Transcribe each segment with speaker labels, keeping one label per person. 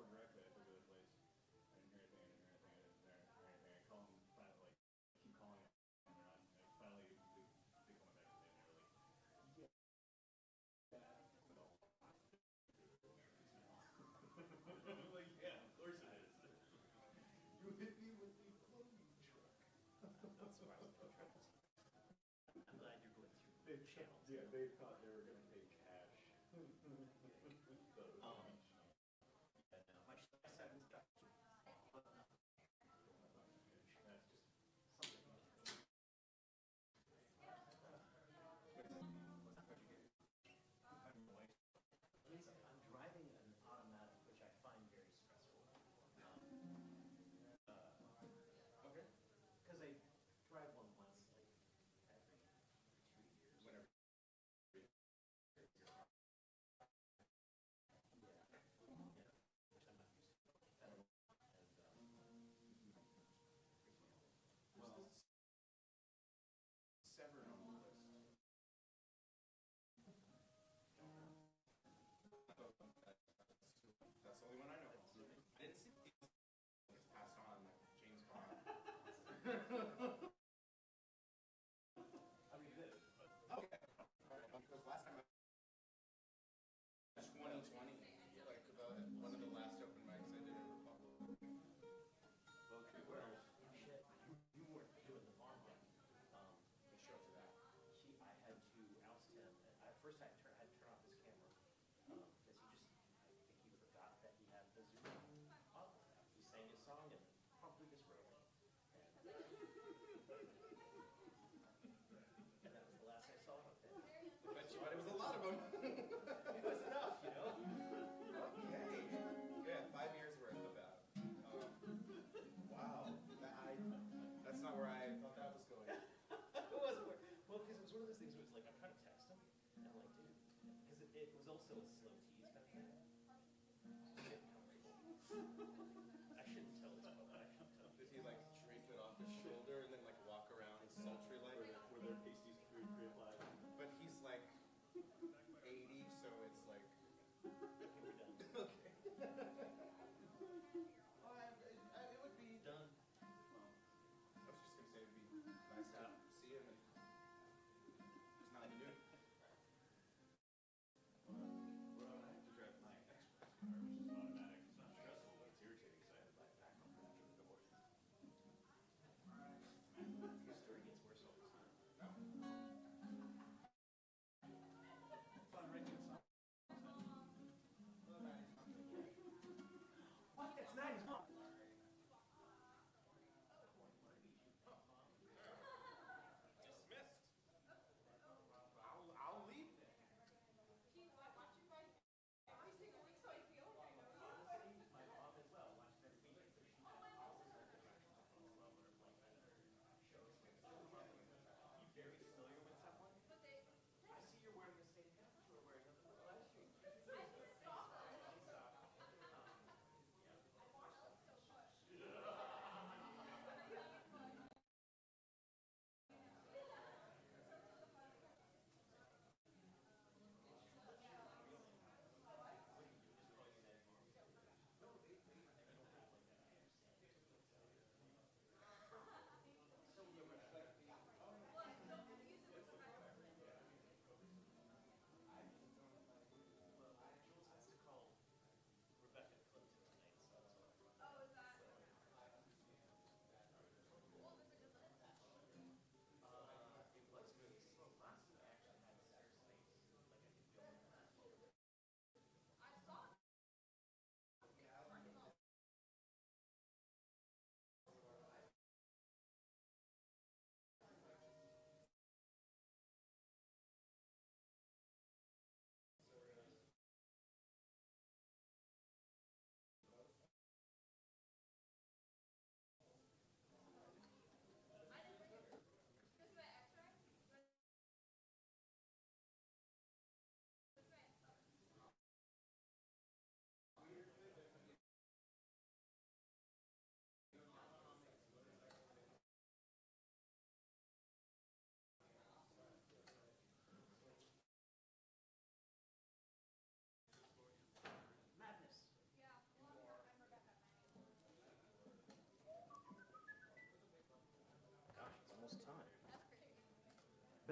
Speaker 1: directly. I took it to the place. I didn't hear anything. I didn't hear anything. I call them, finally, like, keep calling them. And they're not. Like, finally, they call me back and they're like, yeah. I'm like, yeah, of course it is. You hit me with the clothing truck.
Speaker 2: Not surprised. I'm glad you're going through
Speaker 1: They
Speaker 2: channels.
Speaker 1: Yeah, they thought they were going to pay cash.
Speaker 2: My seven stuff.
Speaker 1: That's just
Speaker 2: I'm driving an automatic, which I find very stressful.
Speaker 1: okay.
Speaker 2: Because I drive one once, like, every 2 years.
Speaker 1: Whenever.
Speaker 2: Which I'm not used to. And,
Speaker 1: Well, severed on the list. That's the only one I know. I didn't see it gets passed on like James Bond.
Speaker 2: I mean, good.
Speaker 1: Okay. Because last time 2020, like one of the last open mics I did in Republic. Okay, where?
Speaker 2: Shit, you weren't doing the farm yet.
Speaker 1: We showed to that.
Speaker 2: I had to oust him. At first, I had to turn off his camera because I think he forgot that he had the Zoom up. He sang his song and promptly disrobed. And that was the last I saw of him.
Speaker 1: I bet you, but it was a lot of them.
Speaker 2: It was enough, you know?
Speaker 1: Okay. Yeah, 5 years worth of that. Wow. That's not where I thought that was going.
Speaker 2: It wasn't work. Well, because it was one of those things where it's like, I'm trying to text him, and I'm like, dude, because it was also a slow tease back then. Get comfortable. I shouldn't tell this, but I should tell.
Speaker 1: Did he like drape it off his shoulder and then like walk around sultry like? Were there pasties create live? But he's like 80, so it's like.
Speaker 2: Okay, we're done.
Speaker 1: Okay. It would be
Speaker 2: Done.
Speaker 1: I was just gonna say it'd be nice to see him and there's nothing to do. Well, I have to drive my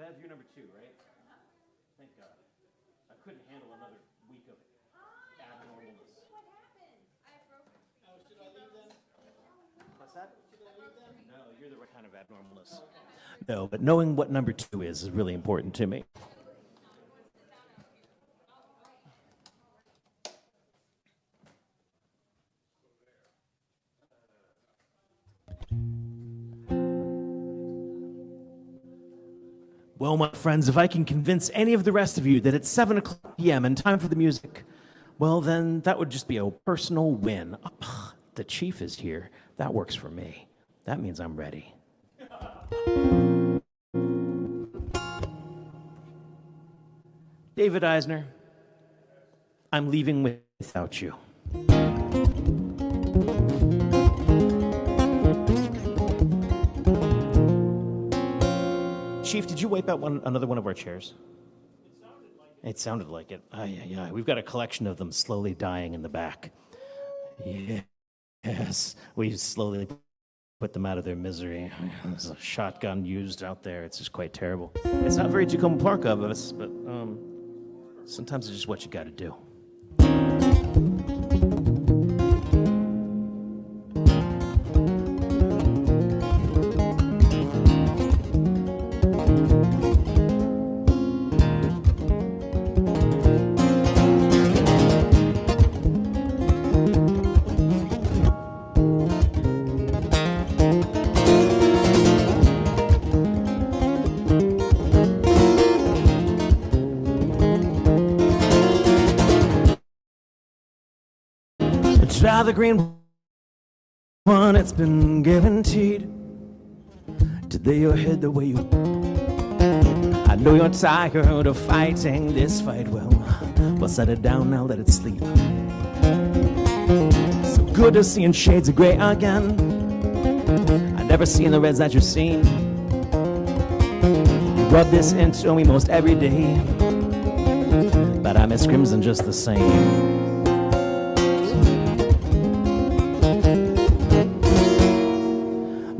Speaker 2: have your number 2, right? Thank God. I couldn't handle another week of abnormalness.
Speaker 3: What happened? I broke.
Speaker 4: Oh, should I leave then?
Speaker 2: What's that?
Speaker 4: Should I leave then?
Speaker 2: No, you're the right kind of abnormalness. No, but knowing what number 2 is really important to me. Well, my friends, if I can convince any of the rest of you that it's 7 o'clock p.m. and time for the music, well, then that would just be a personal win. The chief is here. That works for me. That means I'm ready. David Eisner, I'm leaving without you. Chief, did you wipe out another one of our chairs? It sounded like it. Yeah. We've got a collection of them slowly dying in the back. Yes, we slowly put them out of their misery. There's a shotgun used out there. It's just quite terrible. It's not very Takoma Park of us, but sometimes it's just what you got to do. Try the green one, it's been guaranteed to lay your head the way you. I know you're tired of fighting this fight. Well, set it down now, let it sleep. So good to seeing shades of gray again. I never seen the reds that you've seen. You rub this into me most every day, but I miss crimson just the same.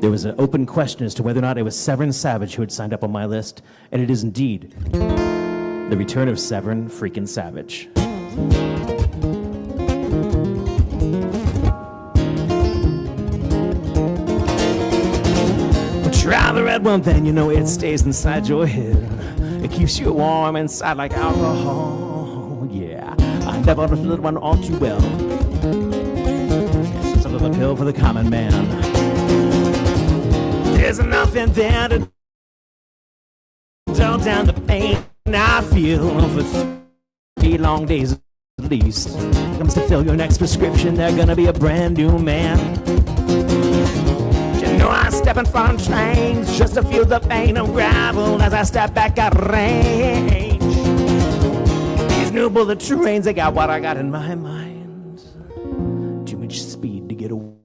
Speaker 2: There was an open question as to whether or not it was Severin Savage who had signed up on my list, and it is indeed the return of Severin freaking Savage. Try the red one, then you know it stays inside your head. It keeps you warm inside like alcohol. Yeah, I never understood that one all too well. It's just another pill for the common man. There's enough in there to dull down the pain I feel for 3 long days at least. Comes to fill your next prescription, they're gonna be a brand new man. You know I step in front of trains just to feel the pain of gravel as I step back out of range. These new bullet trains, they got what I got in my mind. Too much speed to get away.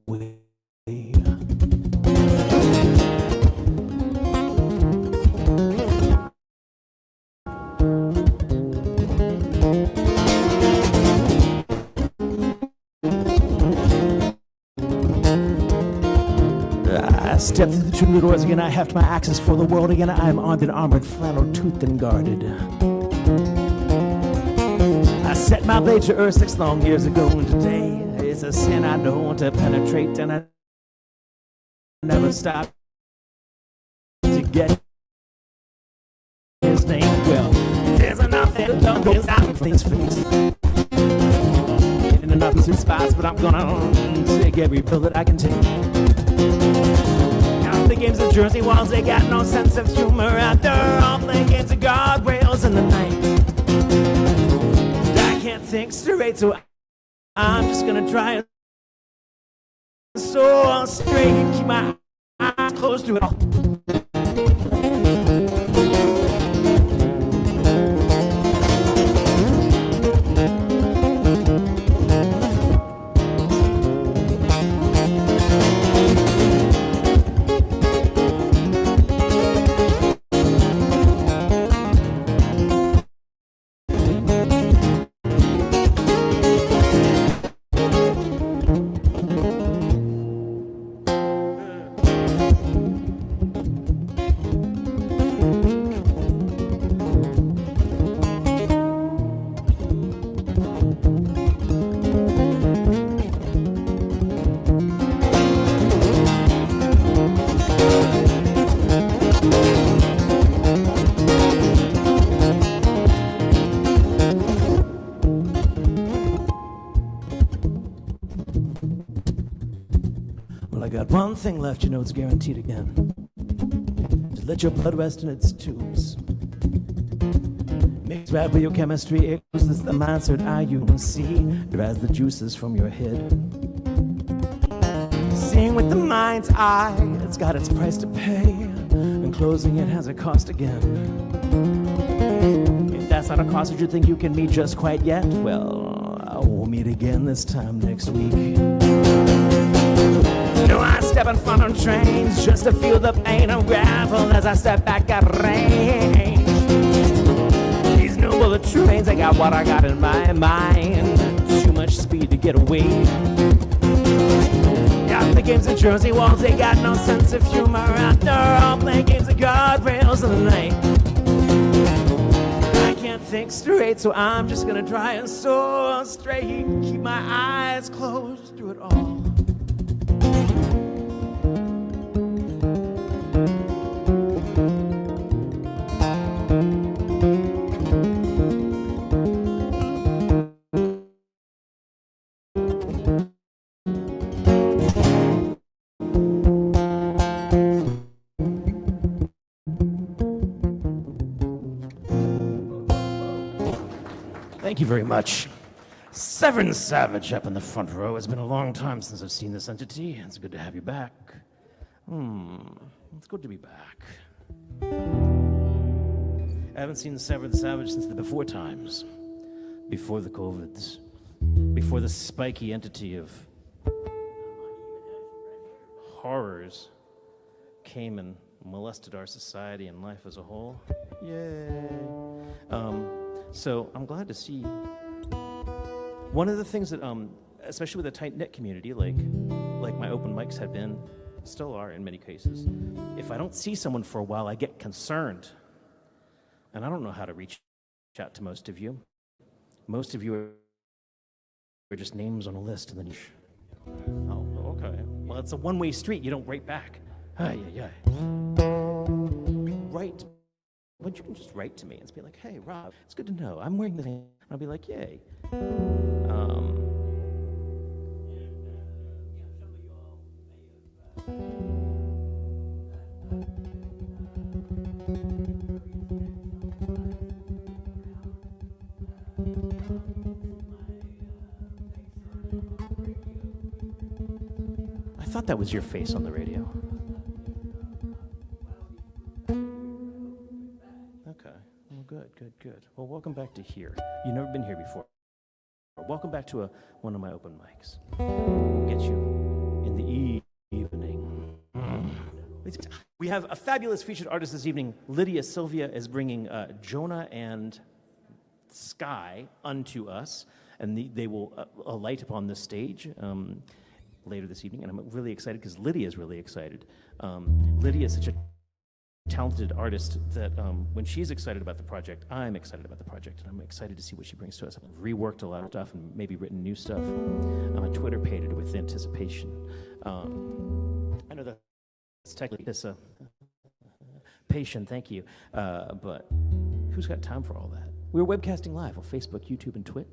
Speaker 2: I step through the 2 little doors again. I heft my axes for the world again. I am armed and armored, flannel, toothed and guarded. I set my blade to earth 6 long years ago, and today it's a sin I don't want to penetrate, and I never stop to get his name. Well, there's enough that don't go out from his face. Getting enough in spots, but I'm gonna take every pill that I can take. The games of Jersey walls, they got no sense of humor out there. All playing games of guardrails in the night. I can't think straight, so I'm just gonna try it so straight and keep my eyes closed to it all.
Speaker 5: got one thing left, you know it's guaranteed again. Just let your blood rest in its tubes. Mix right with your chemistry, it causes the mindset IUC, derives the juices from your head. Seeing with the mind's eye, it's got its price to pay, and closing it has a cost again. If that's not a cost that you think you can meet just quite yet, well, we'll meet again this time next week. No, I step in front of trains just to feel the pain of gravel as I step back at range. These new bullet trains, I got what I got in my mind. Too much speed to get away. Got the games of Jersey walls, they got no sense of humor. After all, playing games of guardrails in the night. I can't think straight, so I'm just gonna try and soar straight. Keep my eyes closed through it all. Thank you very much. Severn Savage up in the front row. It's been a long time since I've seen this entity. It's good to have you back. It's good to be back. I haven't seen Severn Savage since the before times. Before the COVIDs. Before the spiky entity of horrors came and molested our society and life as a whole. Yay. So I'm glad to see. One of the things that, especially with a tight-knit community, like my open mics have been, still are in many cases, if I don't see someone for a while, I get concerned. And I don't know how to reach out to most of you. Most of you are just names on a list, and then you... Oh, okay. Well, it's a one-way street. You don't write back. Ay. Write. But you can just write to me and be like, hey, Rob, it's good to know. I'm wearing this. And I'll be like, yay. I thought that was your face on the radio. Okay. Well, good. Well, welcome back to here. You've never been here before. Welcome back to one of my open mics. Get you in the evening. We have a fabulous featured artist this evening. Lydia Sylvia is bringing Jonah and Skye unto us, and they will alight upon this stage later this evening. And I'm really excited because Lydia is really excited. Lydia is such a talented artist that when she's excited about the project, I'm excited about the project, and I'm excited to see what she brings to us. I've reworked a lot of stuff and maybe written new stuff. I'm a Twitter-pated with anticipation. I know that's technically this patient, thank you, but who's got time for all that? We're webcasting live on Facebook, YouTube, and Twitch.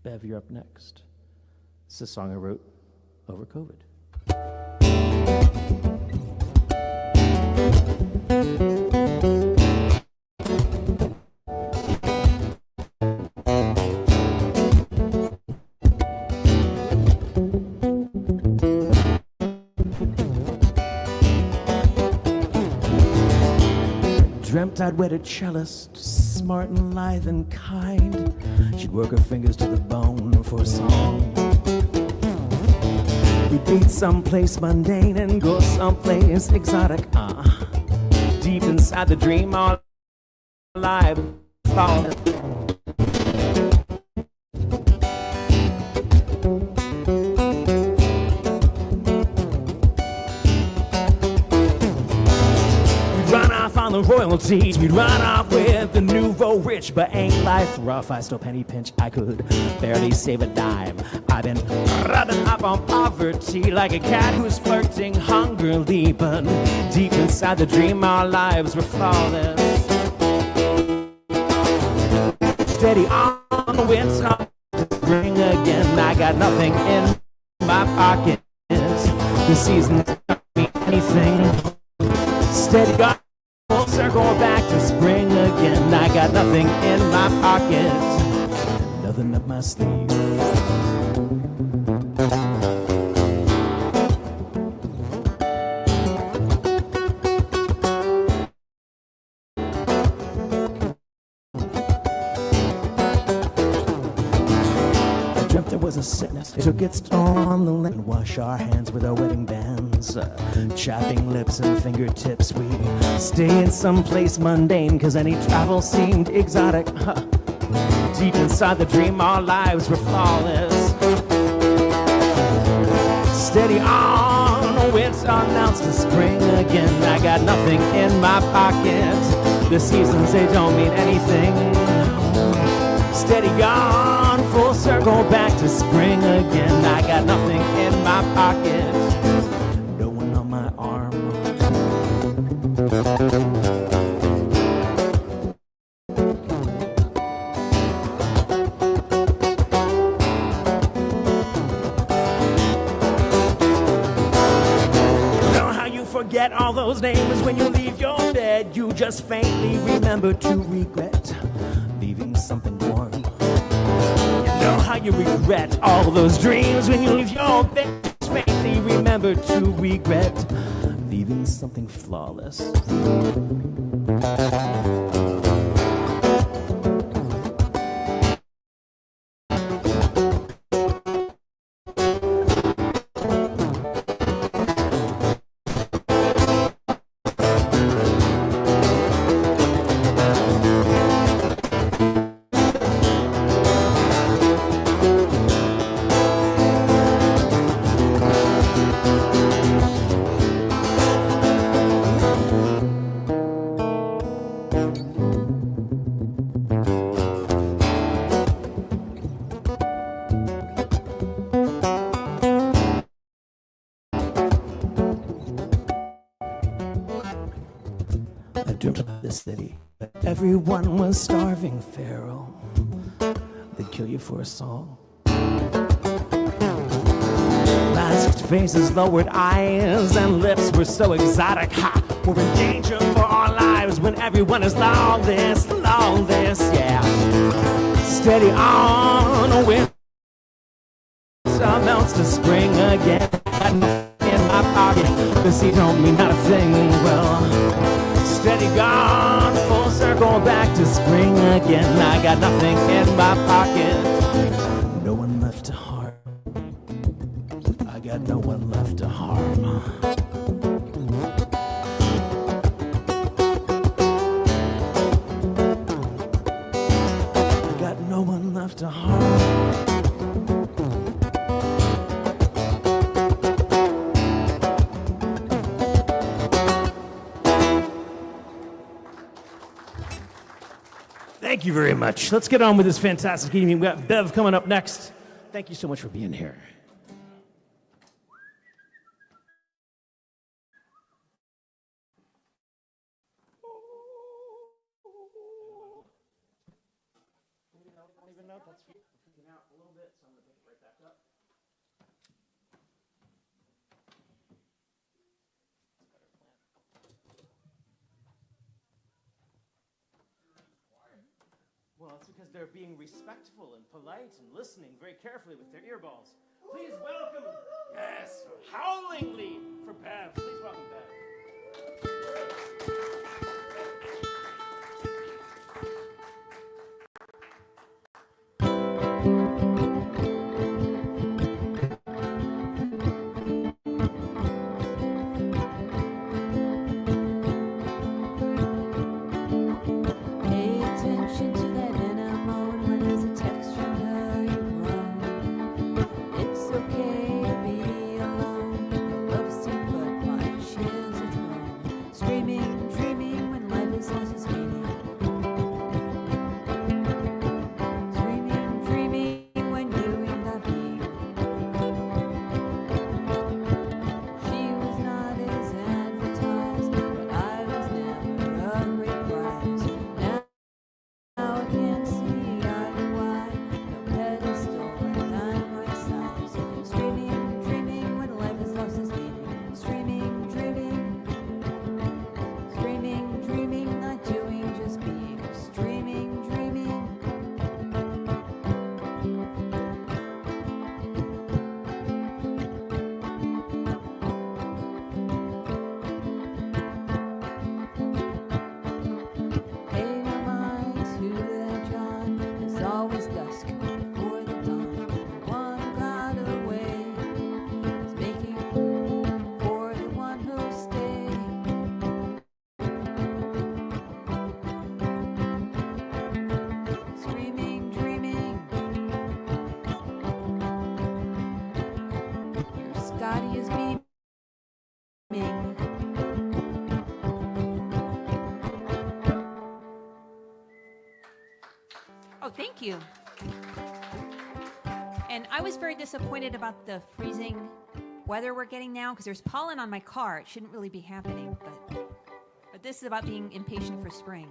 Speaker 5: Bev, you're up next. It's a song I wrote over COVID. Dreamt I'd wed a cellist, smart and lithe and kind. She'd work her fingers to the bone for a song. We'd beat someplace mundane and go someplace exotic. Deep inside the dream, our lives fall. On the royalties, we'd run off with the nouveau rich, but ain't life rough? I still penny pinch, I could barely save a dime. I've been rubbing up on poverty like a cat who's flirting hungrily, but deep inside the dream, our lives were flawless. Steady on the wind, stop to ring again. I got nothing in my pocket. The season doesn't mean anything. Steady on, full circle back to spring again. I got nothing in my pocket, nothing up my sleeve. Was a sickness. It took its toll on the land. Wash our hands with our wedding bands, chapping lips and fingertips. We stay in some place mundane, cause any travel seemed exotic. Deep inside the dream, our lives were flawless. Steady on, winter announced to spring again. I got nothing in my pocket. The seasons, they don't mean anything. Steady on, full circle back to spring again. I got nothing in my pocket, no one on my arm. Know how you forget all those names when you leave your bed? You just faintly remember to regret leaving something warm. You know how you regret all those dreams when you leave your bed. Just faintly remember to regret leaving something flawless. City, but everyone was starving, Pharaoh. They'd kill you for a song. Masked faces, lowered eyes, and lips were so exotic. Ha! We're in danger for our lives when everyone is lawless, yeah. Steady on, with amounts to spring again. Got nothing in my pocket. The sea don't mean not a thing. Well, steady gone, full circle back to spring again. I got nothing in my pocket, no one left to harm. I got no one left to harm. I got no one left to harm. Thank you very much. Let's get on with this fantastic evening. We've got Bev coming up next. Thank you so much for being here. I don't even know if that's freaking out a little bit, so I'm going to pick it right back up. Well, it's because they're being respectful and polite and listening very carefully with their earballs. Please welcome, yes, howlingly for Bev. Please welcome Bev.
Speaker 6: Screaming Oh, thank you. And I was very disappointed about the freezing weather we're getting now because there's pollen on my car. It shouldn't really be happening, but this is about being impatient for spring.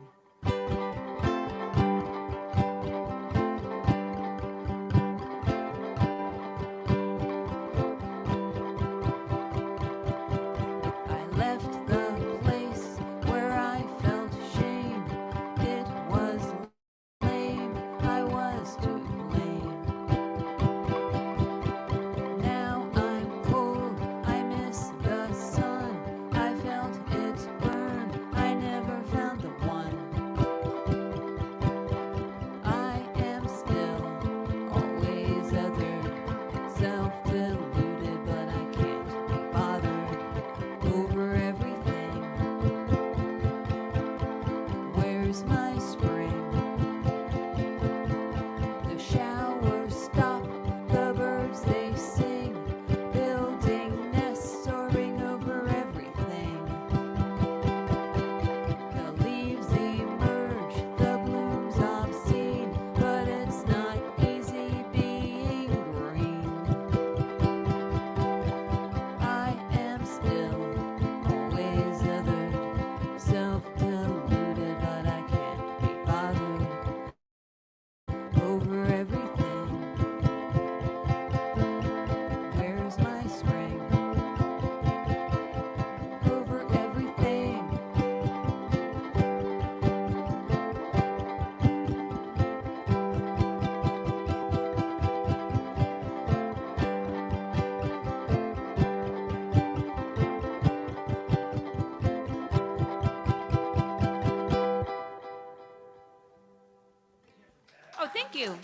Speaker 6: Oh, thank you.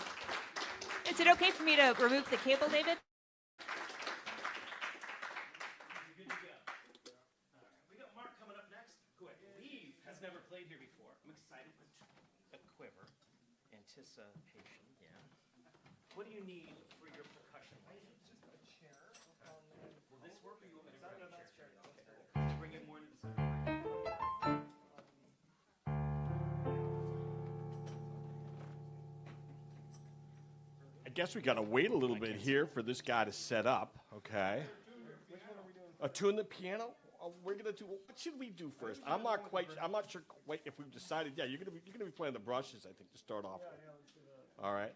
Speaker 6: Is it okay for me to remove the cable, David?
Speaker 2: You're good to go. All right. We got Mark coming up next, who I believe has never played here before. I'm excited with a quiver. Anticipation, yeah. What do you need for your percussion?
Speaker 7: Just a chair.
Speaker 2: Will this work, or you want me to bring a chair? Okay. Bring it more into the center.
Speaker 8: I guess we got to wait a little bit here for this guy to set up, okay? Tune the piano? We're going to do, what should we do first? I'm not sure quite if we've decided. Yeah, you're going to be playing the brushes, I think, to start off with. All right.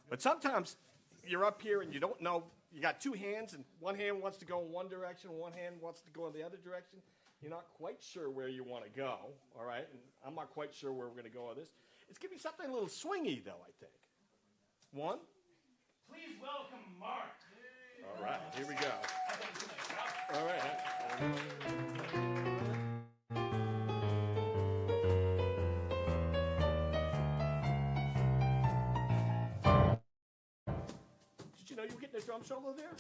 Speaker 8: But sometimes you're up here and you don't know, you got two hands and one hand wants to go in one direction, one hand wants to go in the other direction. You're not quite sure where you want to go, all right? And I'm not quite sure where we're going to go on this. It's going to be something a little swingy, though, I think. One.
Speaker 2: Please welcome Mark.
Speaker 8: All right, here we go. All right. Did you know you were getting a drum solo there?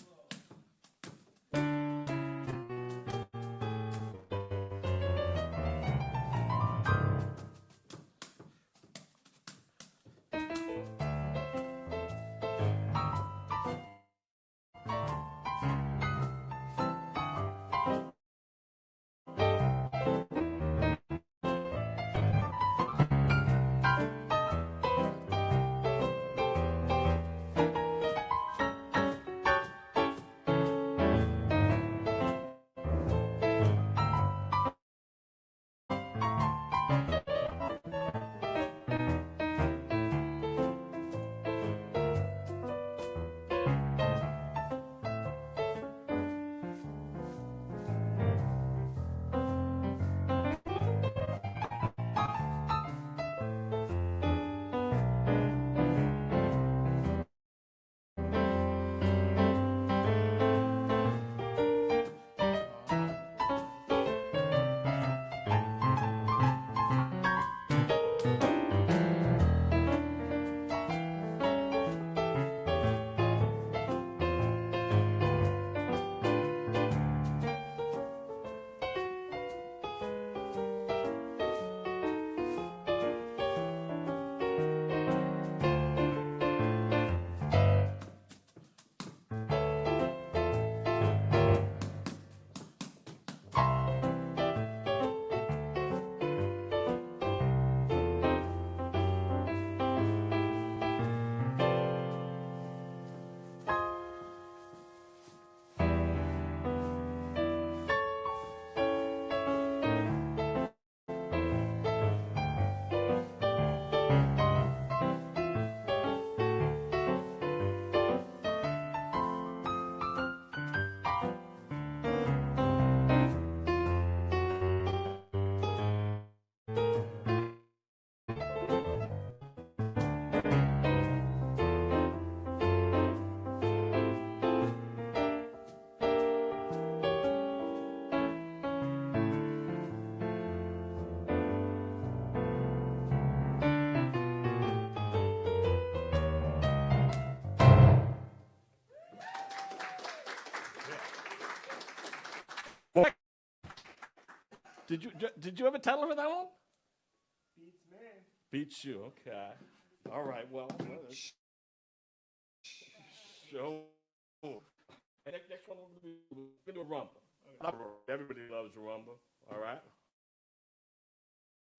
Speaker 8: Did you have a title for that one?
Speaker 2: Beats me.
Speaker 8: Beats you. Okay. All right. Well, show. Next one we're gonna do a rumba. Everybody loves a rumba. All right.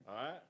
Speaker 8: All right.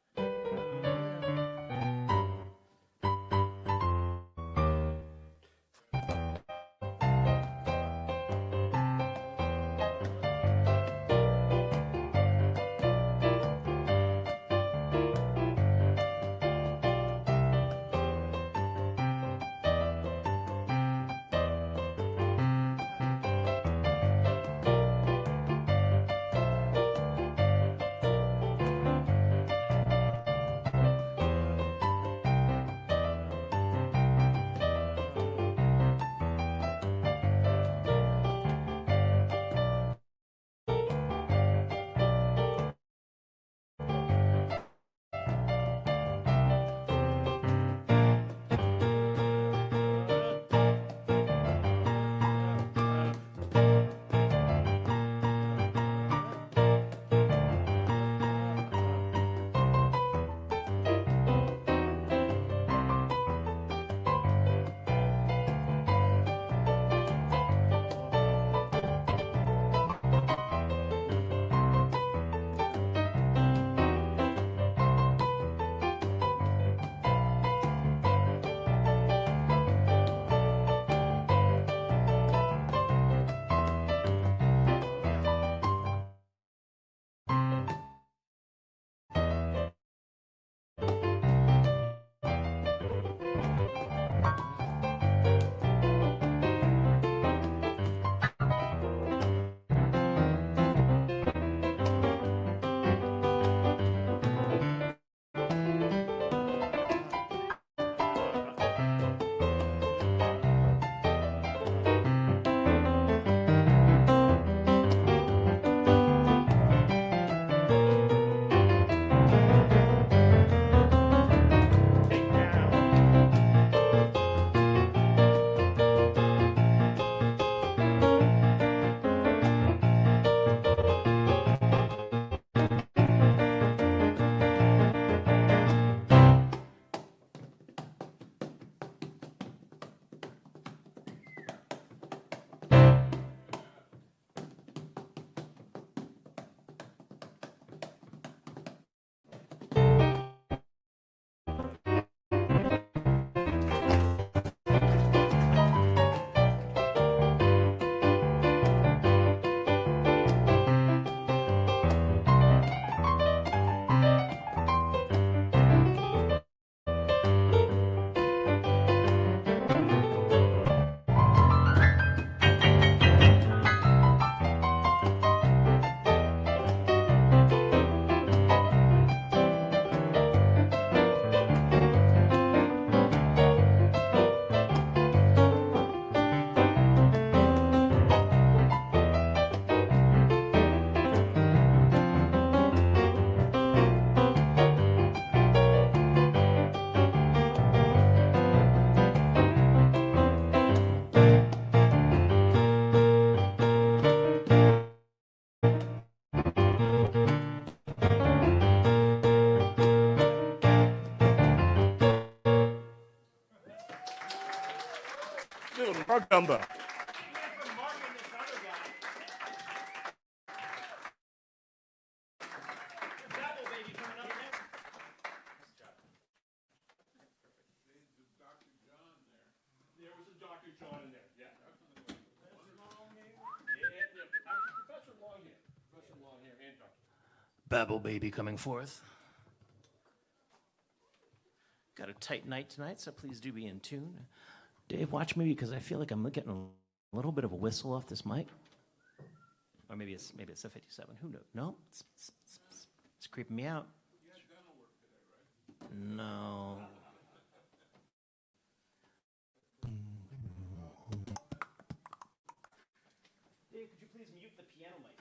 Speaker 8: Mark number.
Speaker 1: There was a Dr. John in there, yeah. Professor Longhair and Dr.
Speaker 5: Babble baby coming forth. Got a tight night tonight, so please do be in tune. Dave, watch me because I feel like I'm getting a little bit of a whistle off this mic. Or maybe it's a 57. Who knows? No, it's creeping me out.
Speaker 7: You had dental work today, right?
Speaker 5: No.
Speaker 2: Dave, could you please mute the piano mic?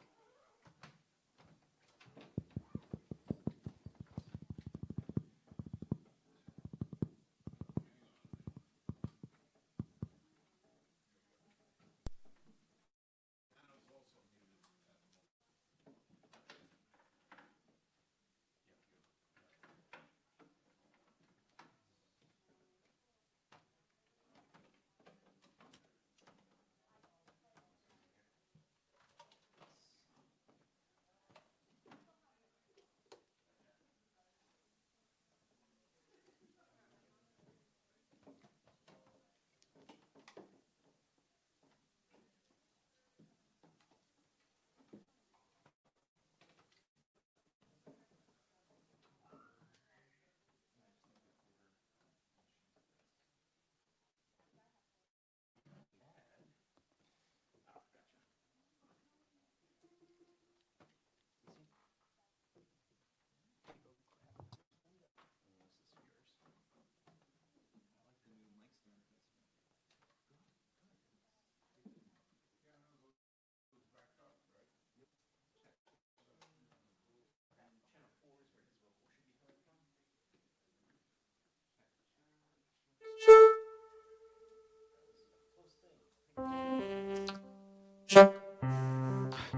Speaker 9: Check.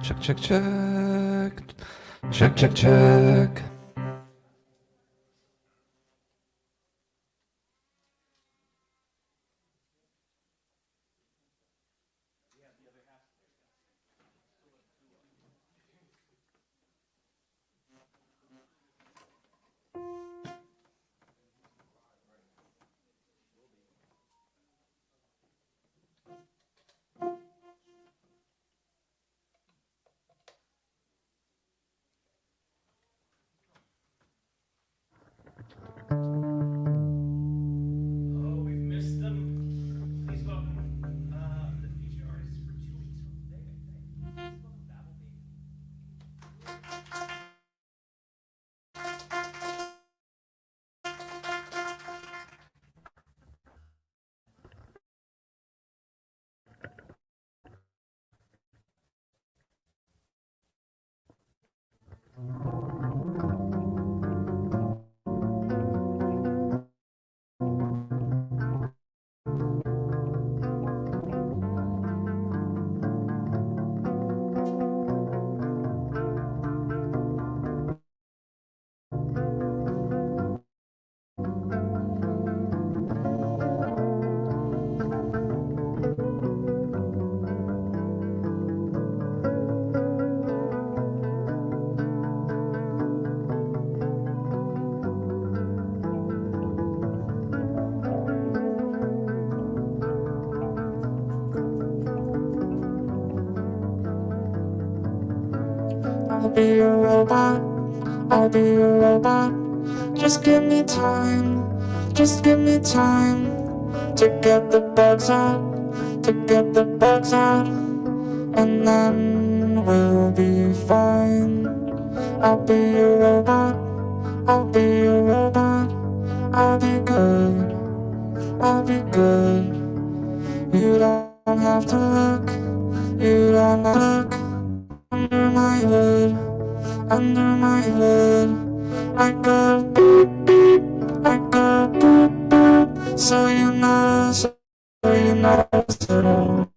Speaker 9: Check, check, check. Check, check, check.
Speaker 2: Oh, we've missed them. Please welcome the featured artists for 2 weeks from today, I think. Please welcome Babel Baby.
Speaker 9: I'll be a robot, I'll be a robot. Just give me time, just give me time to get the bugs out, to get the bugs out, and then we'll be fine. I'll be a robot, I'll be a robot. I'll be good, I'll be good. You don't have to look, you don't have to look under my hood, under my hood. I go beep beep, I go boop boop. So you know, so you know, so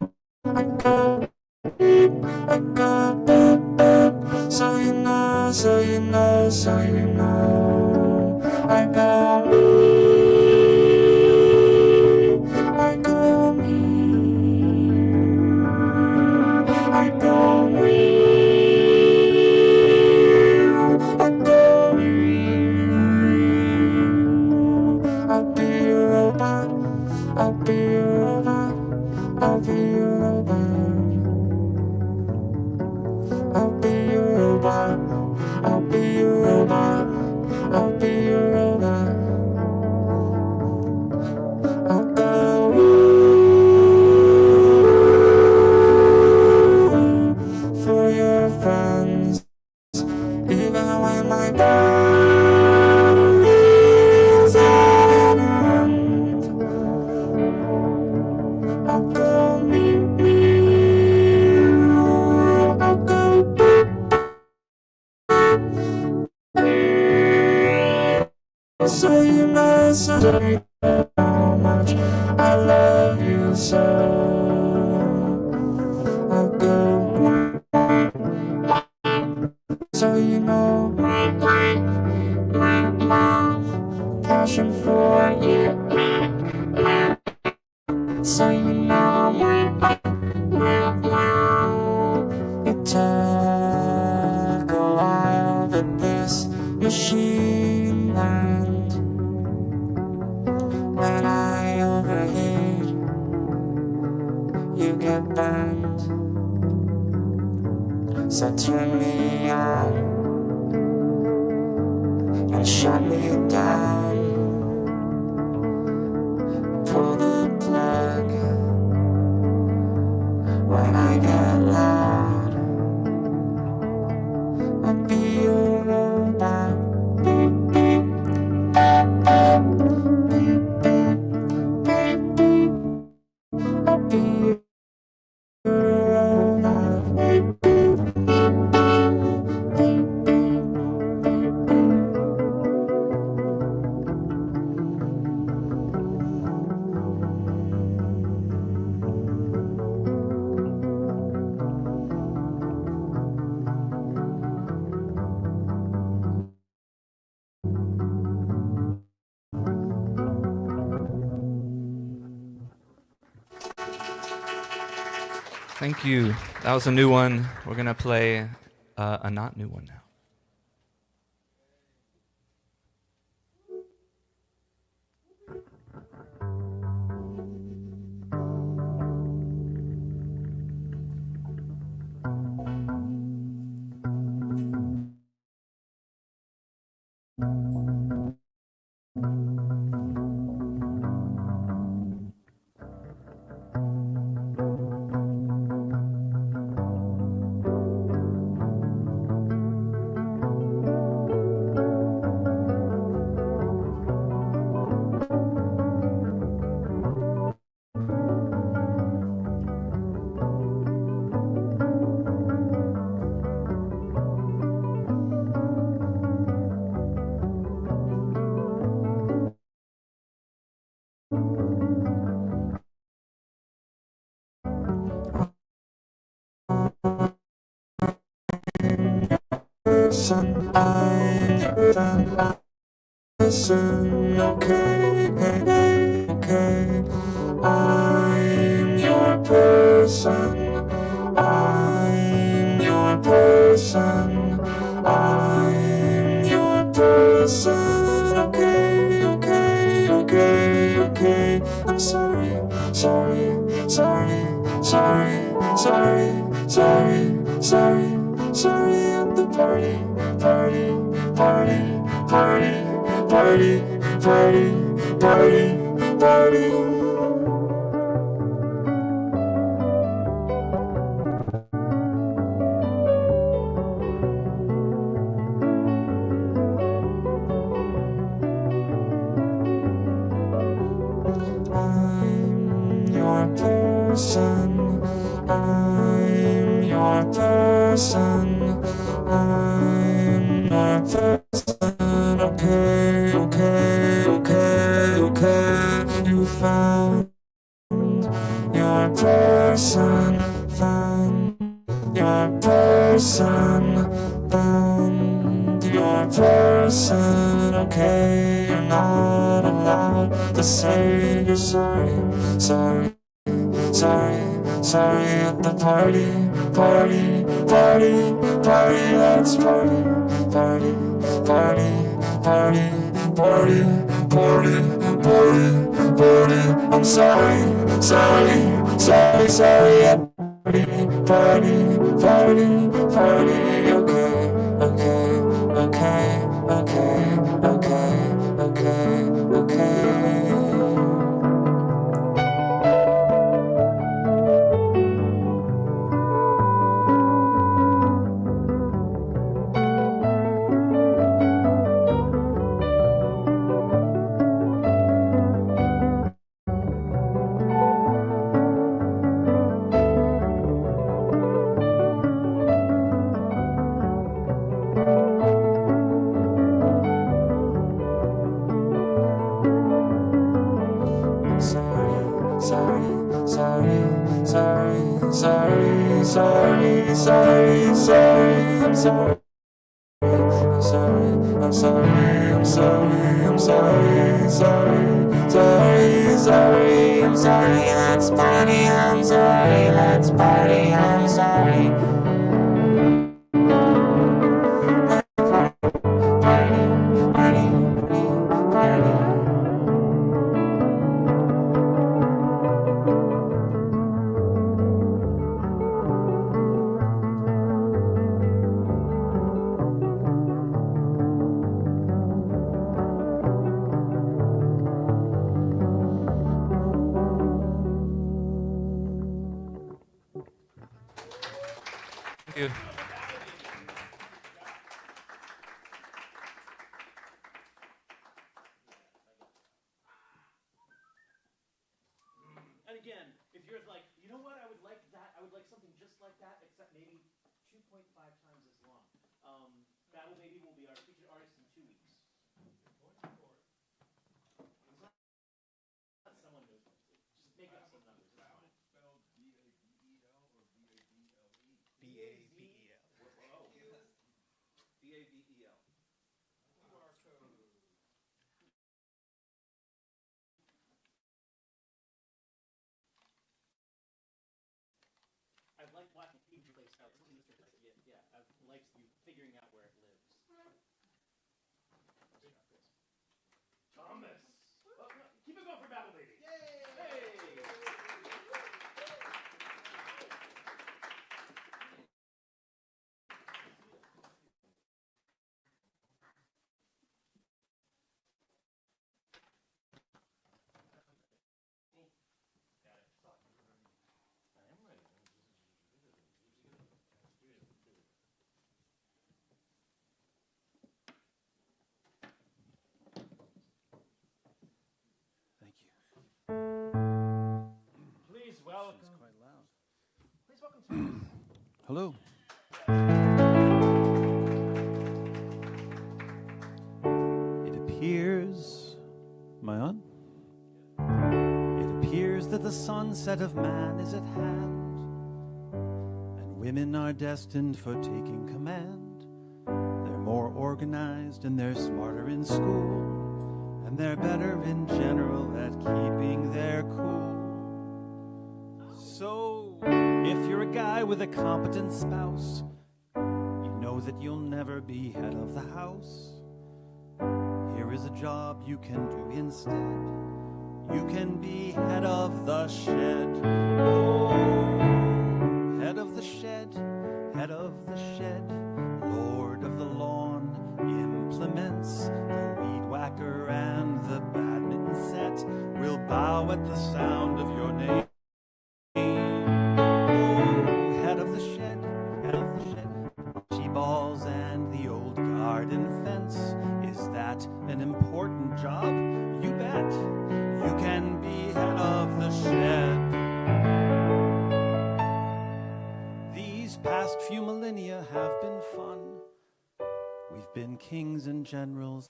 Speaker 9: I go beep, I go boop boop. So you know, so you know, so you know. I go me, I go me, I go me. I'll be a robot, I'll be a robot, I'll be a robot. I'll be a robot, I'll be a robot, I'll be a robot. I'll go for your friends, even when my battery's at an end. I'll go meet me, I'll go boop, so you know, so you know how much I love you so. I'll go so you know passion for you. So you know it took a while, but this machine learned. When I overheat, you get burned. So turn me on and shut me down. Pull the plug when I get loud. I'll be a robot. Beep, beep, beep, beep, beep, beep, beep. I'll be a robot. Beep, beep, beep, beep, beep, beep, beep.
Speaker 10: Thank you. That was a new one. We're going to play a not new one now.
Speaker 9: Listen, okay, okay. I'm your person. I'm your person. I'm your person. Okay, okay, okay, okay. I'm sorry, sorry, sorry, sorry, sorry, sorry, sorry, sorry at the party, party, party, party. Party, party, party, party. I'm your person. I'm your person. I'm your person. Okay, okay, okay, okay. You found your person, found your person, found your person. Okay, you're not allowed to say you're sorry, sorry, sorry, sorry at the party, party, party, party. Let's party, party, party. Party, party, party, party, party. I'm sorry, sorry, sorry, sorry. Party, party, party, party. Okay, okay, okay, okay, okay, okay, okay.
Speaker 10: Thank you.
Speaker 2: And again, if you're like, you know what, I would like that, I would like something just like that, except maybe 2.5 times as long. Battle Baby will be our featured artist in 2 weeks. It's not someone who's, just make up some numbers.
Speaker 7: Spelled B-A-B-E-L or B-A-B-L-E?
Speaker 2: B-A-B-E-L. Whoa.
Speaker 10: B-A-V-E-L.
Speaker 7: QR code.
Speaker 2: likes to likes you figuring out where it lives. Thomas. Oh, no, keep it going for Babble Baby. Yay! Hey!
Speaker 11: Thank you.
Speaker 2: Please welcome.
Speaker 11: It's quite loud.
Speaker 2: Please welcome Thomas.
Speaker 11: Hello. It appears, am I on? It appears that the sunset of man is at hand, and women are destined for taking command. They're more organized and they're smarter in school, and they're better in general at keeping their cool. So, if you're a guy with a competent spouse, you know that you'll never be head of the house. Here is a job you can do instead. You can be head of the shed. Oh, head of the shed, head of the shed, lord of the lawn, implements the weed whacker and the badminton set. Will bow at the sound of your name. Head of the shed, bocce balls and the old garden fence. Is that an important job? You bet. You can be head of the shed. These past few millennia have been fun. We've been kings and generals.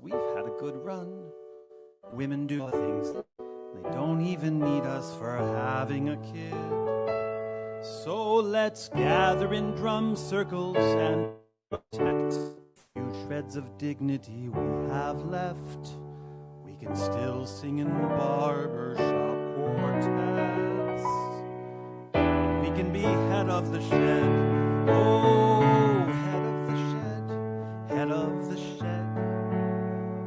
Speaker 11: We've had a good run. Women do things. They don't even need us for having a kid. So let's gather in drum circles and protect the few shreds of dignity we have left. We can still sing in barbershop quartets. We can be head of the shed. Oh, head of the shed, head of the shed.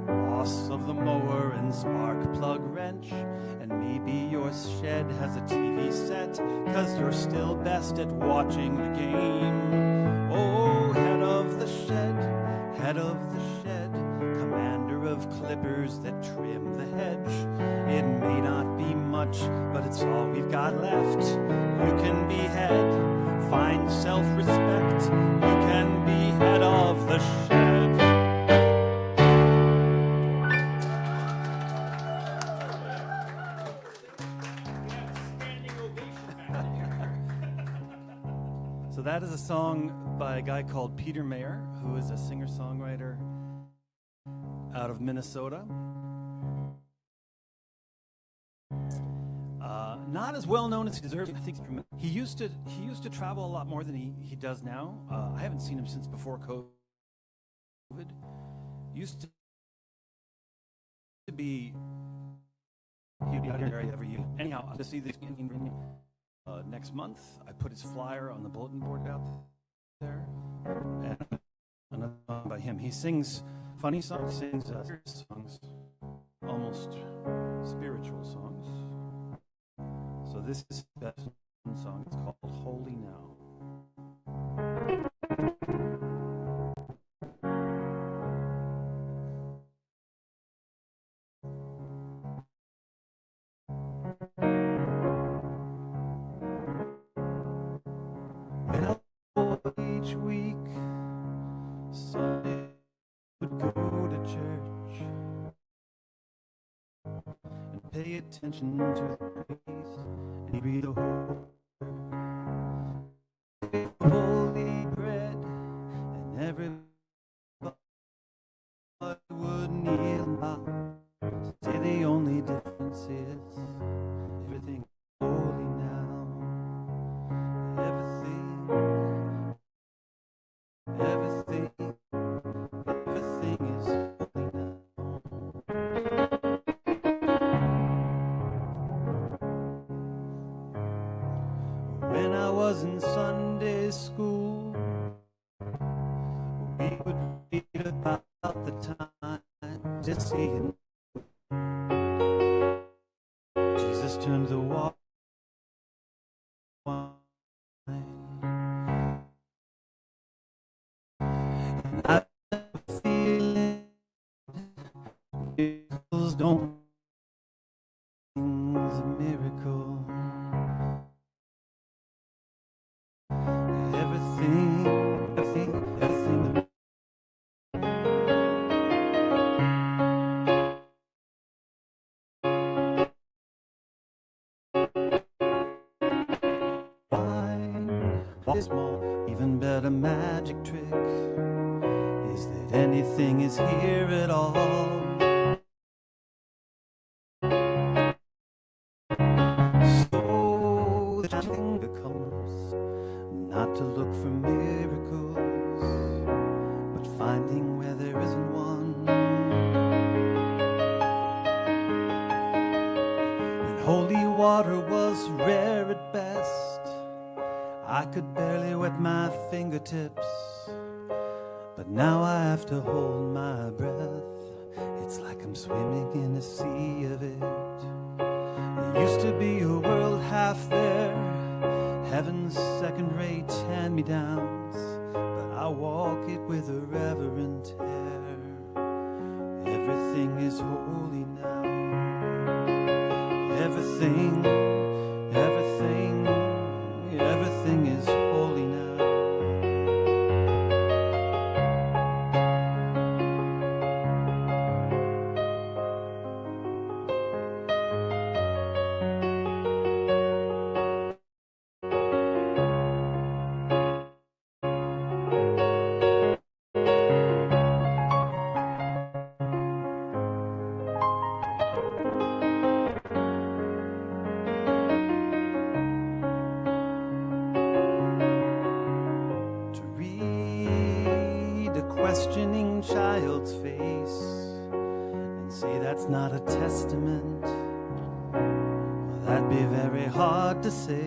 Speaker 11: Boss of the mower and spark plug wrench. And maybe your shed has a TV set, 'cause you're still best at watching the game. Oh, head of the shed, head of the shed, commander of clippers that trim the hedge. It may not be much, but it's all we've got left. You can be head, find self-respect. You can be head of the shed. So that is a song by a guy called Peter Mayer, who is a singer-songwriter out of Minnesota. Not as well known as he deserves. I think he used to travel a lot more than he does now. I haven't seen him since before COVID. Used to be he'd be out here every year. Anyhow, to see this next month, I put his flyer on the bulletin board out there, and another song by him. He sings funny songs, sings serious songs, almost spiritual songs. So this is his best song. It's called Holy Now. Each week, Sunday would go to church and pay attention to the priest and read the whole holy bread, and everybody would kneel down. Say the only difference is everything holy now. Everything is holy now. When I was in Sunday school, we would read about the times at sea, and Jesus turned the water wine. And I feel miracles don't things a miracle. Everything. Why? Small, even better magic trick is that anything is here at all. So the challenge becomes not to look for miracles, but finding where there isn't one. When holy water was rare at best, I could barely wet my fingertips, but now I have to hold my breath. It's like I'm swimming in a sea of it. There used to be a world half there, heaven's second-rate hand-me-downs, but I walk it with a reverent air. Everything is holy now. Everything is holy now. Questioning child's face and say that's not a testament, well, that'd be very hard to say.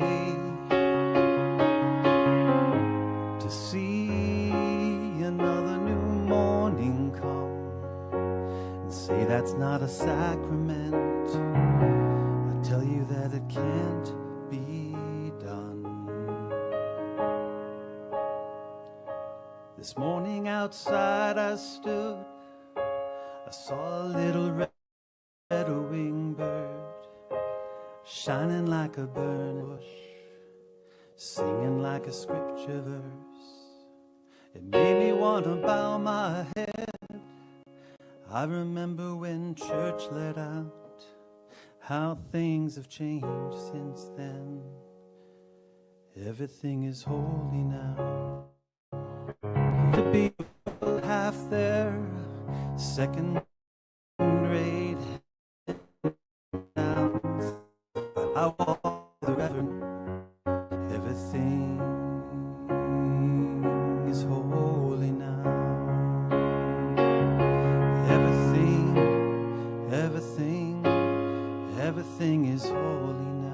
Speaker 11: To see another new morning come and say that's not a sacrament, I tell you that it can't be done. This morning outside I stood, I saw a little red-winged bird shining like a burning bush, singing like a scripture verse. It made me want to bow my head. I remember when church let out, how things have changed since then. Everything is holy now. To be half there, second rate down, but I walk the reverend. Everything is holy now. Everything is holy now.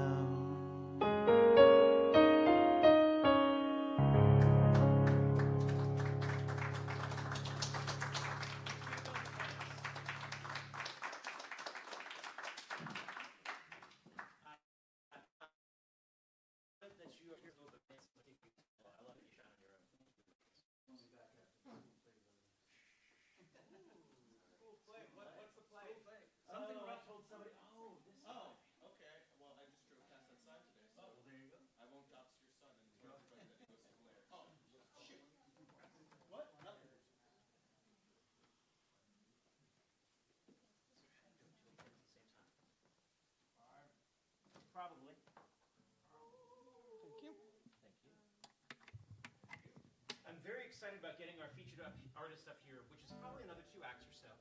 Speaker 2: Probably. Thank you. I'm very excited about getting our featured artist up here, which is probably another 2 acts or so.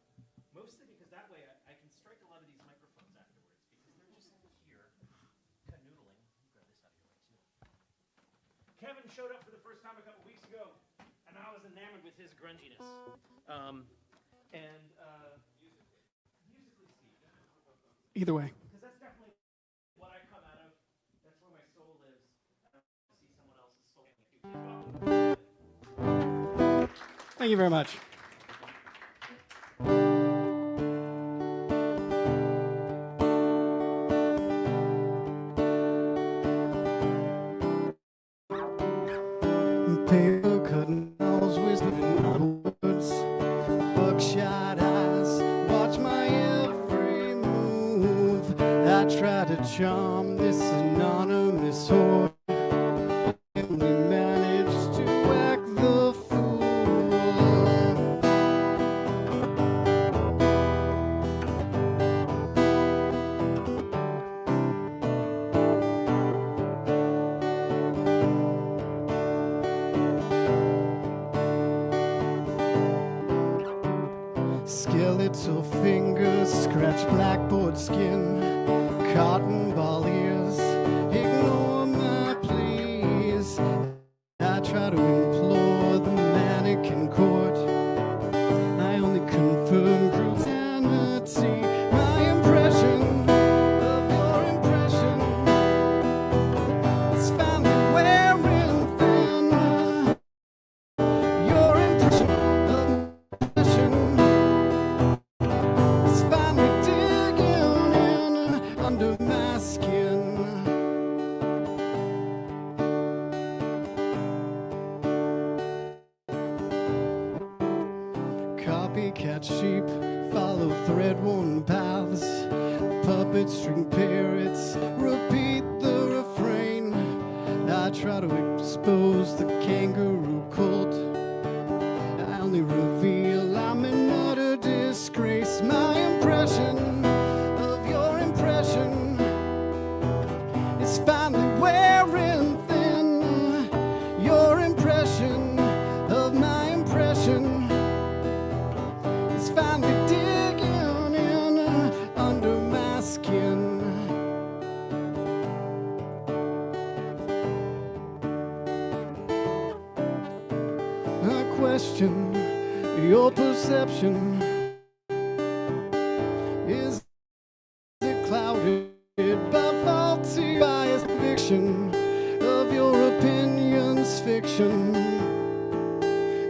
Speaker 2: Mostly because that way I can strike a lot of these microphones afterwards, because they're just here, canoodling. Grab this out of your way too. Kevin showed up for the first time a couple weeks ago, and I was enamored with his grunginess. Musically, Steve.
Speaker 12: Either way.
Speaker 2: Because that's definitely what I come out of. That's where my soul lives. I don't see someone
Speaker 12: Thank you very much. Paper cutting nails, whispering on words, buckshot eyes, watch my every move. I try to charm this anonymous horde, only manage to act the fool. Skeletal fingers scratch blackboard skin, cotton ball ears ignore my pleas. I try to implore the mannequin court, I only confirm brutality. My impression of your impression is finally wearing thin. Your impression of impression is finally digging in under my skin. Copycat sheep follow thread-worn paths. Puppet string parrots repeat the refrain. I try to expose the kangaroo cult, I only reveal I'm in utter disgrace. My impression of your impression is finally wearing thin. Your impression of my impression is finally digging in under my skin. I question your perception. Is it clouded by faulty biased fiction of your opinions fiction?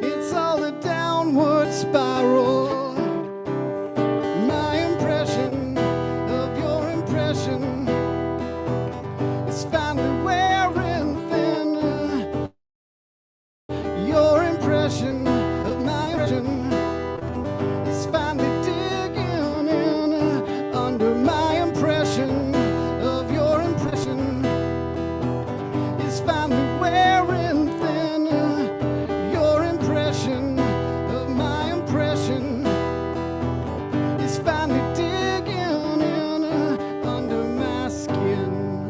Speaker 12: It's all a downward spiral. My impression of your impression is finally wearing thin. Your impression of my impression is finally digging in under my impression of your impression is finally wearing thin. Your impression of my impression is finally digging in under my skin.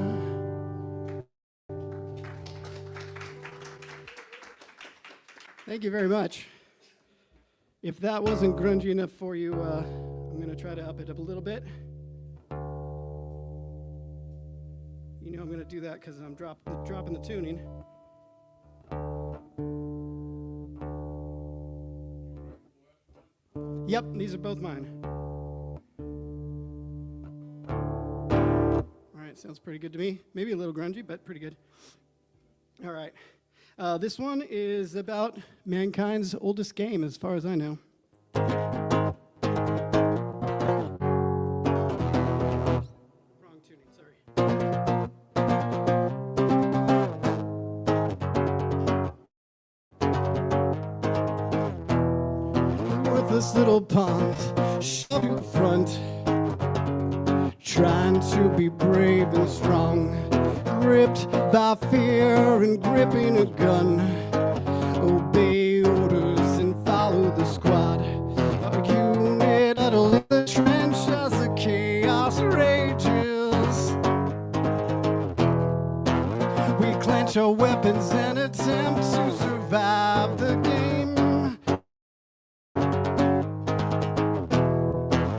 Speaker 12: Thank you very much. If that wasn't grungy enough for you, I'm going to try to up it up a little bit. You know I'm going to do that because I'm dropping the tuning. Yep, these are both mine. All right, sounds pretty good to me. Maybe a little grungy, but pretty good. All right. This one is about mankind's oldest game, as far as I know. Wrong tuning, sorry. Worthless little pond, shoved to the front, trying to be brave and strong, gripped by fear and gripping a gun. Obey orders and follow the squad. Our unit huddle in the trench as the chaos rages. We clench our weapons and attempt to survive the game.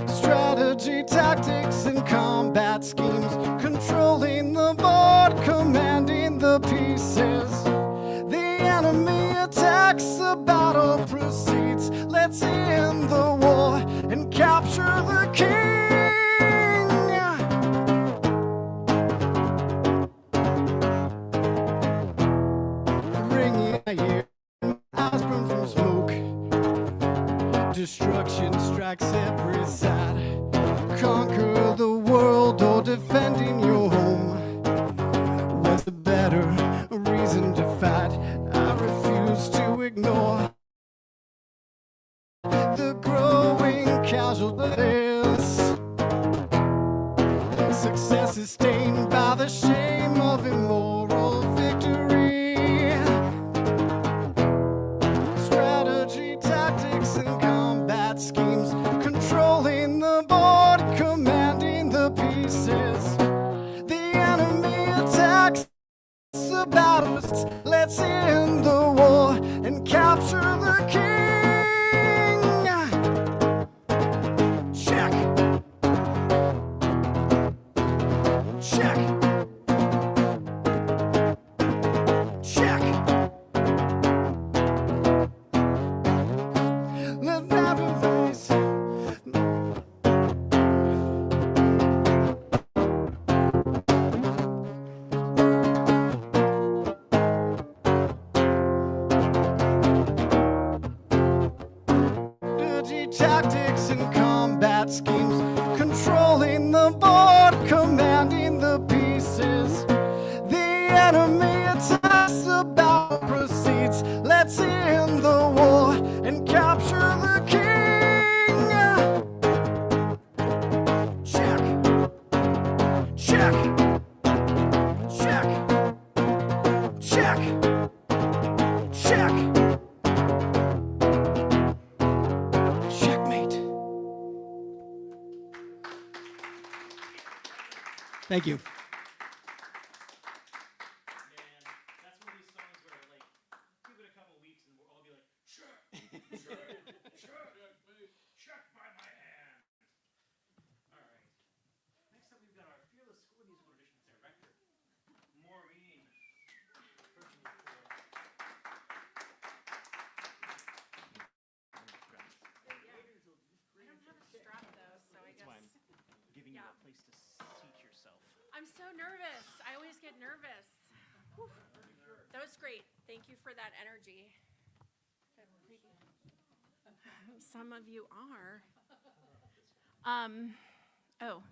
Speaker 12: Strategy, tactics, and combat schemes, controlling the board, commanding the pieces. The enemy attacks, the battle proceeds. Let's end the war and capture the king. Ring your ear, eyes from or defending your home was a better reason to fight. I refuse to ignore the growing casualties. Success is stained by the shame of immoral victory. Strategy, tactics, and combat schemes, controlling the board, commanding the pieces. The enemy attacks the battles. Let's end the war and capture the king. Check. Check. Check. Let that erase. Dirty tactics and combat schemes, controlling the board, commanding the pieces. The enemy attacks, the battle proceeds. Let's end the war and capture the king. Check. Check. Check. Check. Check. Checkmate. Thank you.
Speaker 2: Man, that's one of these songs where, like, give it a couple weeks and we'll all be like, check, check by my hand. All right. Next up, we've got our fearless school musical auditions director, Maureen.
Speaker 3: I don't have a strap though, so I guess.
Speaker 2: Giving you a place to seat yourself.
Speaker 3: I'm so nervous. I always get nervous. Whew. That was great. Thank you for that energy. Some of you are. Oh.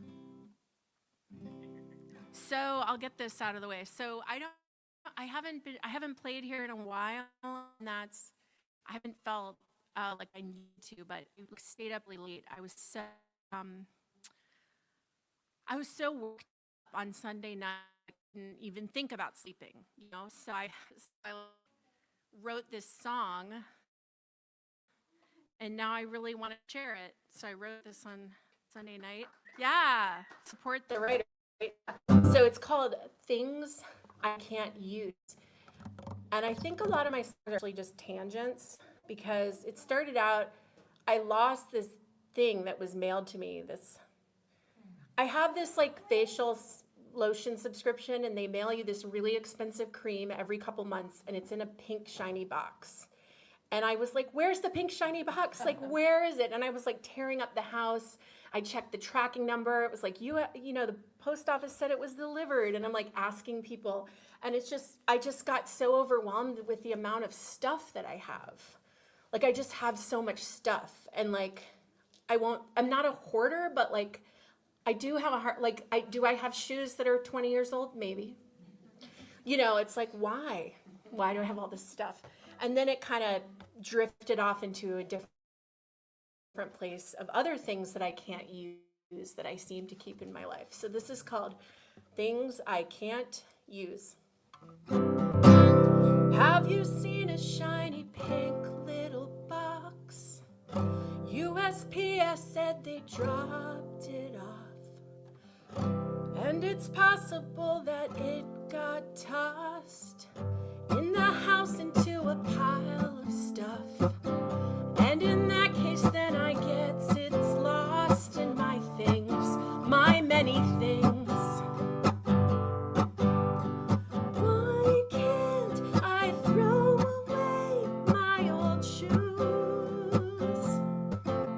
Speaker 3: So I'll get this out of the way. So I haven't played here in a while, and I haven't felt like I need to, but I stayed up really late. I was so worked up on Sunday night, I couldn't even think about sleeping, you know? So I wrote this song, and now I really want to share it. So I wrote this on Sunday night. Yeah, support the writer. So it's called Things I Can't Use. And I think a lot of my songs are actually just tangents, because it started out, I lost this thing that was mailed to me, I have this like facial lotion subscription, and they mail you this really expensive cream every couple months, and it's in a pink shiny box. And I was like, where's the pink shiny box? Like, where is it? And I was like tearing up the house. I checked the tracking number. It was like, you know, the post office said it was delivered. And I'm like asking people. And I just got so overwhelmed with the amount of stuff that I have. Like, I just have so much stuff. And like, I'm not a hoarder, but like, I do have a heart. Like, do I have shoes that are 20 years old? Maybe. You know, it's like, why? Why do I have all this stuff? And then it kind of drifted off into a different place of other things that I can't use that I seem to keep in my life. So this is called Things I Can't Use. Have you seen a shiny pink little box? USPS said they dropped it off. And it's possible that it got tossed in the house into a pile of stuff. And in that case, then I guess it's lost in my things, my many things. Why can't I throw away my old shoes?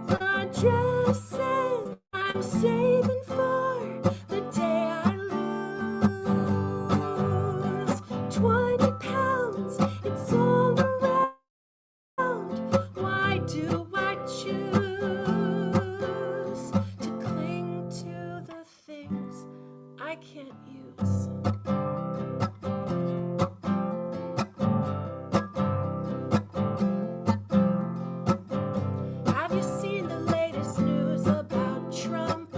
Speaker 3: The dresses I'm saving for the day I lose. 20 pounds, it's all around. Why do I choose to cling to the things I can't use. Have you seen the latest news about Trump?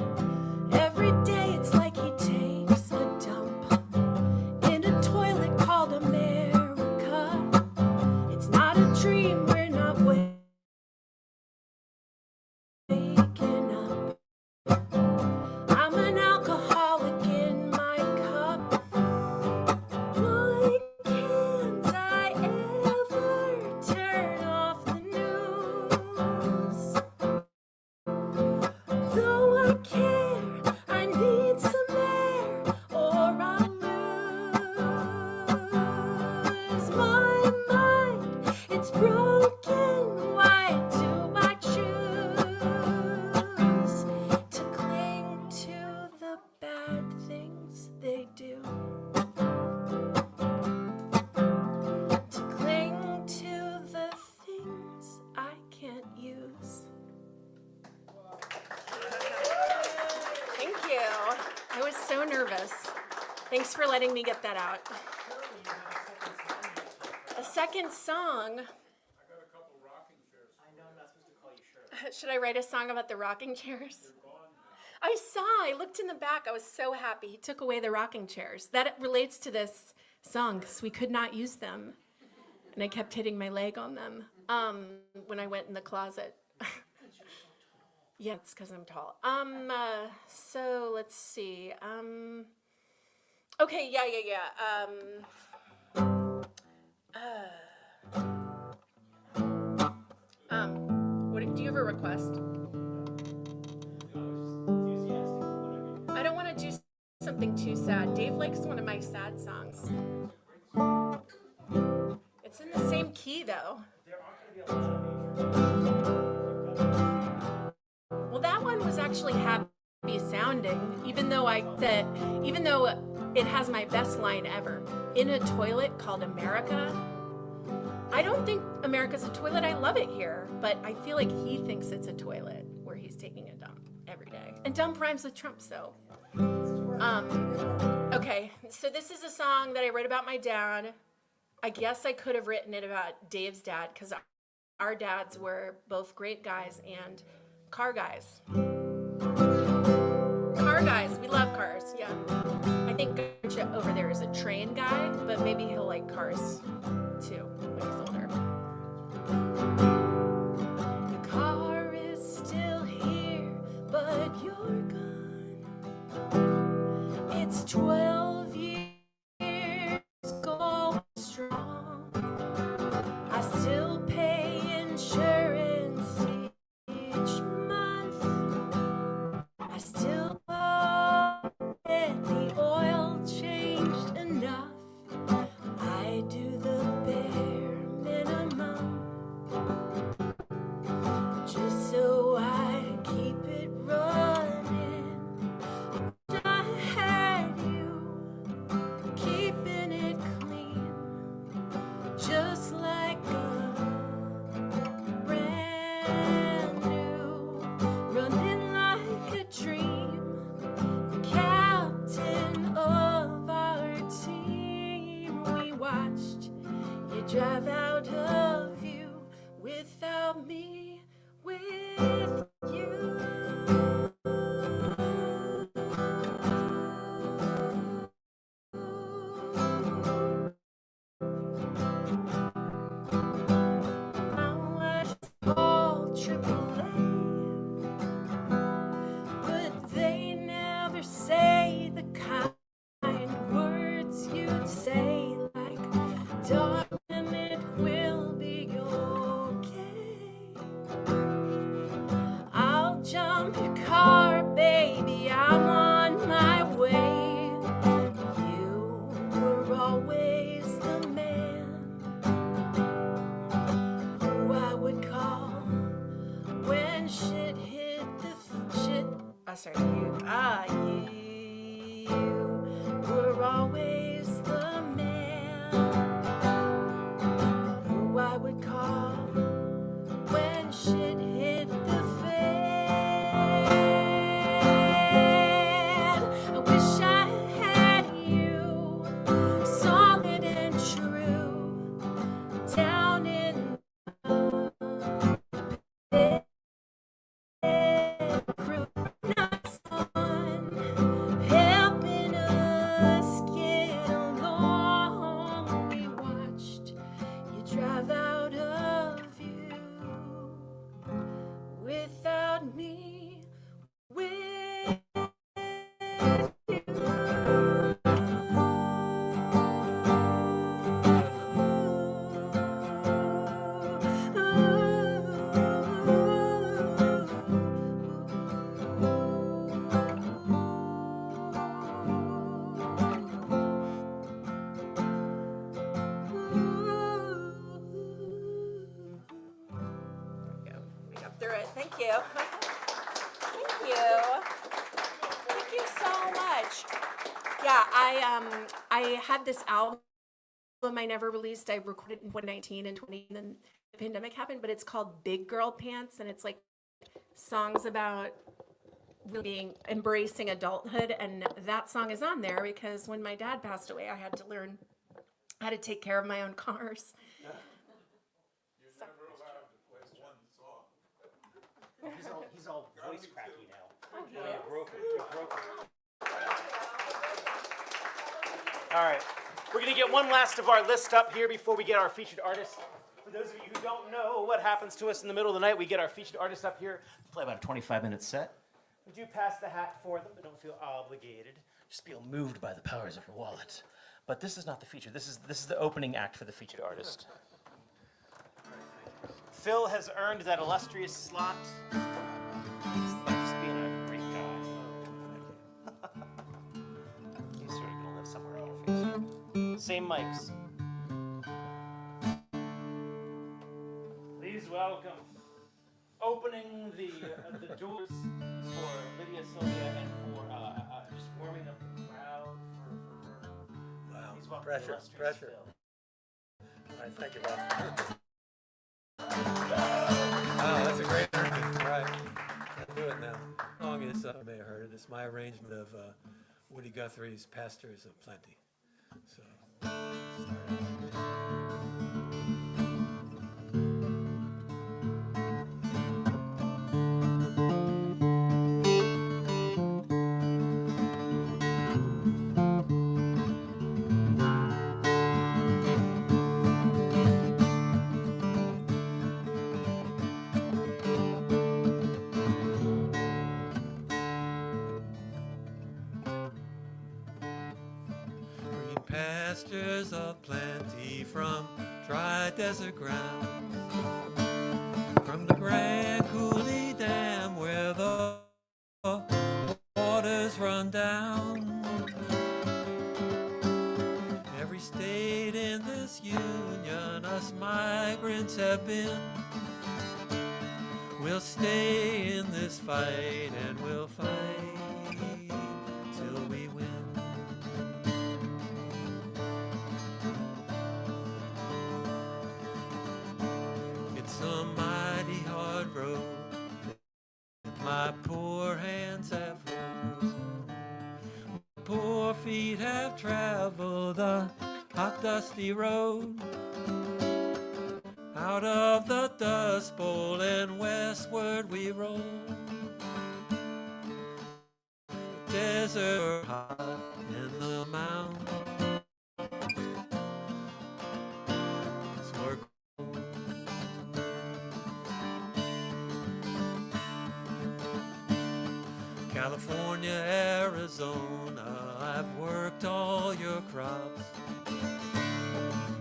Speaker 3: Every day it's like he takes a dump in a toilet called America. It's not a dream, we're not waking up. I'm an alcoholic in my cup. Why can't I ever turn off the news? Though I care, I need some air or I'll lose my mind. It's broken. Why do I choose to cling to the bad things they do? To cling to the things I can't use. Thank you. I was so nervous. Thanks for letting me get that out. A second song. Should I write a song about the rocking chairs? I looked in the back. I was so happy. He took away the rocking chairs. That relates to this song because we could not use them. And I kept hitting my leg on them when I went in the closet. Yeah, it's because I'm tall. So let's see. Okay, yeah. What do you have a request? I don't want to do something too sad. Dave likes one of my sad songs. It's in the same key though. Well, that one was actually happy sounding, even though it has my best line ever. In a toilet called America. I don't think America's a toilet. I love it here, but I feel like he thinks it's a toilet where he's taking a dump every day. And dump rhymes with Trump, so. Okay, so this is a song that I wrote about my dad. I guess I could have written it about Dave's dad because our dads were both great guys and car guys. Car guys, we love cars, yeah. I think Goucher over there is a train guy, but maybe he'll like cars too when he's older. The car is still here, but you're gone. It's 12 years going strong. I still pay insurance each month. I still get the oil changed enough. I do the bare minimum just so I keep it running. I had you keeping it clean, just like a brand new, running like a dream. The captain of our team, we watched you drive out of view without me with you. Now I just call AAA, but they never say the kind words you'd say, like, darling, it Yeah, I had this album I never released. I recorded in 2019 and 20, and then the pandemic happened, but it's called Big Girl Pants, and it's like songs about really being embracing adulthood, and that song is on there because when my dad passed away, I had to learn how to take care of my own cars.
Speaker 7: You're never allowed to play one song.
Speaker 2: He's all voice cracky now.
Speaker 3: Oh,
Speaker 2: Yeah, you're broken. You're broken. All right. We're going to get one last of our list up here before we get our featured artist. For those of you who don't know what happens to us in the middle of the night, we get our featured artist up here to play about a 25-minute set. We do pass the hat for them, but don't feel obligated. Just feel moved by the powers of your wallet. But this is not the feature. This is the opening act for the featured artist. Phil has earned that illustrious slot by just being a great guy. He's sort of gonna live somewhere in your face. Same mics. Please welcome, opening the doors for Lydia Sylvia and for just warming up the crowd for
Speaker 13: Wow,
Speaker 2: Please welcome the
Speaker 13: pressure.
Speaker 2: illustrious Phil.
Speaker 13: All right, thank you, Bob. Wow, that's a great interview. All right, I'll do it now. The song is, you may have heard it, it's my arrangement of Woody Guthrie's Pastors of Plenty. So, start pastures of plenty from dry desert ground, from the Grand Coulee Dam where the waters run down. Every state in this union us migrants have been. We'll stay in this fight and we'll fight till we win. A mighty hard road that my poor hands have rode. My poor feet have traveled the hot dusty road. Out of the Dust Bowl and westward we roll. The desert hot and the mountains were California, Arizona, I've worked all your crops.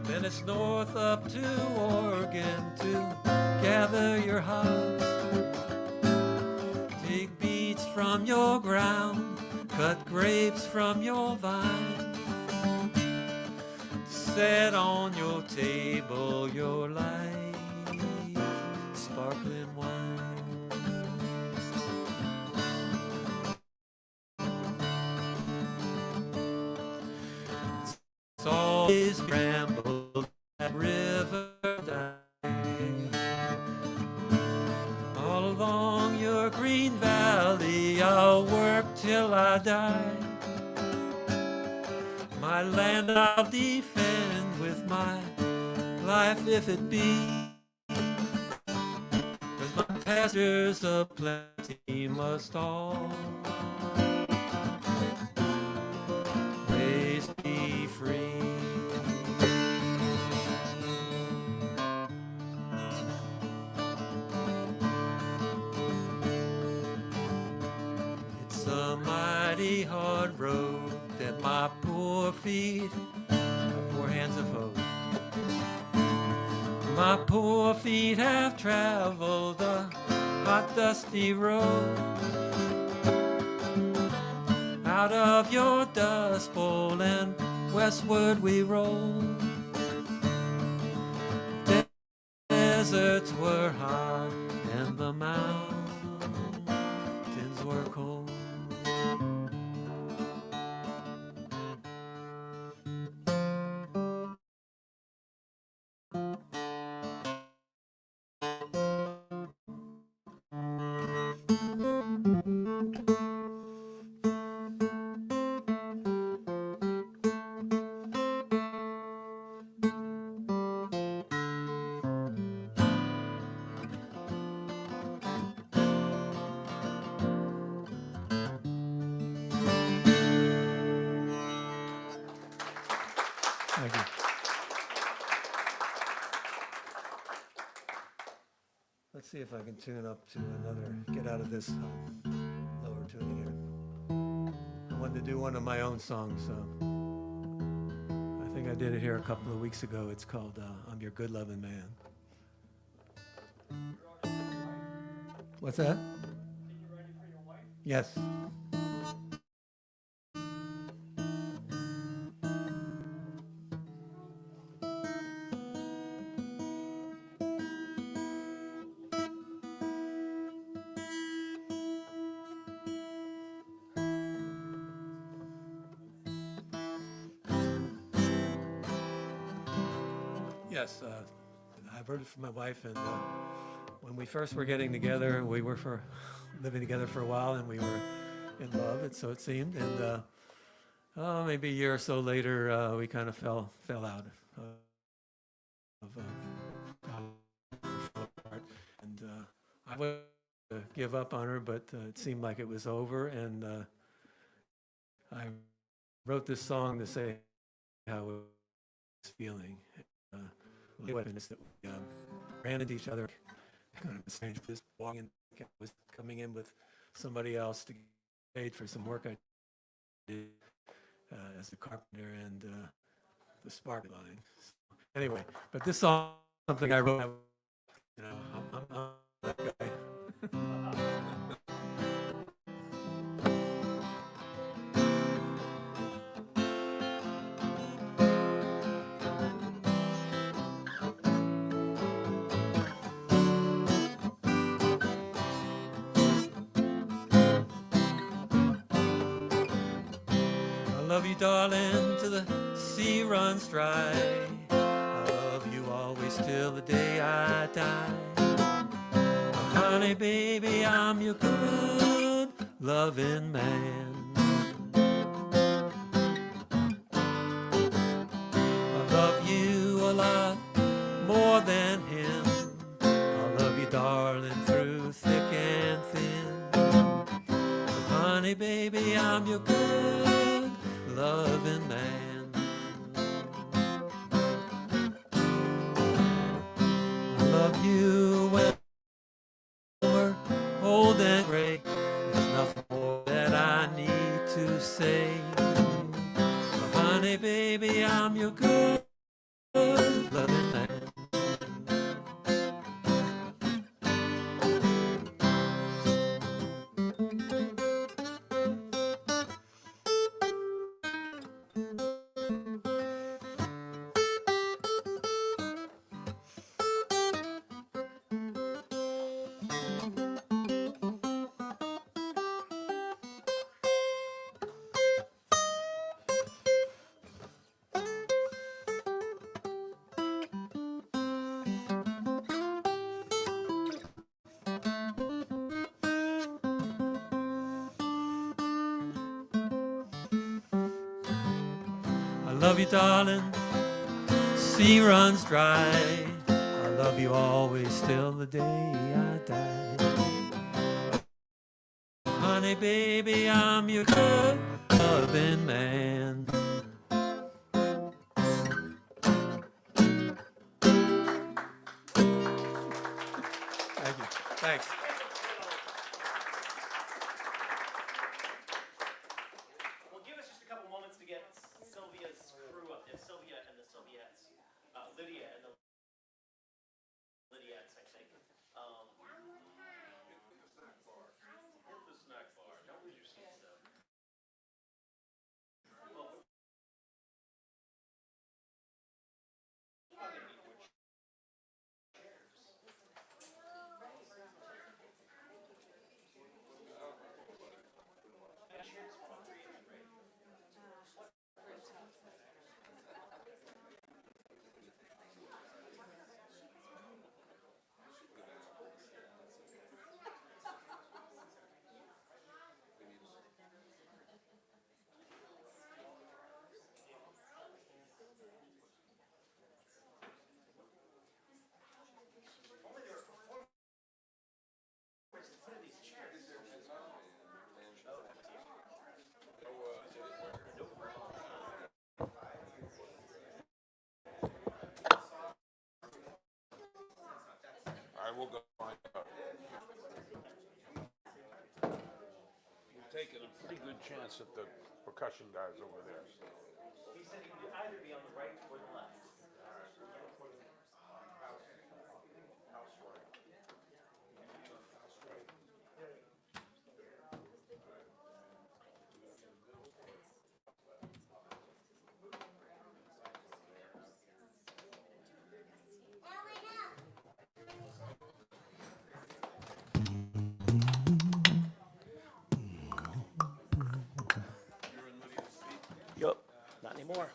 Speaker 13: Then it's north up to Oregon to gather your hops. Dig beets from your ground, cut grapes from your vine. Set on your table your life, sparkling wine. It's always rambled that river down. All along your green valley I'll work till I die. My land I'll defend with my life if it be. 'Cause my pastures of plenty must all be free. It's a mighty hard road that my poor feet, my poor hands have hoed. My poor feet have traveled the hot dusty road. Out of your Dust Bowl and westward we roll. Deserts were hot and the mountains were cold. Thank you. Let's see if I can tune up to another, get out of this lower tuning here. I wanted to do one of my own songs. I think I did it here a couple of weeks ago. It's called I'm Your Good Loving Man. What's that? Yes. Yes, I've heard it from my wife, and when we first were getting together, we were living together for a while, and we were in love, and so it seemed. And maybe a year or so later, we kind of fell out apart. And I wanted to give up on her, but it seemed like it was over, and I wrote this song to say how I was feeling. Witness that we ran into each other, kind of strange. Just walking, I was coming in with somebody else to get paid for some work I did as a carpenter and the Spark line. So, anyway, but this song is something I wrote. You know, I'm that guy. I love you, darling, till the sea runs dry. I love you always till the day I die. Honey, baby, I'm your good loving man. I love you a lot more than him. I love you, darling, through thick and thin. Honey, baby, I'm your good loving man. I love you when we're old and gray. There's nothing more that I need to say. But honey, baby, I'm your good loving man. I love you, darling, sea runs dry. I love you always till the day I die. Honey, baby, I'm your good loving man. Thank you. Thanks.
Speaker 2: Well, give us just a couple moments to get Sylvia's crew up there. Sylvia and the Sylviettes. Lydia and the Lydiettes, I think. Hit the snack bar. Don't lose your seats, though. Well,
Speaker 7: percussion guys over there.
Speaker 2: He said he could either be on the right or the left.
Speaker 5: Yup, not anymore.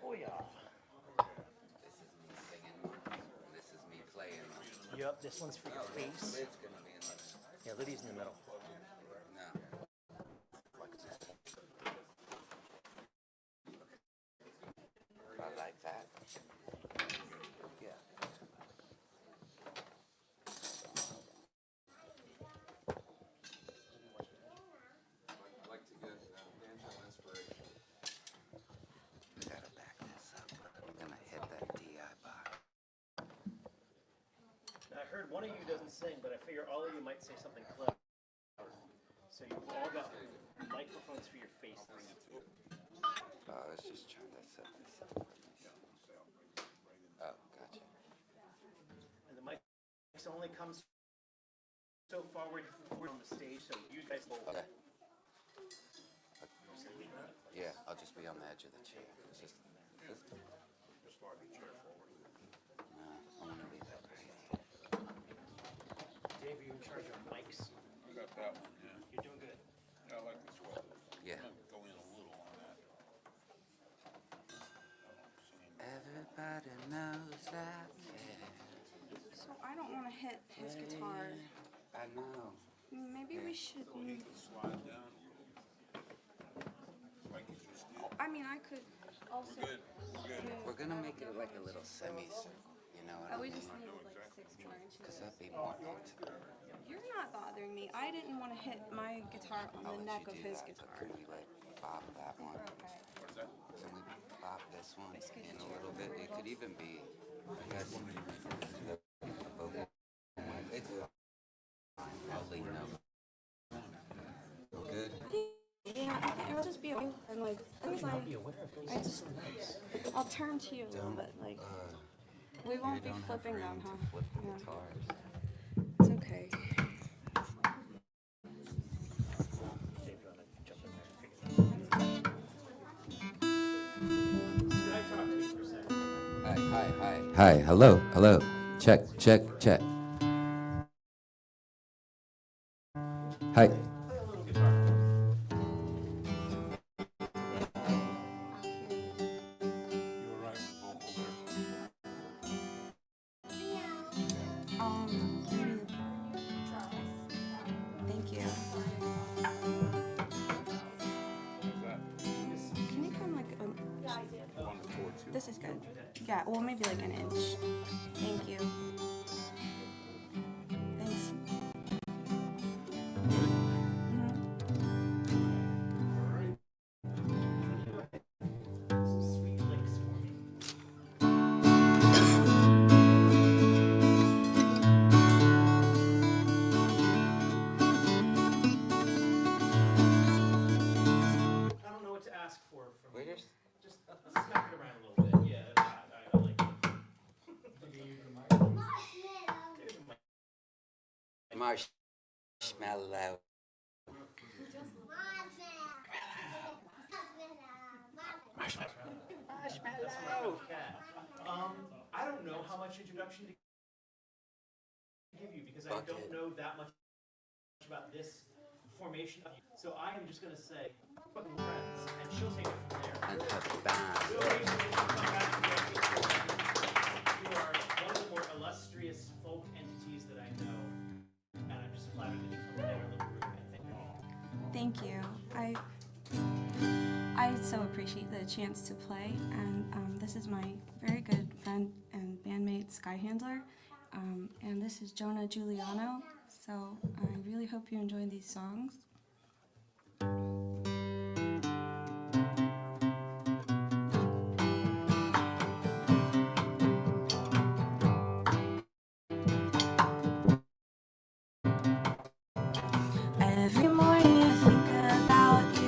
Speaker 5: Oh yeah.
Speaker 14: This is me playing.
Speaker 5: Yup, this one's for your face.
Speaker 14: Lid's gonna be in the
Speaker 5: Yeah, Lydia's in the middle.
Speaker 14: no. I like that.
Speaker 5: Yeah.
Speaker 14: I like to get banjo inspiration. We gotta back this up. I'm gonna hit that DI bar.
Speaker 2: I heard one of you doesn't sing, but I figure all of you might say something clever. So you've all got microphones for your face.
Speaker 14: Oh, I was just trying to set this up. Oh, gotcha.
Speaker 2: And the mic only comes so forward on the stage, so you guys will.
Speaker 14: Okay. Yeah, I'll just be on the edge of the chair. It's just
Speaker 7: slide the chair forward.
Speaker 14: no, I want to leave that right.
Speaker 2: Dave, you're in charge of mics.
Speaker 7: I got that one, yeah.
Speaker 2: You're doing good.
Speaker 7: Yeah, I like this one.
Speaker 14: Yeah.
Speaker 7: Go in a little on that.
Speaker 14: Everybody knows that.
Speaker 15: So I don't want to hit his guitar.
Speaker 14: I know.
Speaker 15: Maybe we should.
Speaker 7: So he can slide down. Like you just did.
Speaker 15: I mean, I could also.
Speaker 7: Good.
Speaker 14: We're gonna make it like a little semicircle. You know what I
Speaker 15: We
Speaker 14: mean?
Speaker 15: just need like 6 more inches.
Speaker 14: Because that'd be more intimate.
Speaker 15: You're not bothering me. I didn't want to hit my guitar on
Speaker 14: I'll
Speaker 15: the
Speaker 14: let
Speaker 15: neck
Speaker 14: you
Speaker 15: of
Speaker 14: do
Speaker 15: his
Speaker 14: that,
Speaker 15: guitar.
Speaker 14: but can we like bop that one?
Speaker 15: Okay.
Speaker 14: Can we bop this one in a little bit? It could even be. It's I'll lean over. Good.
Speaker 15: Yeah, it'll just be okay. And like, I'll turn to you a little bit. Like, we won't be flipping them, huh?
Speaker 14: Flip the
Speaker 15: Yeah.
Speaker 14: guitars.
Speaker 15: It's okay.
Speaker 14: Hi, hello. Check. Hi.
Speaker 15: Thank you. Can you come like this is good. Yeah, well maybe like an inch. Thank you. Thanks.
Speaker 2: I don't know what to ask for from you. Just smack it around a little bit. Yeah, I like it.
Speaker 14: Marshmallow.
Speaker 2: Marshmallow. I don't know how much introduction to give you because I don't know that much about this formation. So I am just going to say, fucking friends, and she'll take it from there.
Speaker 14: And have the band.
Speaker 2: You are one of the more illustrious folk entities that I know, and I'm just flattered that you come to our little group. And
Speaker 15: Thank you. I so appreciate the chance to play, and this is my very good friend and bandmate Skye Handler, and this is Jonah Giuliano. So I really hope you enjoy these songs. Every morning I think about you.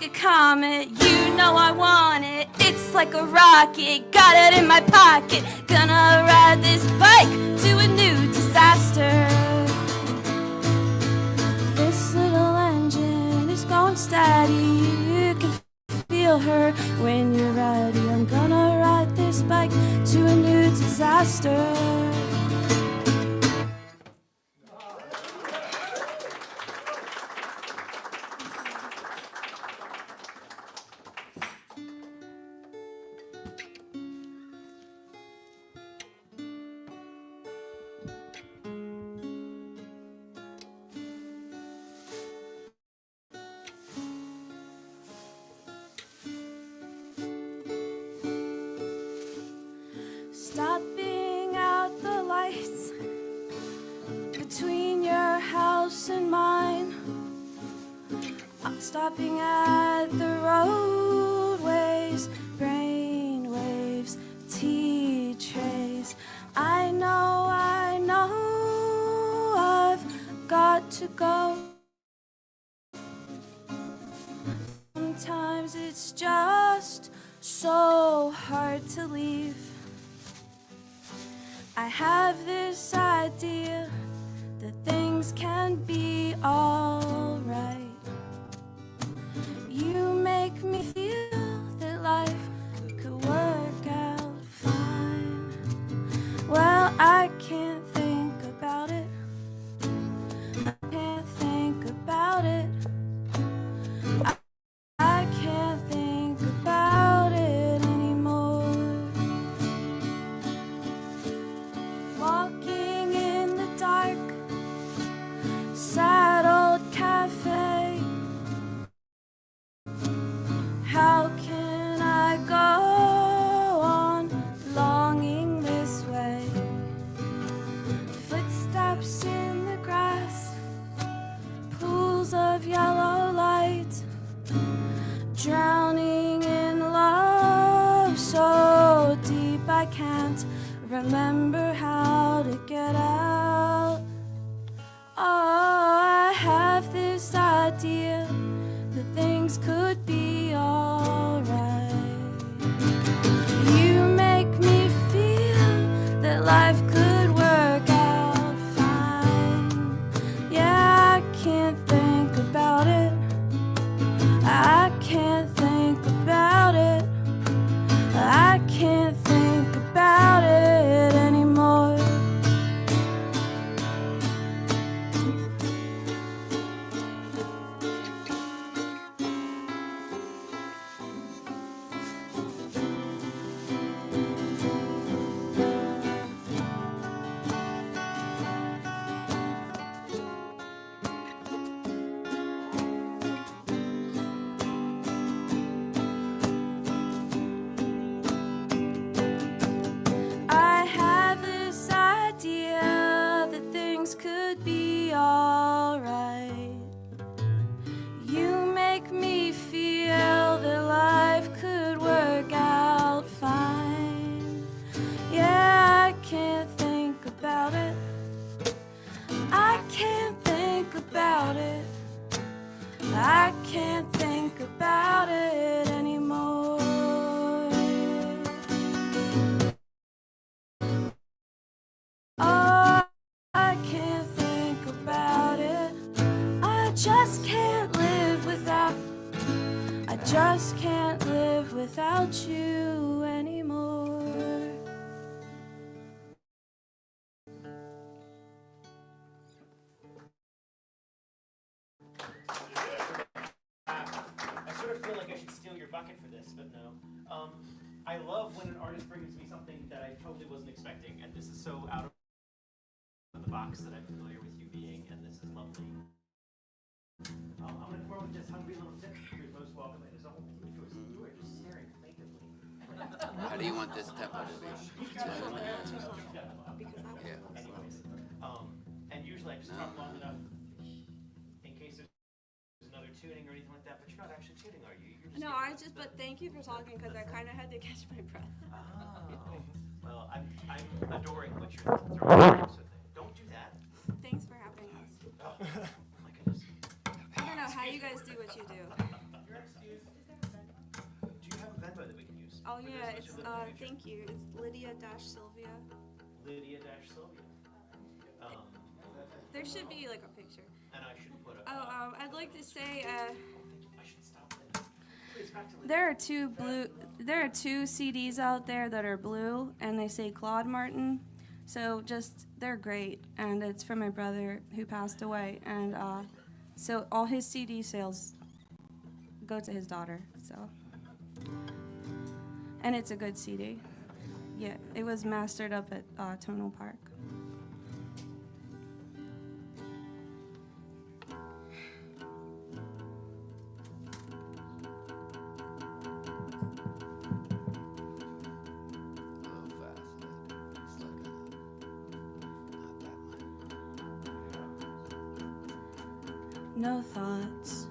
Speaker 16: like a comet. You know I want it. It's like a rocket. Got it in my pocket. Gonna ride this bike to a new disaster. This little engine is going steady. You can feel her when you're ready. I'm gonna ride this bike to a new disaster. Stopping at the lights between your house and mine. Stopping at the roadways, brainwaves, tea trays. I know I've got to go. Sometimes it's just so hard to leave. I have this idea that things can be alright. You make me feel that life could work out fine. Well, I can't think about it. I can't think about it. I can't think about it anymore. Walking in the dark, sad old cafe. How can I go on longing this way? Footsteps in the grass, pools of yellow light, drowning in love so deep I can't remember how to get out. Oh, I have this idea that things could be alright. You make me feel that life could work out fine. Yeah, I can't think about it. I can't think about it. I can't think about it anymore. I have this idea that things could be alright. You make me feel that life could work out fine. Yeah, I can't think about it. I can't think about it. I can't think about it anymore. Oh, I can't think about it. I just can't live without. I just can't live without you anymore.
Speaker 2: I sort of feel like I should steal your bucket for this, but no. I love when an artist brings me something that I totally wasn't expecting, and this is so out of the box that I'm familiar with you being, and this is lovely. I'm going to throw in this hungry little tip. You're most welcome. There's a whole huge choice. You are just staring plaintively.
Speaker 14: How do you want this tempo to be?
Speaker 2: Yeah. Anyways, and usually I just talk long enough in case there's another tuning or anything like that, but you're not actually tuning, are you? You're just
Speaker 15: No, I just, but thank you for talking because I kind of had to catch my breath.
Speaker 2: Oh. Well, I'm adoring what you're throwing. So don't do that.
Speaker 15: Thanks for having us.
Speaker 2: Oh my goodness.
Speaker 15: I don't know how you guys do what you do.
Speaker 2: You're excused.
Speaker 15: Oh yeah, it's thank you. It's Lydia-Sylvia.
Speaker 2: Lydia-Sylvia.
Speaker 15: There should be like a picture.
Speaker 2: And I should put a.
Speaker 15: I'd like to say
Speaker 2: I should stop there. Please, back to Lydia.
Speaker 15: there are two CDs out there that are blue, and they say Claude Martin. So they're great, and it's from my brother who passed away, and so all his CD sales go to his daughter. So, and it's a good CD. Yeah, it was mastered up at Takoma Park. No thoughts,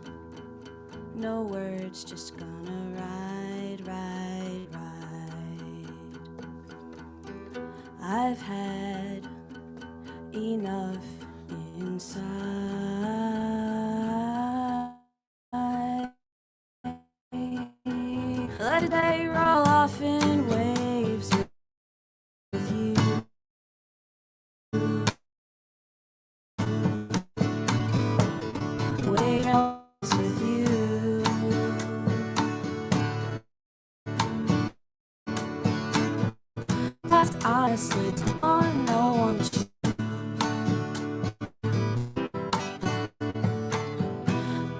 Speaker 15: no words, just gonna ride, ride, ride. I've had enough inside. Let the day roll off in waves with you. Waves with you. That's honestly on no one.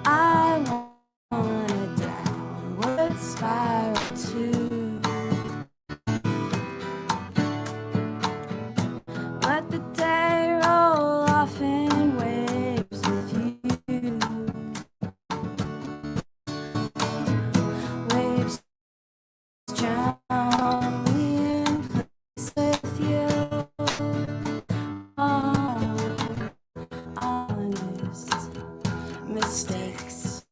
Speaker 15: I want a downward spiral too. Let the day roll off in waves with you. Waves drown me in place with you. Honest mistakes.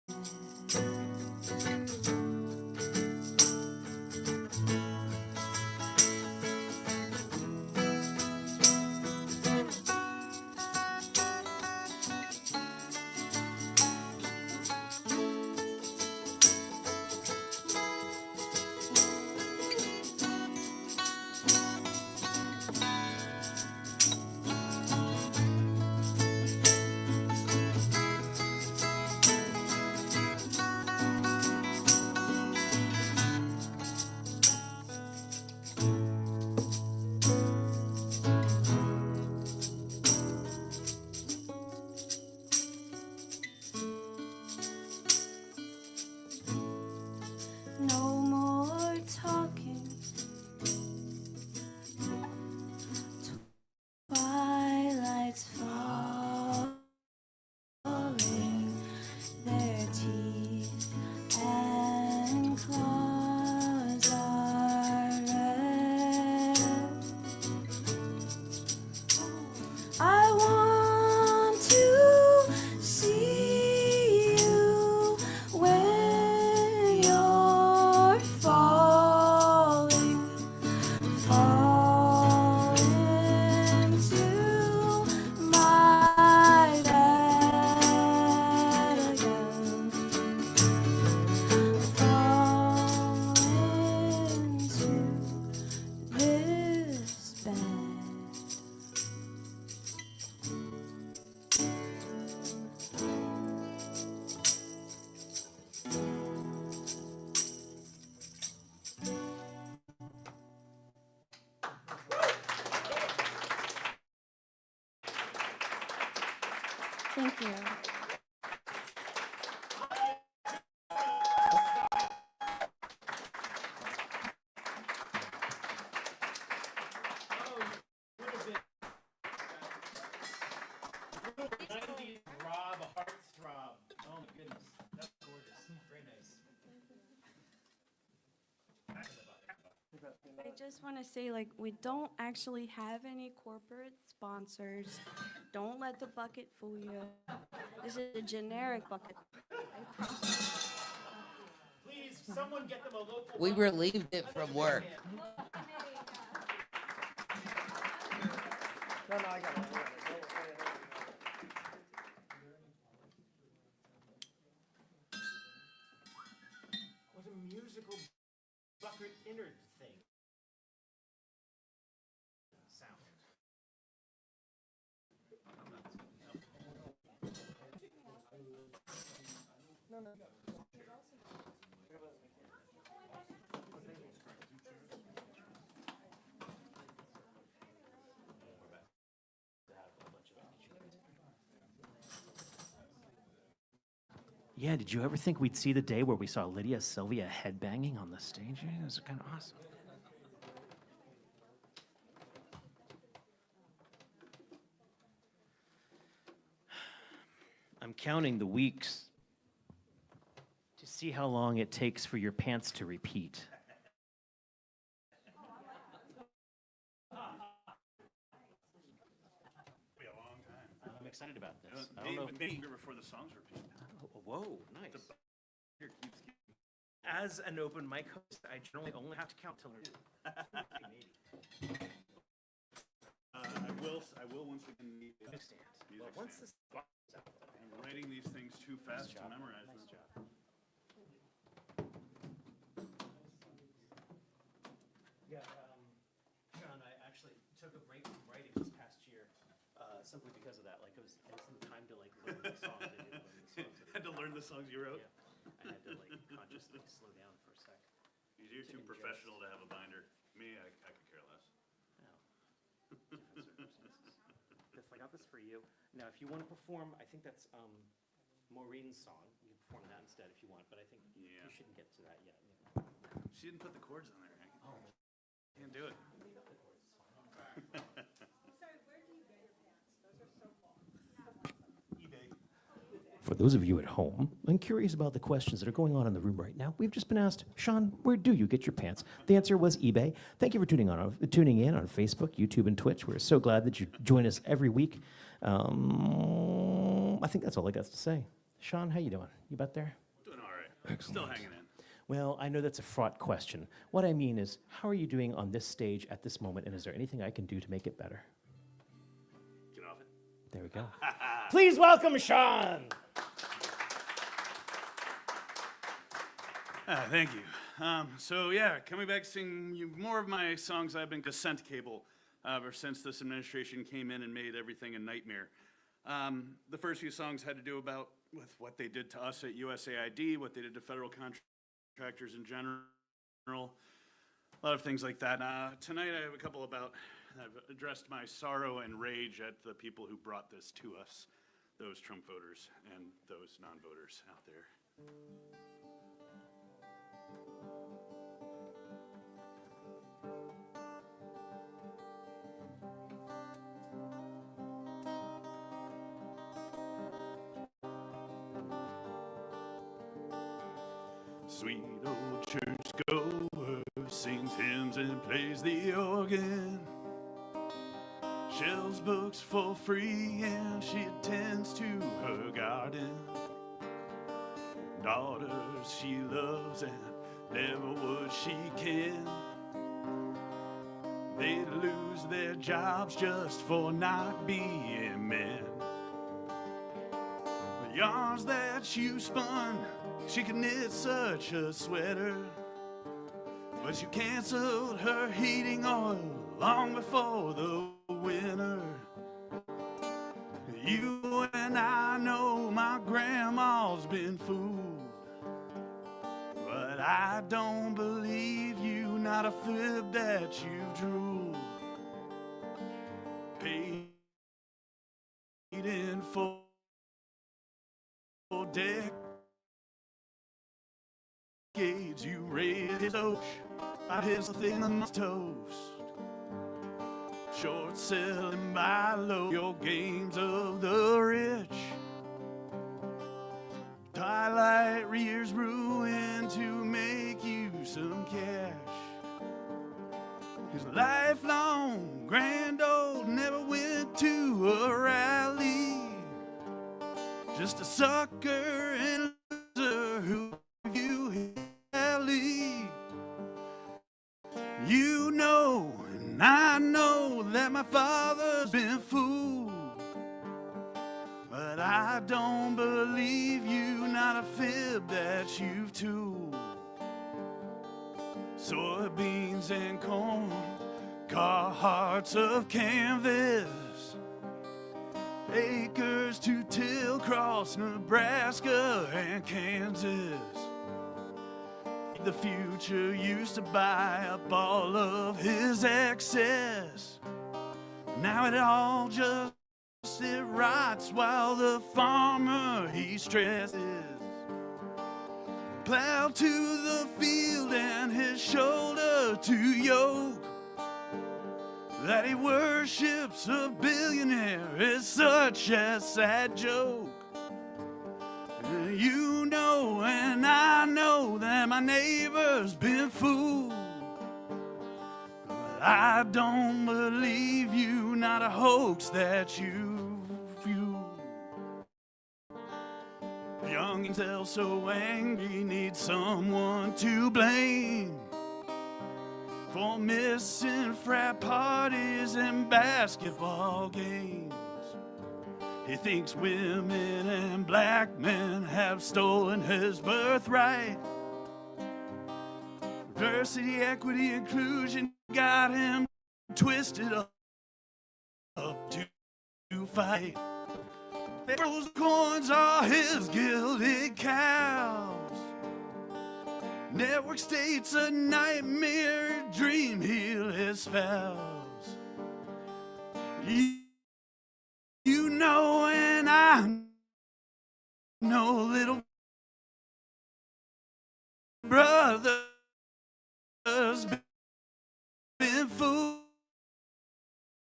Speaker 16: No more talking. Twilight's falling. Their teeth and claws are red. I want to see you when you're falling, fall into my bed again, fall into this bed. Thank you.
Speaker 2: Rob, a heartthrob. Oh my goodness, that's gorgeous. Very nice.
Speaker 15: I just want to say, like, we don't actually have any corporate sponsors. Don't let the bucket fool you. This is a generic bucket.
Speaker 2: Please, someone get them a local.
Speaker 17: We relieved it from work.
Speaker 2: No, I got it. Was a musical bucket innard thing. Sound. No.
Speaker 5: Yeah, did you ever think we'd see the day where we saw Lydia Sylvia headbanging on the stage? It was kind of awesome. I'm counting the weeks to see how long it takes for your pants to repeat.
Speaker 1: Be a long time.
Speaker 5: I'm excited about this. I
Speaker 1: Maybe
Speaker 5: don't know.
Speaker 1: longer before the songs repeat.
Speaker 5: Whoa, nice.
Speaker 1: Here, keeps keeping.
Speaker 5: As an open mic host, I generally only have to count till 2.
Speaker 1: I will once again need
Speaker 5: Understand.
Speaker 1: music
Speaker 5: Once
Speaker 1: stands.
Speaker 5: this is out,
Speaker 1: I'm writing these things too fast to memorize them.
Speaker 2: Yeah, John, I actually took a break from writing this past year, simply because of that. Like, it was time to like learn the songs. I didn't learn the songs.
Speaker 1: Had to learn the songs you wrote?
Speaker 2: Yeah. I had to like consciously slow down for a sec.
Speaker 1: You're too professional to have a binder. Me, I could care less.
Speaker 2: Different circumstances. This, I got this for you. Now, if you want to perform, I think that's Maureen's song. You can perform that instead if you want, but I think you shouldn't get to that yet.
Speaker 1: She didn't put the chords on there. Can't do it.
Speaker 5: For those of you at home and curious about the questions that are going on in the room right now, we've just been asked, Sean, where do you get your pants? The answer was eBay. Thank you for tuning in on Facebook, YouTube, and Twitch. We're so glad that you join us every week. I think that's all I got to say. Sean, how you doing? You about there?
Speaker 18: Doing all right. Still hanging in.
Speaker 5: Well, I know that's a fraught question. What I mean is, how are you doing on this stage at this moment, and is there anything I can do to make it better?
Speaker 18: Get off it.
Speaker 5: There we go. Please welcome Sean.
Speaker 18: Thank you. So yeah, coming back to sing you more of my songs I've been consent cable ever since this administration came in and made everything a nightmare. The first few songs had to do with what they did to us at USAID, what they did to federal contractors in general, a lot of things like that. Tonight I have a couple I've addressed my sorrow and rage at the people who brought this to us, those Trump voters and those non-voters out there. Sweet old churchgoer sings hymns and plays the organ, shelves books for free and she attends to her garden. Daughters she loves and never would she ken. They'd lose their jobs just for not being men. The yarns that you spun, she could knit such a sweater, but you canceled her heating oil long before the winter. You and I know my grandma's been fooled, but I don't believe you, not a fib that you've drooled. Paid in for decades, you raised his oak by his thin toast. Short selling by low, your games of the rich. Twilight rears ruin to make you some cash. His lifelong grand old never went to a rally. Just a sucker and loser who view his alley. You know, and I know that my father's been fooled, but I don't believe you, not a fib that you've tooled. Soybeans and corn, car hearts of canvas, acres to till across Nebraska and Kansas. The future used to buy up all of his excess. Now it all just it rots while the farmer he stresses. Plow to the field and his shoulder to yoke. That he worships a billionaire is such a sad joke. You know and I know that my neighbor's been fooled, but I don't believe you, not a hoax that you fueled. Young and still so angry, need someone to blame for missing frat parties and basketball games. He thinks women and black men have stolen his birthright. Diversity, equity, inclusion got him twisted up to fight. Those coins are his gilded cows. Network state's a nightmare dream he'll espouse. You know and I know little brother's been fooled,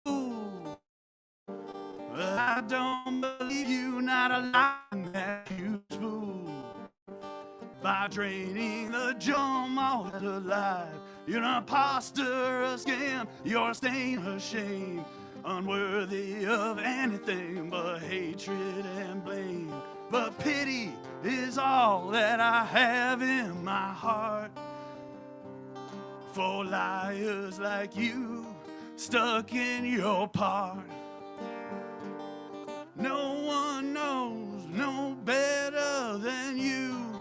Speaker 18: but I don't believe you, not a lie that you fooled. By draining the jum all alive, you're an imposter, a scam, you're a stain, a shame, unworthy of anything but hatred and blame. but pity is all that I have in my heart. For liars like you, stuck in your part. No one knows no better than you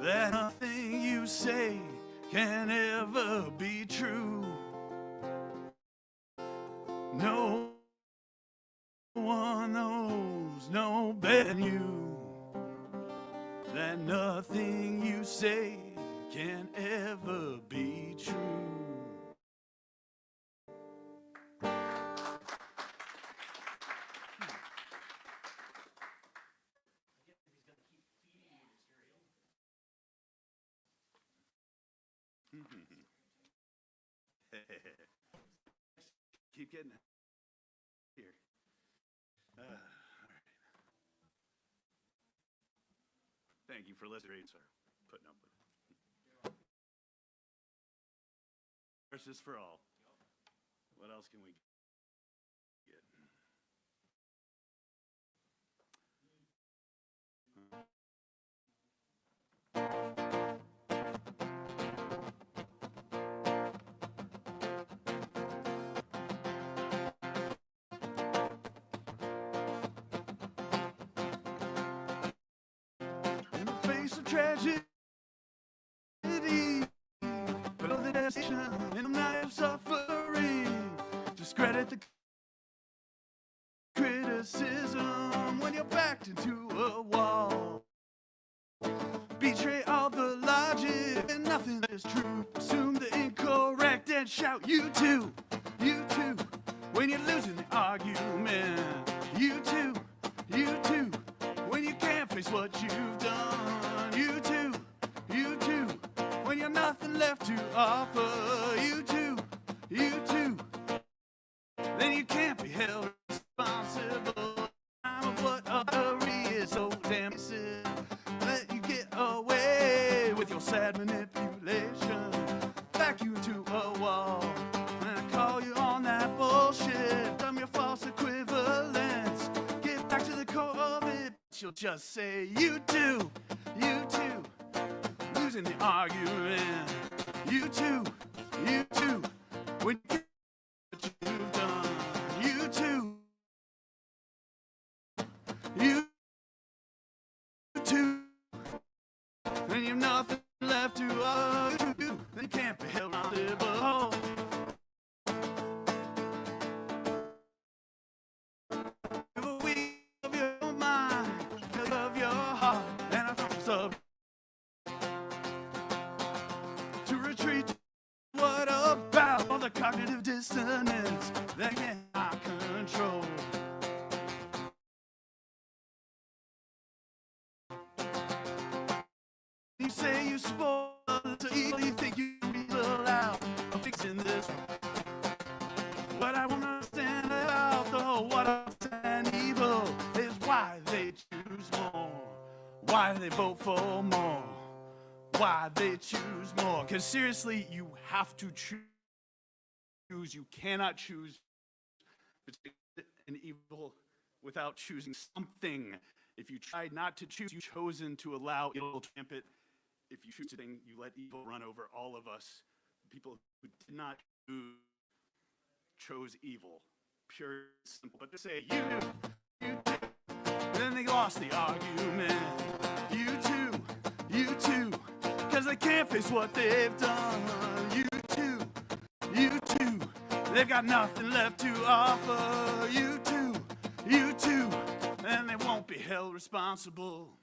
Speaker 18: that nothing you say can ever be true. No one knows no better than you that nothing you say can ever be true. Keep getting it. Here. All right. Thank you for listening, sir. Putting up with it. Justice for all. What else can we get? In the face of tragedy, but of the devastation in the night of suffering, discredit the criticism when you're backed into a wall. Betray all the logic and nothing is true. Assume the incorrect and shout, you too, when you're losing the argument. You too, when you can't face what you've done. You too, when you're nothing left to offer. You too, then you can't be held responsible. I'm what other is so damn innocent. Let you get away with your sad manipulation. Back you into a wall, and I call you on that bullshit. From your false equivalence, get back to the core of it. She'll just say you too, losing the argument. You too, when you get what you've done. You too, when you've nothing left to argue, then can't be held responsible. Give a week of your mind, of your heart, and a focus of to retreat. What about all the cognitive dissonance that cannot control? You say you spoil so easily, you think you can be allowed of fixing this one. What I won't understand about the whole what and evil is why they choose more, why they vote for more, why they choose more. Because seriously, you have to choose. You cannot choose an evil without choosing something. If you tried not to choose, you've chosen to allow evil to rampant. If you choose something, you let evil run over all of us. People who did not choose chose evil. Pure and simple. But to say, you do. Then they lost the argument. You too. Because they can't face what they've done. You too. They've got nothing left to offer. You too. And they won't be held responsible.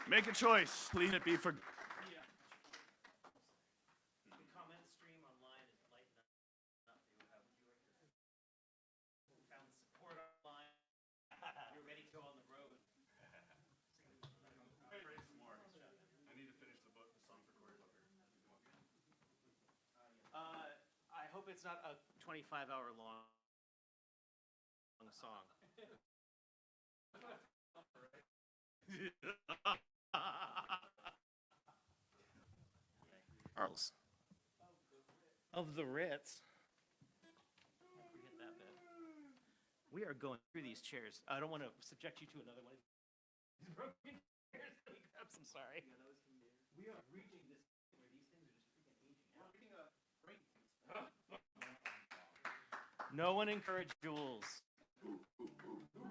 Speaker 18: Make a choice. Please it be for.
Speaker 2: The comment stream online is lighting up. You have who found support online. You're ready to go on the road.
Speaker 18: I need to finish the book, the song's recorded up here.
Speaker 2: I hope it's not a 25-hour long song.
Speaker 5: Arles.
Speaker 2: of the Ritz. Forget that bit. We are going through these chairs. I don't want to subject you to another one of these broken chairs that we grabbed. I'm sorry. We are reaching this point where these things are just freaking aging out. No one encouraged Jules. You don't need the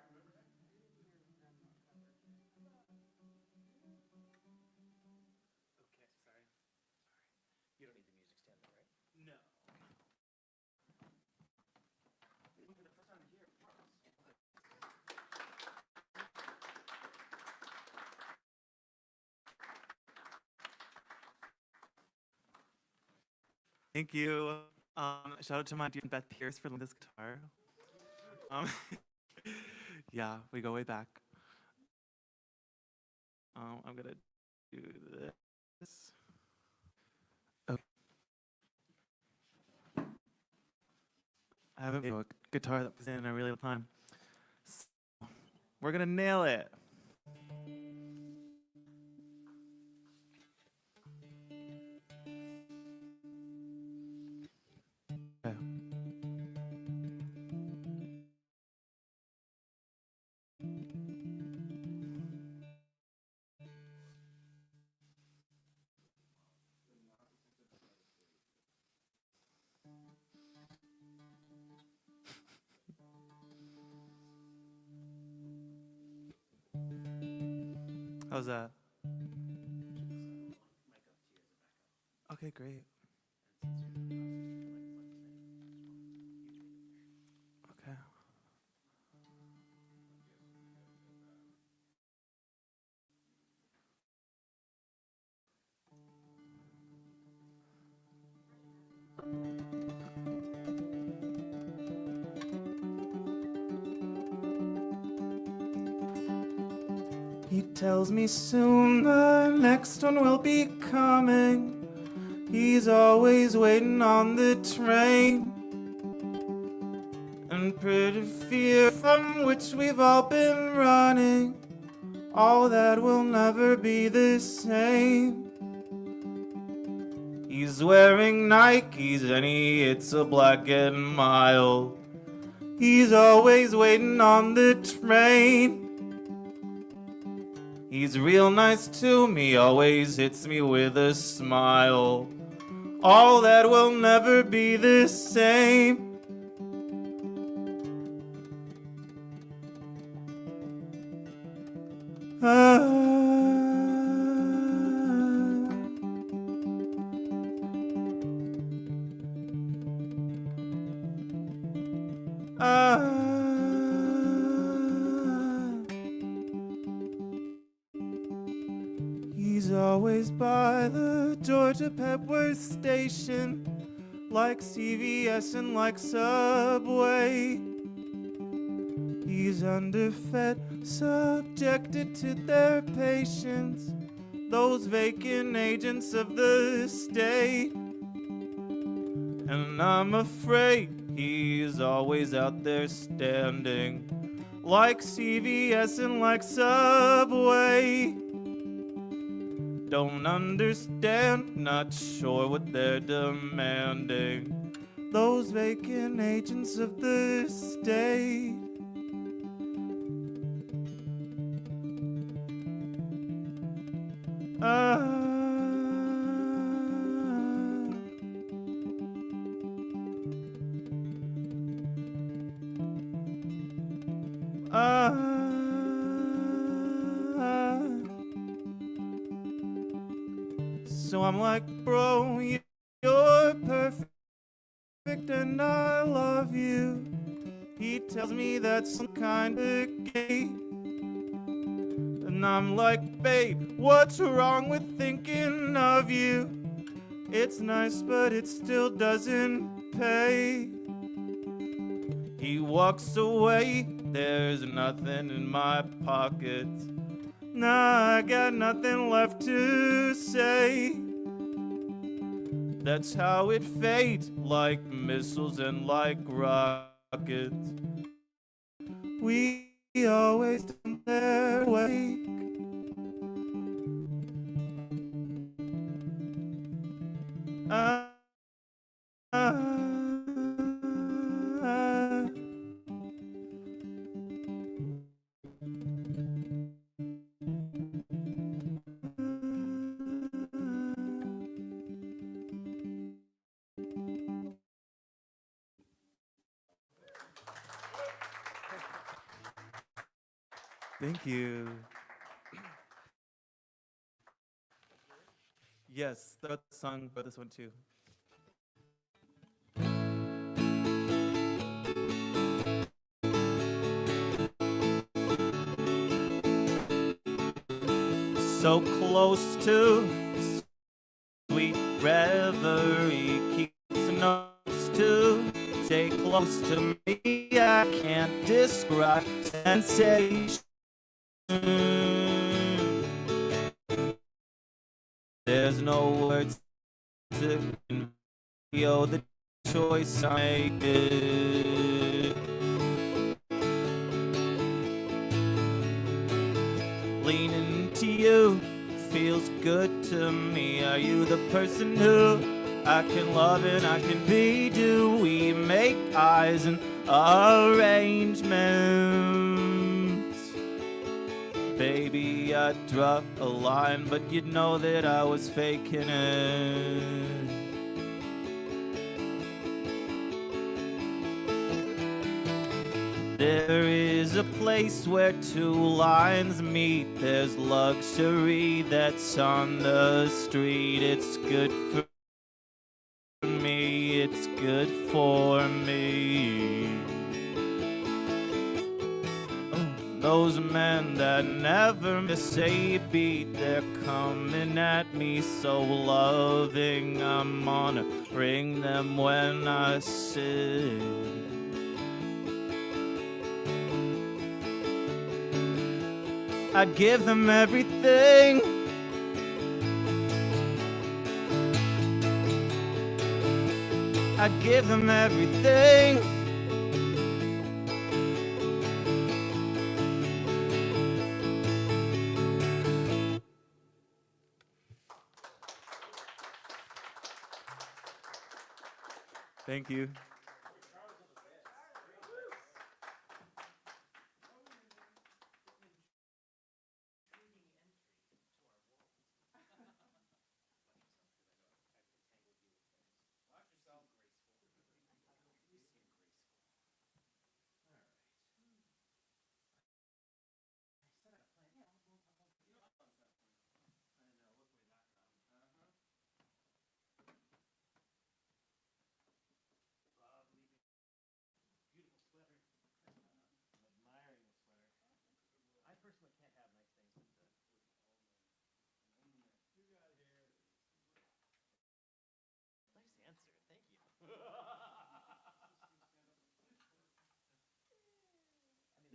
Speaker 2: music stand though, right? No. For the first time here.
Speaker 19: Thank you. Shout out to my dear Beth Pierce for this guitar. Yeah, we go way back. I'm gonna do this. Okay. I haven't made a guitar that was in a really long time. So, we're gonna nail it. Okay. How's that? Okay, great. Okay. He tells me soon the next one will be coming. He's always waiting on the train. And pretty fear from which we've all been running. All that will never be the same. He's wearing Nikes and he hits a black and mild. He's always waiting on the train. He's real nice to me, always hits me with a smile. All that will never be the same. He's always by the Georgia Pepworth station, like CVS and like Subway. He's underfed, subjected to their patience, those vacant agents of the state. And I'm afraid he's always out there standing, like CVS and like Subway. Don't understand, not sure what they're demanding, those vacant agents of the state. So I'm like, bro, you're perfect and I love you. He tells me that's some kind of gay. And I'm like, babe, what's wrong with thinking of you? It's nice, but it still doesn't pay. He walks away, there's nothing in my pockets. Nah, I got nothing left to say. That's how it fades, like missiles and like rockets. We always turn their wake. Thank you. Yes, throw the song, throw this one too. So close to sweet reverie, keeps notes to stay close to me. I can't describe sensation. There's no words to convey the choice I make. Leaning to you feels good to me. Are you the person who I can love and I can be? Do we make eyes and arrangements? Baby, I'd drop a line, but you'd know that I was faking it. There is a place where two lines meet. There's luxury that's on the street. It's good for me, it's good for me. Those men that never miss a beat, they're coming at me so loving. I'm honoring them when I sit. I'd give them everything. I'd give them everything. Thank you.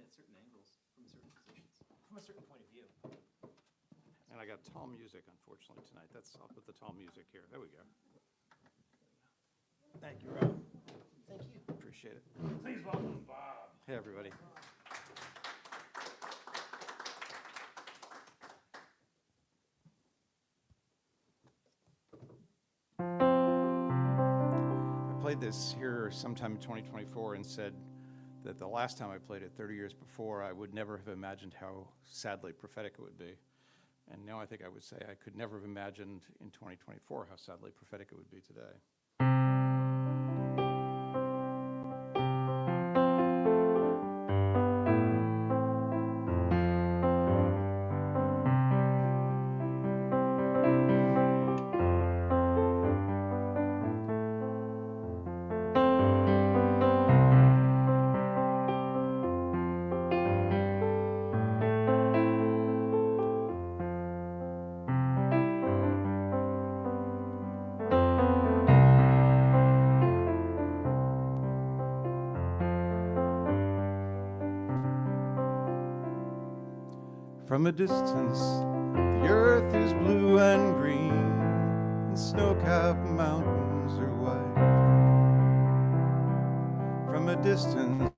Speaker 2: Certain angles, from certain positions, from a certain point of view.
Speaker 20: And I got tall music, unfortunately, tonight. I'll put the tall music here. There we go.
Speaker 2: Thank you, Rob. Thank you.
Speaker 20: Appreciate it.
Speaker 2: Please welcome Bob.
Speaker 20: Hey, everybody. I played this here sometime in 2024 and said that the last time I played it 30 years before, I would never have imagined how sadly prophetic it would be. And now I think I would say I could never have imagined in 2024 how sadly prophetic it would be today. From a distance, the earth is blue and green, and snow-capped mountains are white. From a distance,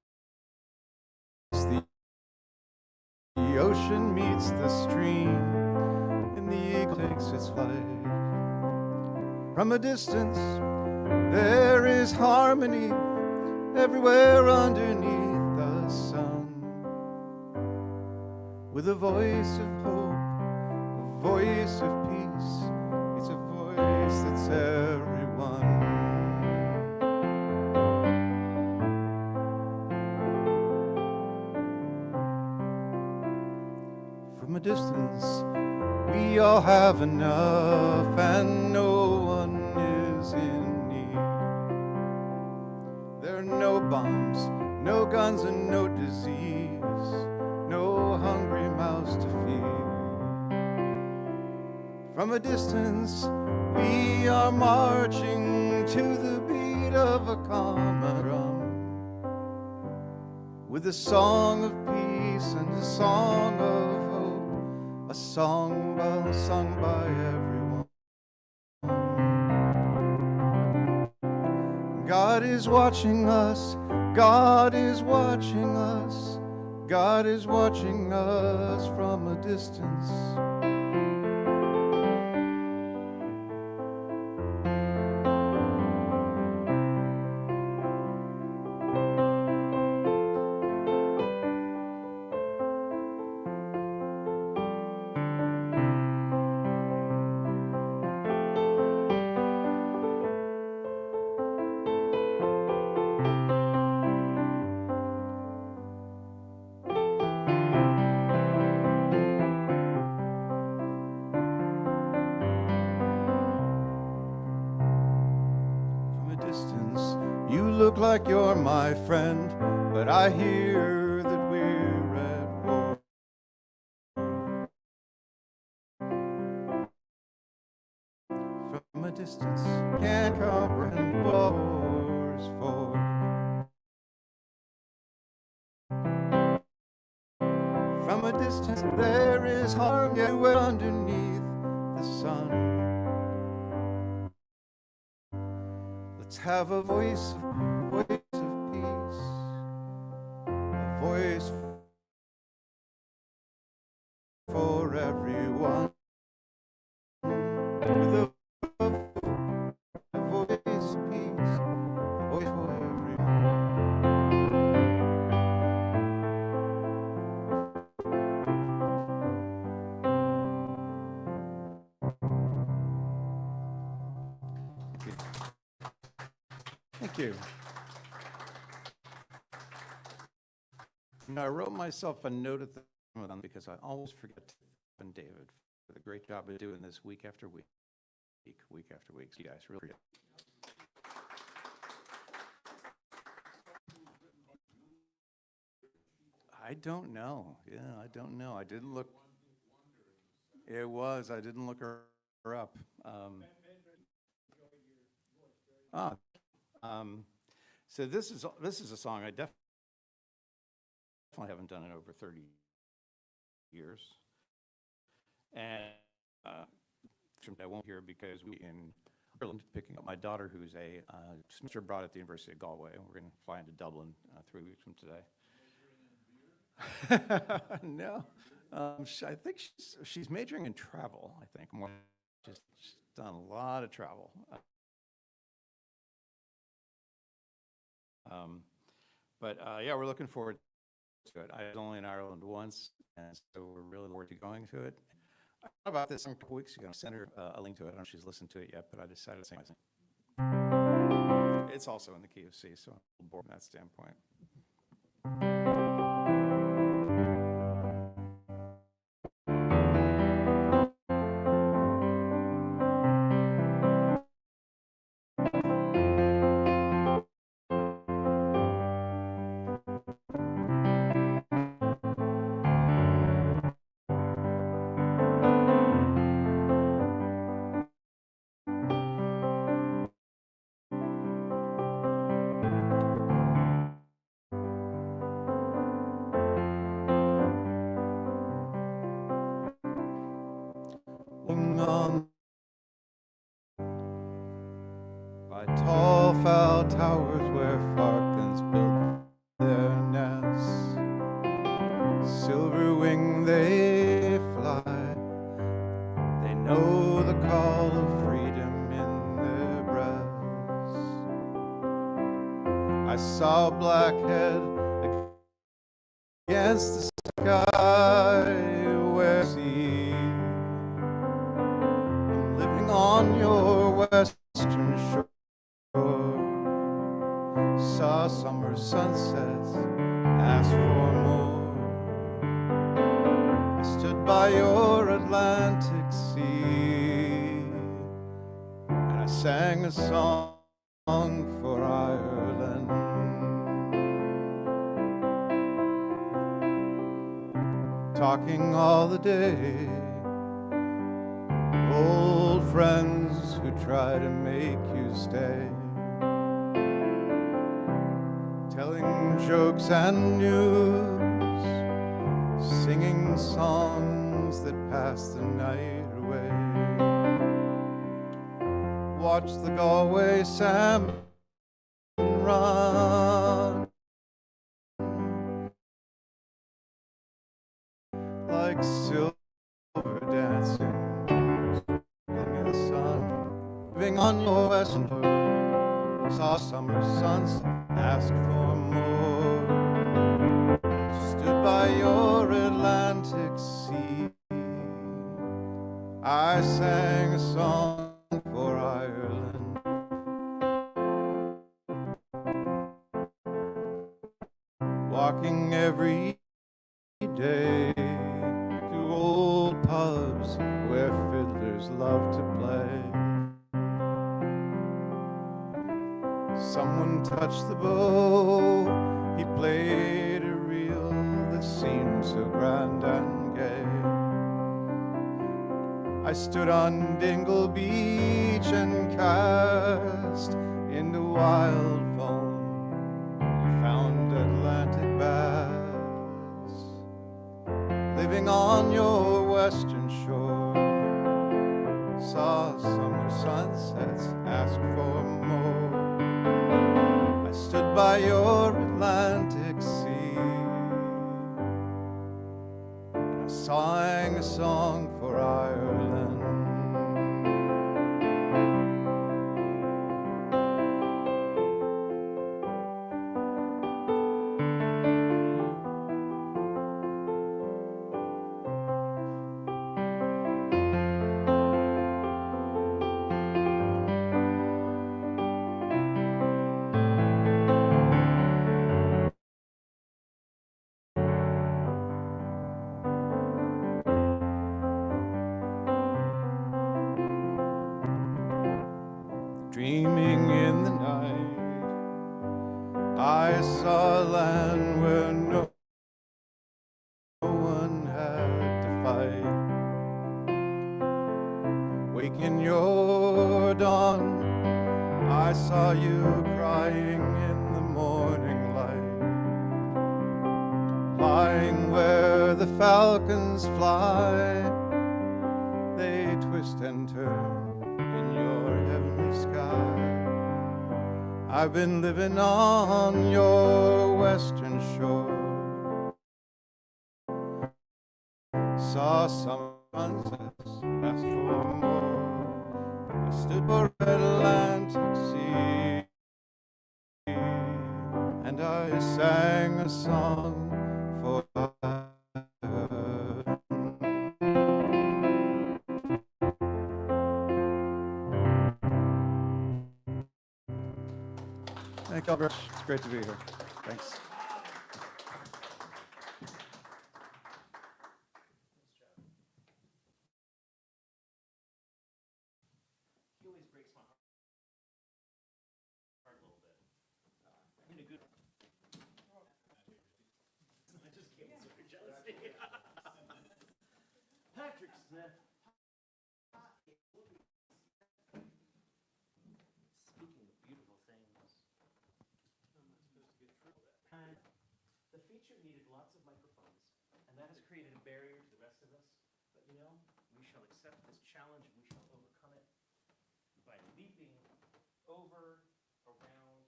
Speaker 20: the ocean meets the stream, and the eagle takes its flight. From a distance, there is harmony everywhere underneath the sun. With a voice of hope, a voice of peace, it's a voice that's everyone.
Speaker 11: a distance, we all have enough and no one is in need. There are no bombs, no guns and no disease, no hungry mouths to feed. From a distance, we are marching to the beat of a common drum, with a song of peace and a song of hope, a song sung by everyone. God is watching us, God is watching us, God is watching us from a distance. Like you're my friend, but I hear that we're at war. From a distance, can't comprehend what war's for. From a distance, there is harm everywhere underneath the sun. Let's have a voice of peace, a voice for everyone, with a voice of peace, a voice for everyone. Thank you. You know, I wrote myself a note at the end because I always forget to thank David for the great job of doing this week after week. Week after week. You guys really appreciate it. I don't know. Yeah, I don't know. I didn't look. It was. I didn't look her up. So this is a song I definitely haven't done in over 30 years, and I won't hear because we in Ireland picking up my daughter, who's a semester abroad at the University of Galway, and we're going to fly into Dublin 3 weeks from today. No, I think she's majoring in travel. I think more. She's done a lot of travel. Yeah, we're looking forward to it. I was only in Ireland once, and so we're really looking forward to going to it. I thought about this a couple weeks ago. I sent her a link to it. I don't know if she's listened to it yet, but I decided to sing it. It's also in the key of C, so I'm a little bored from that standpoint. By tall, foul towers where falcons build their nests, silver wing they fly. They know the call of freedom in their breasts. I saw a black head against the sky where sea. I'm living on your western shore. Saw summer sunsets, asked for more. I stood by
Speaker 12: by your Atlantic Sea, and I sang a song for Ireland. Talking all the day, old friends who try to make you stay, telling jokes and news, singing songs that pass the night away. Watch the Galway salmon run like silver dancing in the sun. Living on your western shore, saw summer suns, asked for more. Stood by your Atlantic Sea, I sang a song for Ireland. Walking every day to old pubs where fiddlers love to play. Someone touched the bow, he played a reel that seemed so grand and gay. I stood on Dingle Beach and cast into wild foam we found Atlantic bass. Living on your western shore, saw summer sunsets, asked for more. I stood by your Atlantic Sea, and I sang a song for Ireland. Dreaming in the night, I saw a land where no one had to fight. Wake in your dawn, I saw you crying in the morning light, lying where the falcons fly. They twist and turn in your heavenly sky. I've been living on your western shore, saw some sunsets, asked for more. I stood for Atlantic Sea, and I sang a song for Thank you, Albert. It's great to be here. Thanks.
Speaker 2: He always breaks my heart a little bit. In a good. I just came with super jealousy. Patrick Smith. Speaking of beautiful things, the feature needed lots of microphones, and that has created a barrier to the rest of us. But you know, we shall accept this challenge and we shall overcome it by leaping over, around,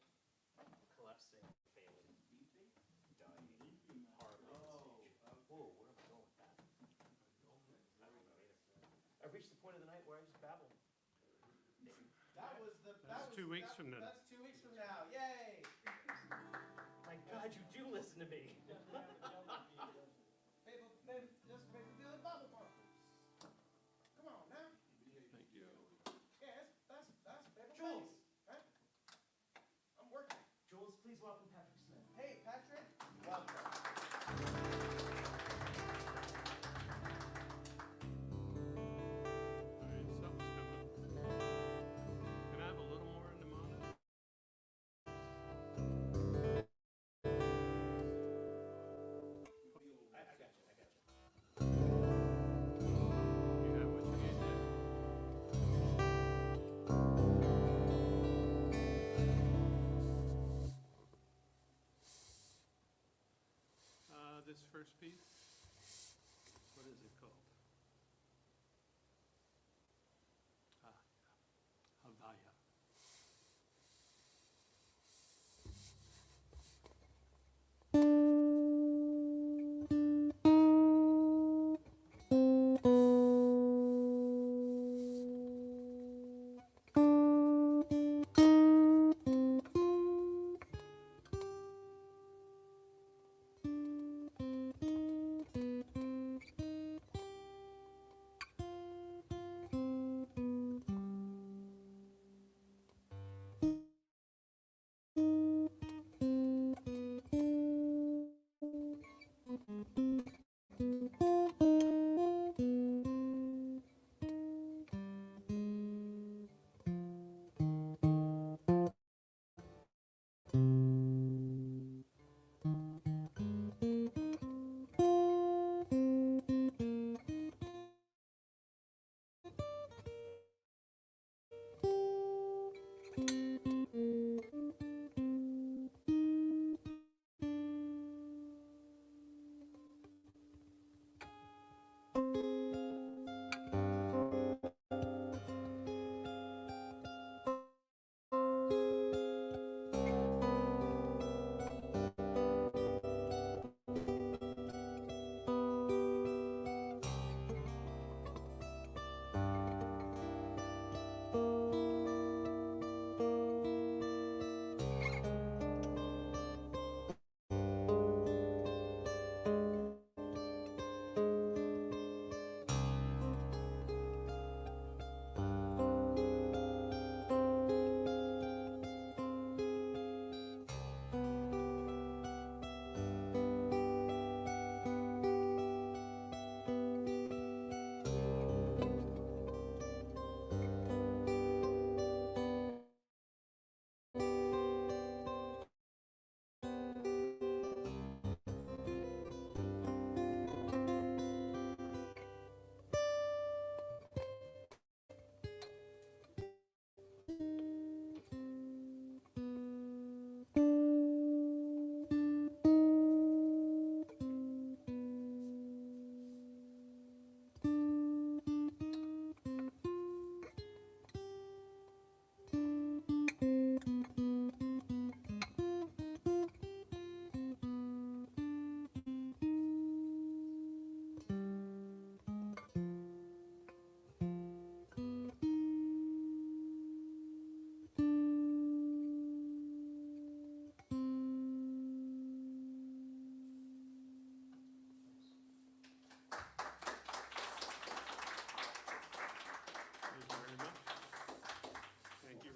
Speaker 2: collapsing, failing, dying, horribly on stage. Whoa, where am I going with that? I don't know. I've reached the point of the night where I just babble.
Speaker 4: That was the.
Speaker 19: That's 2 weeks from now.
Speaker 4: That's 2 weeks from now. Yay!
Speaker 2: My God, you do listen to me.
Speaker 4: Just paper bill and bubble markers. Come on now.
Speaker 19: Thank you.
Speaker 4: Yeah, that's paper
Speaker 2: Jules.
Speaker 4: base, right? I'm working.
Speaker 2: Jules, please welcome Patrick Smith.
Speaker 4: Hey, Patrick. Welcome.
Speaker 18: first piece. What is it called? Havaya.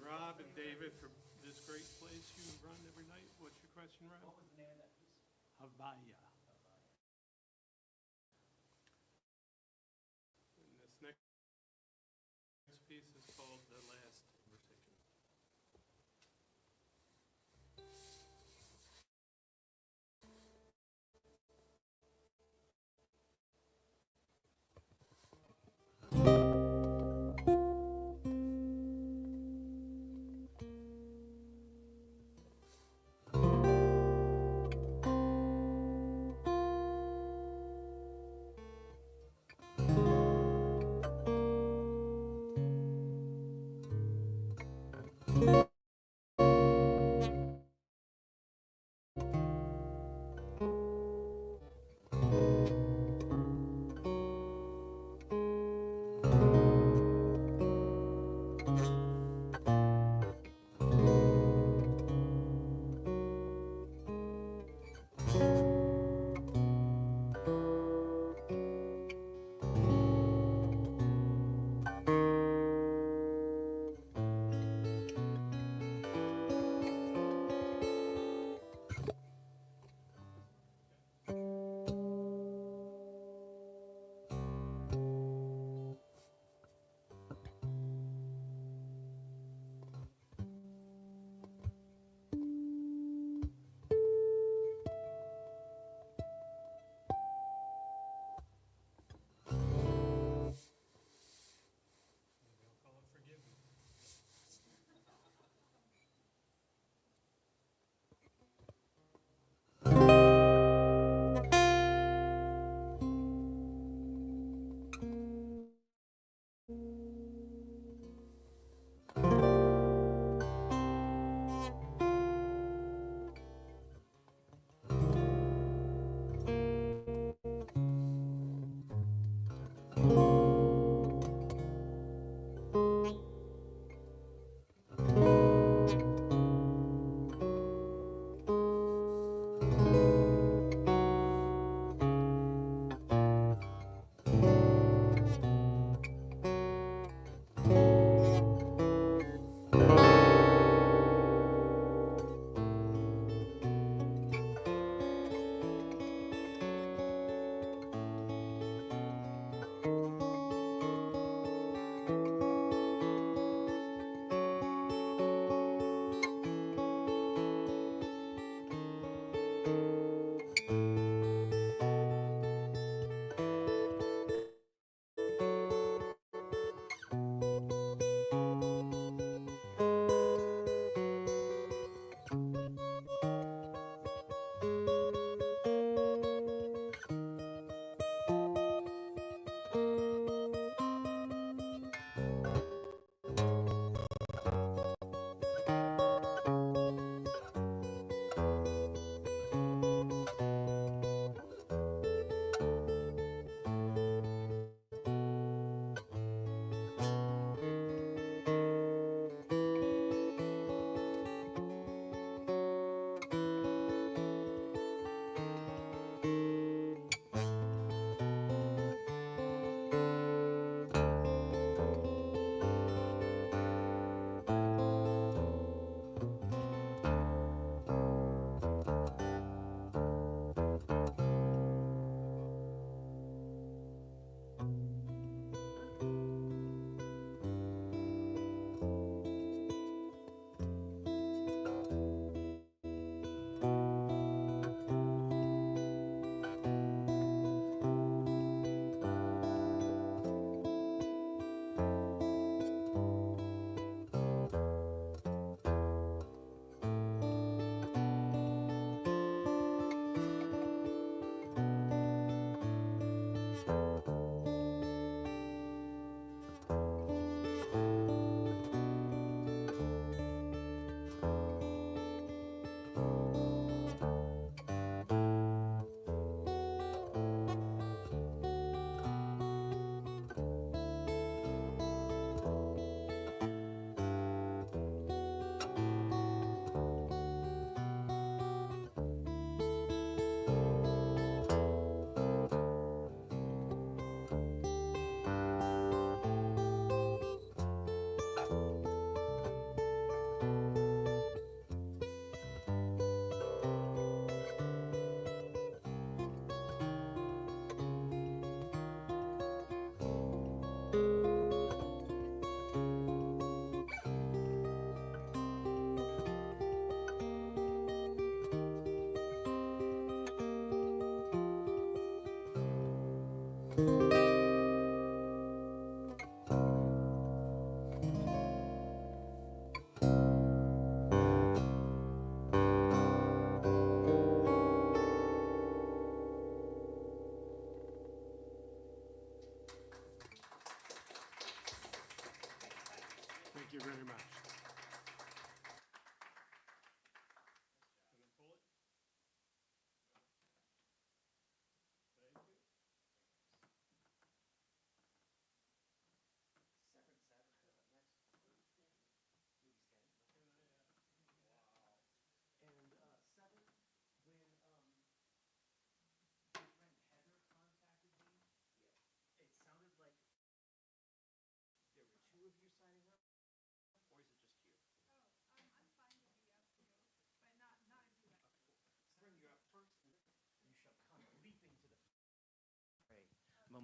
Speaker 18: Rob and David for this great place you run every night. What's your question, Rob? What was the name of that piece? Havaya. And this next piece is called The Last Conversation.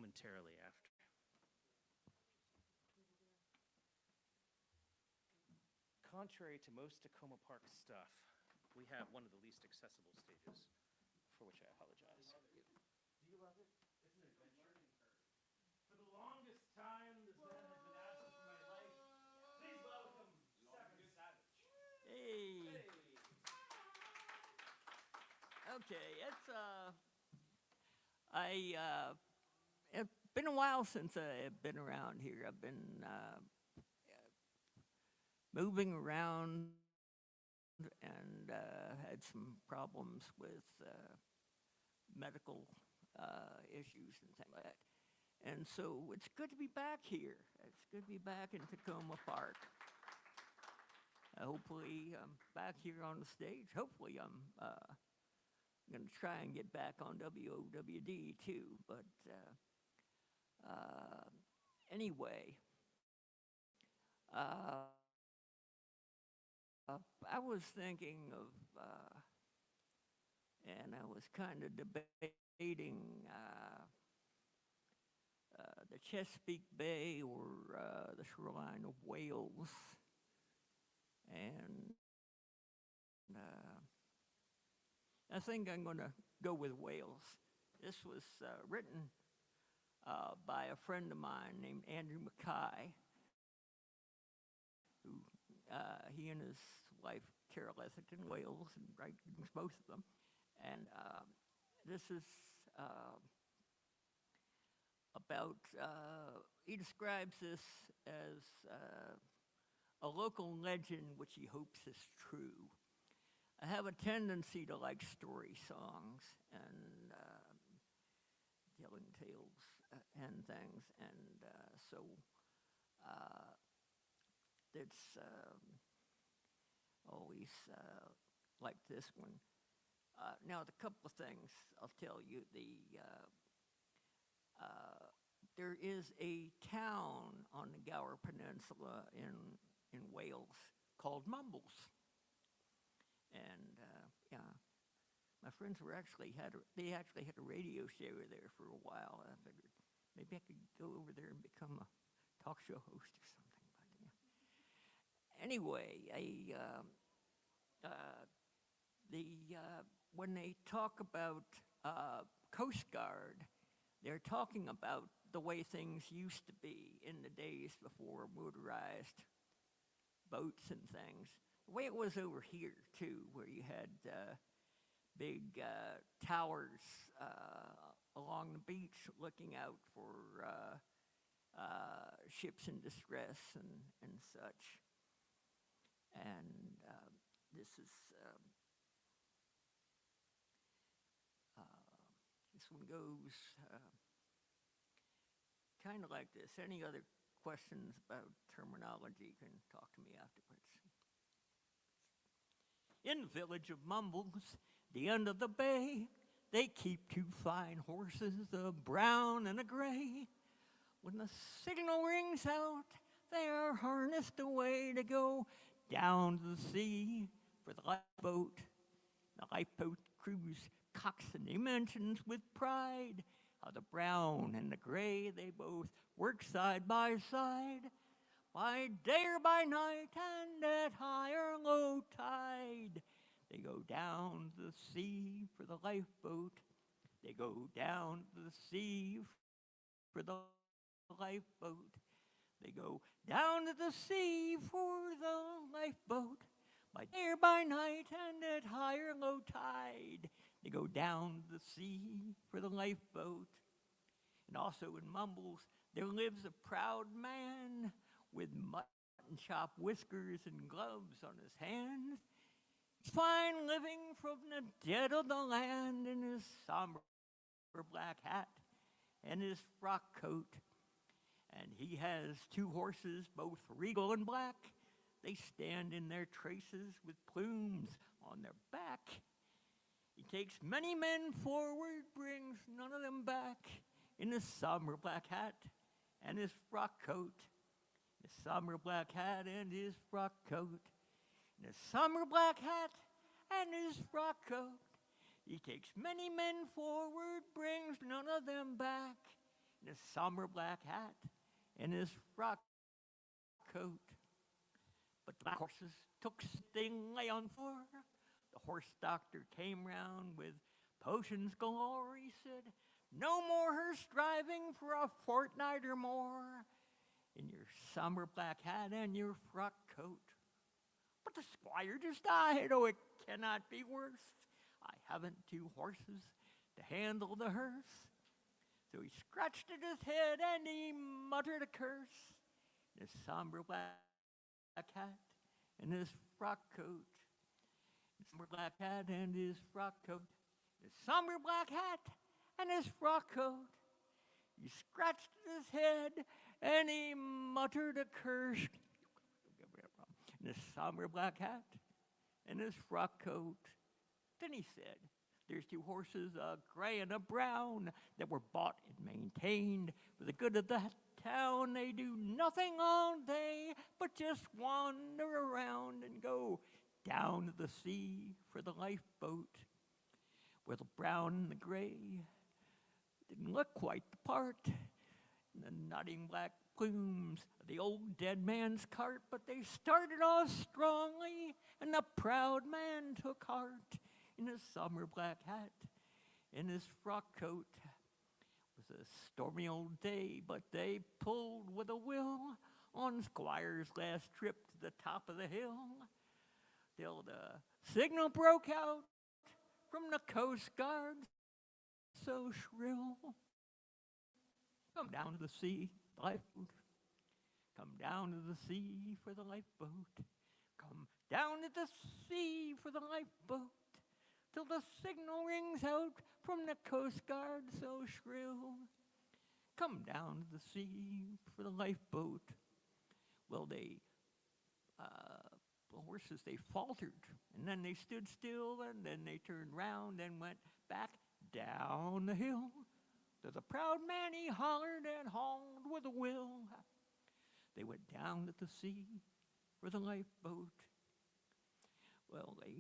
Speaker 5: momentarily after. Contrary to most Takoma Park stuff, we have one of the least accessible stages, for which I apologize.
Speaker 2: Do you love it? It's an adventure. For the longest time, this band has been asking for my life. Please welcome Seven Savage.
Speaker 21: Hey. Okay, it's been a while since I've been around here. I've been moving around and had some problems with medical issues and things like that. And so it's good to be back here. It's good to be back in Takoma Park. Hopefully I'm back here on the stage. Hopefully I'm going to try and get back on WOWD too. But anyway, I was thinking of, and I was kind of debating the Chesapeake Bay or the shoreline of Wales. And I think I'm going to go with Wales. This was written by a friend of mine named Andrew Mackay, who he and his wife Carol Essex in Wales and writes most of them. And this is about, he describes this as a local legend which he hopes is true. I have a tendency to like story songs and telling tales and things, and so it's always like this one. Now, the couple of things I'll tell you. There is a town on the Gower Peninsula in Wales called Mumbles. And yeah, my friends actually had a radio show there for a while. I figured maybe I could go over there and become a talk show host or something. But yeah. Anyway, when they talk about Coast Guard, they're talking about the way things used to be in the days before motorized boats and things. The way it was over here, too, where you had big towers along the beach looking out for ships in distress and such. And this one goes kind of like this. Any other questions about terminology, can talk to me afterwards. In the village of Mumbles, the end of the bay, they keep two fine horses, a brown and a gray. When the signal rings out, they are harnessed away to go down to the sea for the lifeboat. The lifeboat crew's coxswain, he mentions with pride how the brown and the gray, they both work side by side, by day or by night, and at high or low tide. They go down to the sea for the lifeboat. They go down to the sea for the lifeboat. They go down to the sea for the lifeboat. By day or by night, and at high or low tide. They go down to the sea for the lifeboat. And also in Mumbles, there lives a proud man with mutton chop whiskers and gloves on his hands. Fine living from the dead of the land in his somber black hat and his frock coat. And he has two horses, both regal and black. They stand in their traces with plumes on their back. He takes many men forward, brings none of them back, in his somber black hat and his frock coat. His somber black hat and his frock coat. In his somber black hat and his frock coat. He takes many men forward, brings none of them back, and his somber black hat, and his frock coat. But the horses took sting lay on floor. The horse doctor came round with potions galore. He said, "No more hearse driving for a fortnight or more in your somber black hat and your frock coat." But the squire just died. Oh, it cannot be worse. I haven't 2 horses to handle the hearse. So he scratched at his head and he muttered a curse in his somber black hat and his frock coat. His somber black hat and his frock coat. His somber black hat and his frock coat. He scratched at his head and he muttered a curse in his somber black hat and his frock coat. Then he said, "There's 2 horses, a gray and a brown, that were bought and maintained for the good of that town. They do nothing all day but just wander around and go down to the sea for the lifeboat." Well, the brown and the gray didn't look quite the part, and the nodding black plumes of the old dead man's cart, but they started off strongly, and the proud man took heart in his summer black hat and his frock coat. It was a stormy old day, but they pulled with a will on Squire's last trip to the top of the hill, till the signal broke out from the Coast Guard so shrill. "Come down to the sea, the lifeboat. Come down to the sea for the lifeboat. Come down to the sea for the lifeboat, till the signal rings out from the Coast Guard so shrill. Come down to the sea for the lifeboat." Well, the horses, they faltered, and then they stood still, and then they turned round and went back down the hill. To the proud man he hollered and hauled with a will. They went down to the sea for the lifeboat. Well, they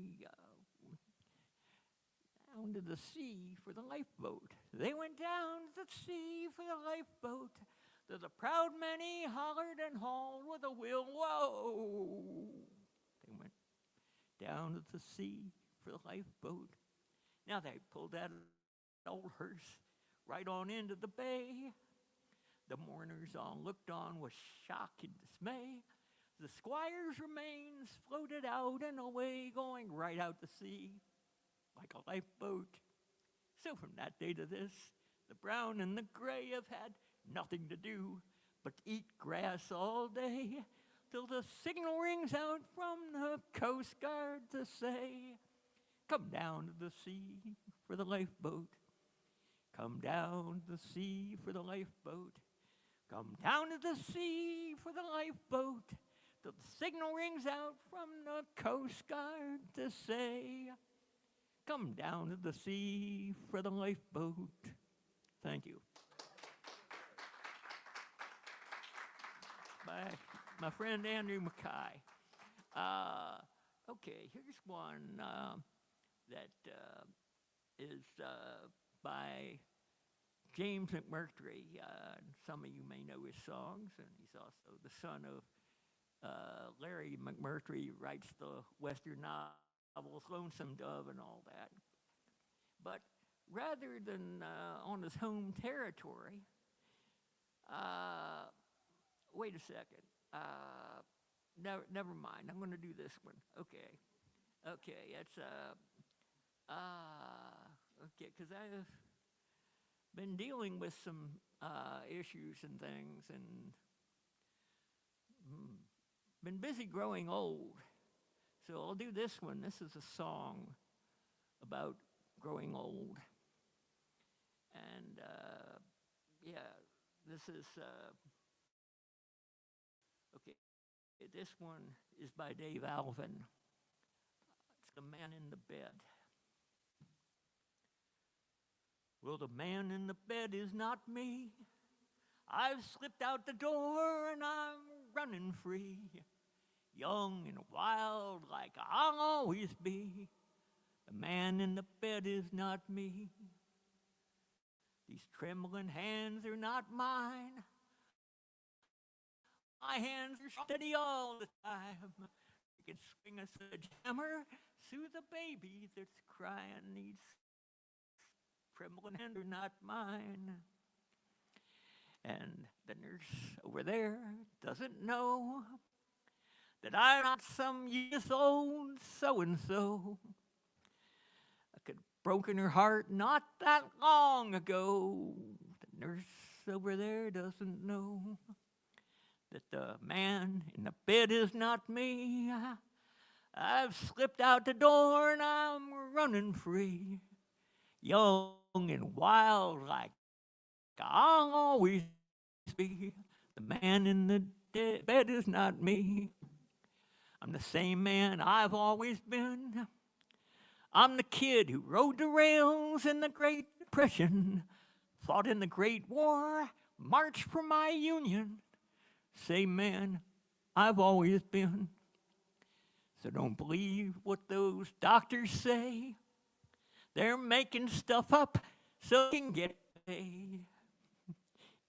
Speaker 21: down to the sea for the lifeboat. They went down to the sea for the lifeboat. To the proud man he hollered and hauled with a will. Whoa! They went down to the sea for the lifeboat. Now they pulled that old hearse right on into the bay. The mourners all looked on with shock and dismay. The squire's remains floated out and away, going right out to sea like a lifeboat. So from that day to this, the brown and the gray have had nothing to do but eat grass all day, till the signal rings out from the Coast Guard to say, "Come down to the sea for the lifeboat. Come down to the sea for the lifeboat. Come down to the sea for the lifeboat, till the signal rings out from the Coast Guard to say, come down to the sea for the lifeboat." Thank you. By my friend Andrew Mackay. Okay, here's one that is by James McMurtry. Some of you may know his songs, and he's also the son of Larry McMurtry, who writes the Western novels, Lonesome Dove and all that. But rather than on his home territory, wait a second. Never mind. I'm going to do this one. Okay. It's okay, because I've been dealing with some issues and things, and been busy growing old. So I'll do this one. This is a song about growing old. And this is, okay, this one is by Dave Alvin. It's The Man in the Bed. Well, the man in the bed is not me. I've slipped out the door and I'm running free. Young and wild like I'll always be. The man in the bed is not me. These trembling hands are not mine. My hands are steady all the time. You can swing a sledgehammer, soothe a baby that's crying. These trembling hands are not mine. And the nurse over there doesn't know that I'm not some years old so-and-so. I could have broken her heart not that long ago. The nurse over there doesn't know that the man in the bed is not me. I've slipped out the door and I'm running free. Young and wild like I'll always be. The man in the bed is not me. I'm the same man I've always been. I'm the kid who rode the rails in the Great Depression, fought in the Great War, marched for my union. Same man I've always been. So don't believe what those doctors say. They're making stuff up so they can get paid.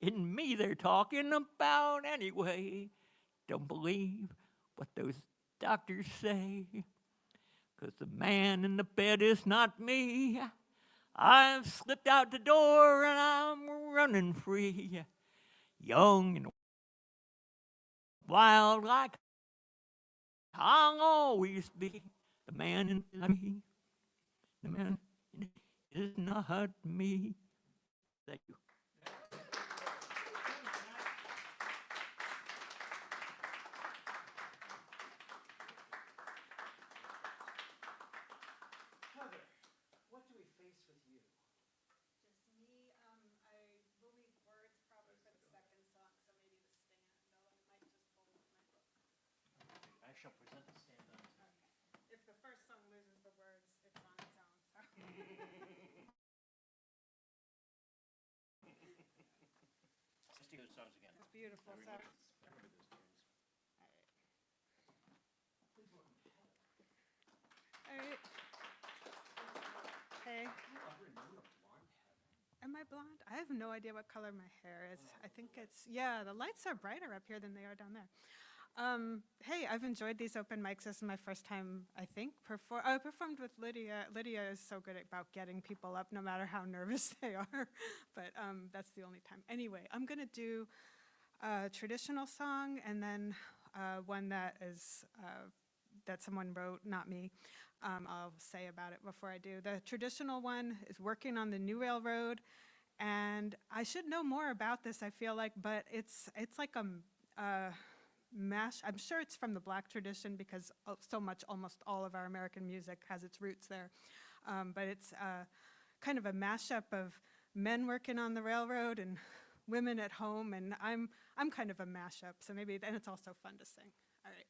Speaker 21: In me they're talking about anyway. Don't believe what those doctors say. 'Cause the man in the bed is not me. I've slipped out the door and I'm running free. Young and wild like I'll always be. The man in me. The man is not me. Thank you.
Speaker 2: Heather, what do we face with you?
Speaker 3: Just me. I will need words probably for the second song, so maybe the stand, though I might just pull my book.
Speaker 5: I shall present the stand on.
Speaker 3: If the first song loses the words, it's on its own. So.
Speaker 5: Let's do those songs again.
Speaker 3: It's beautiful. So. All right. Hey. Am I blonde? I have no idea what color my hair is. I think it's, yeah, the lights are brighter up here than they are down there. Hey, I've enjoyed these open mics. This is my first time, I think, I performed with Lydia. Lydia is so good about getting people up no matter how nervous they are, but that's the only time. Anyway, I'm gonna do a traditional song and then one that is, that someone wrote, not me. I'll say about it before I do. The traditional one is Working on the New Railroad, and I should know more about this, I feel like, but it's like a mash. I'm sure it's from the Black tradition because so much, almost all of our American music has its roots there. But it's kind of a mashup of men working on the railroad and women at home, and I'm kind of a mashup, so maybe, and it's also fun to sing. All right.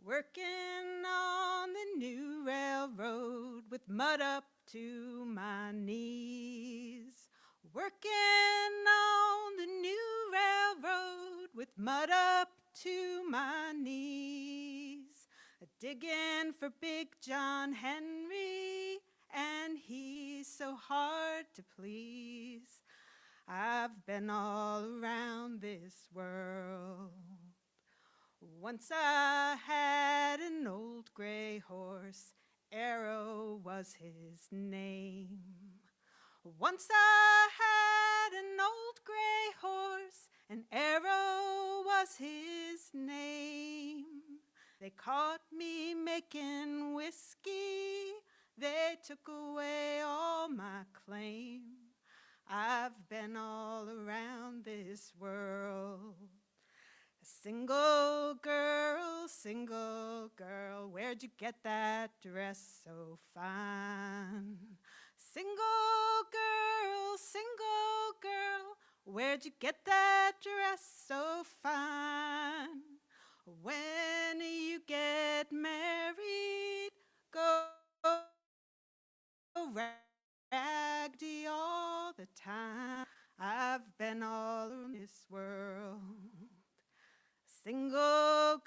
Speaker 3: Working on the new railroad with mud up to my knees. Working on the new railroad with mud up to my knees. Digging for Big John Henry, and he's so hard to please. I've been all around this world. Once I had an old gray horse, Arrow was his name. Once I had an old gray horse, and Arrow was his name. They caught me making whiskey, they took away all my claim. I've been all around this world. Single girl, where'd you get that dress so fine? Single girl, where'd you get that dress so fine? When you get married, go raggedy all the time. I've been all around this world. Single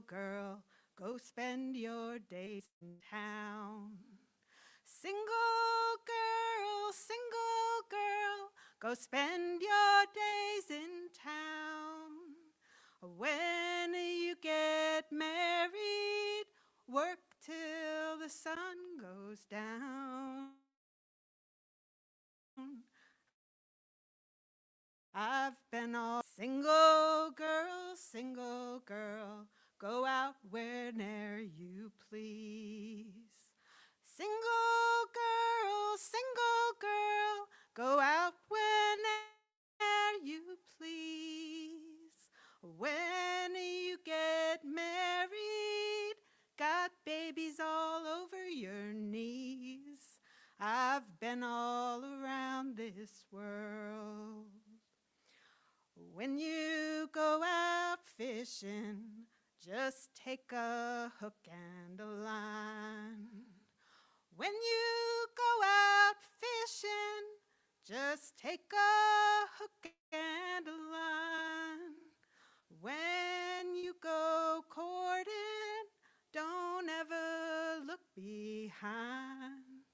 Speaker 3: girl, go spend your days in town. Single girl,
Speaker 6: Go spend your days in town. When you get married, work till the sun goes down. I've been all single girl, go out whene'er you please. Single girl, go out whene'er you please. When you get married, got babies all over your knees. I've been all around this world. When you go out fishing, just take a hook and a line. When you go out fishing, just take a hook and a line. When you go courting, don't ever look behind.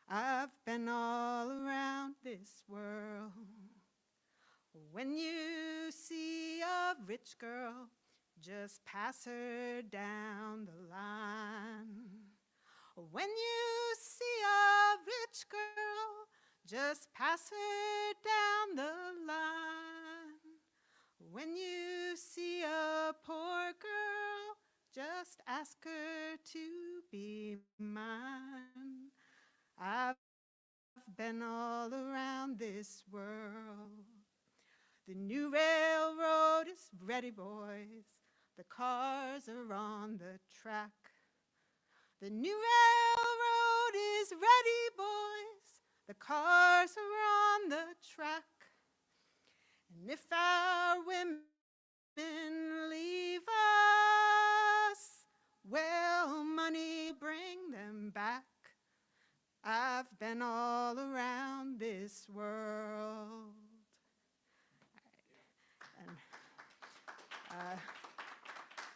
Speaker 6: I've been all around this world. When you see a rich girl, just pass her down the line. When you see a rich girl, just pass her down the line. When you see a poor girl, just ask her to be mine. I've been all around this world. The new railroad is ready, boys. The cars are on the track. The new railroad is ready, boys. The cars are on the track. And if our women leave us, well, money bring them back. I've been all around this world.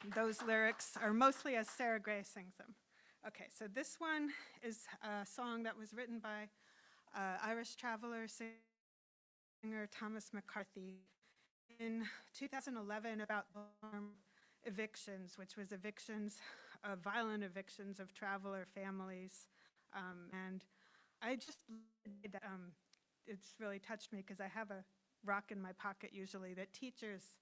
Speaker 6: And those lyrics are mostly as Sarah Gray sings them. Okay, so this one is a song that was written by Irish traveler singer Thomas McCarthy in 2011 about evictions, which was violent evictions of traveler families. And I just, it's really touched me because I have a rock in my pocket usually that teachers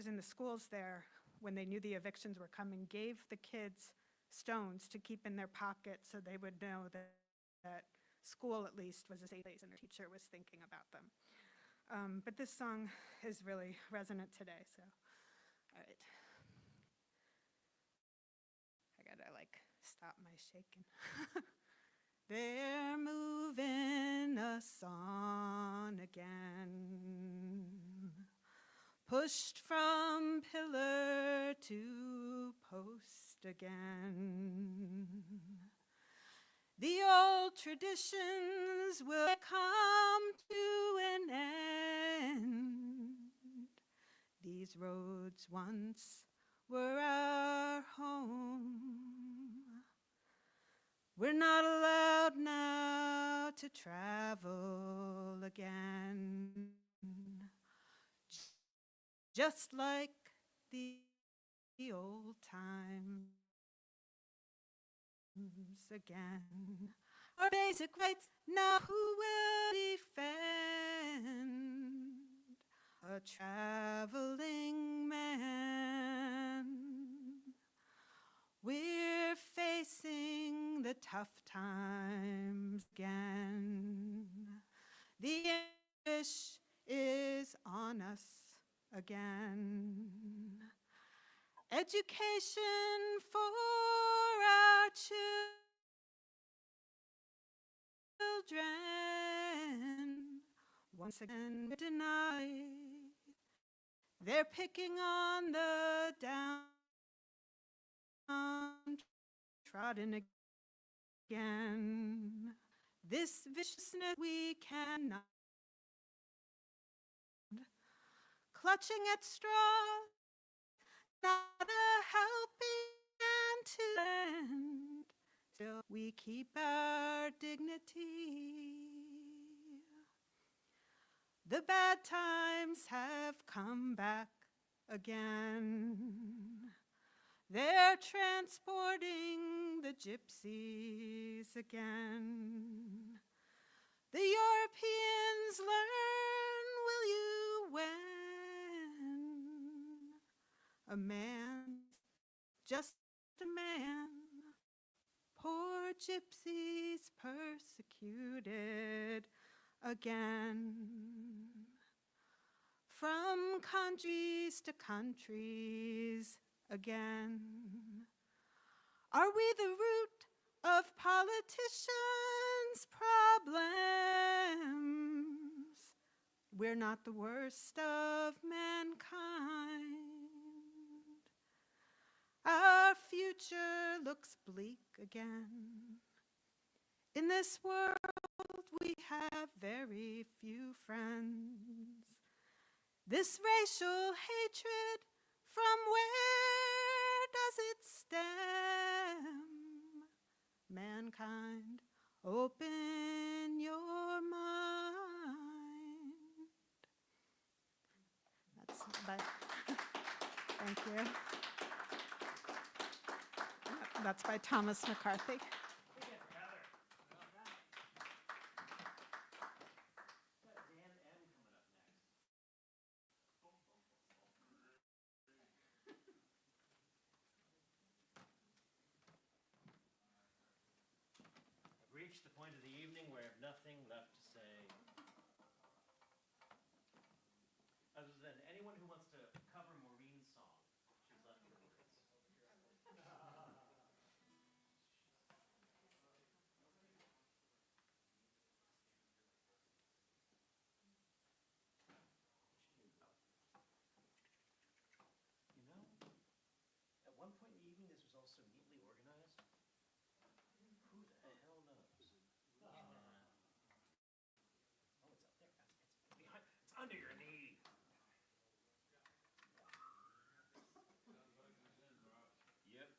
Speaker 6: in the schools there, when they knew the evictions were coming, gave the kids stones to keep in their pockets so they would know that school at least was a safe place and their teacher was thinking about them. But this song is really resonant today, so all right. I gotta stop my shaking. They're moving us on again, pushed from pillar to post again. The old traditions will come to an end. These roads once were our home. We're not allowed now to travel again. Just like the old times again. Our basic rights now, who will defend a traveling man? We're facing the tough times again. The English is on us again. Education for our children, once again denied. They're picking on the downtrodden again. This viciousness we cannot. Clutching at straws, not a helping hand to lend. Still we keep our dignity. The bad times have come back again. They're transporting the gypsies again. The Europeans learn, will you, when a man's just a man. Poor gypsies persecuted again. From countries to countries again. Are we the root of politicians' problems? We're not the worst of mankind. Our future looks bleak again. In this world we have very few friends. This racial hatred, from where does it stem? Mankind, open your mind. That's thank you. That's by Thomas McCarthy.
Speaker 5: I've reached the point of the evening where I have nothing left to say. Other than anyone who wants to cover Maureen's song, she's left her words. You know, at one point in the evening, this was all so neatly organized. Who the hell knows? Oh, it's up there. It's behind. It's under your knee. Yep.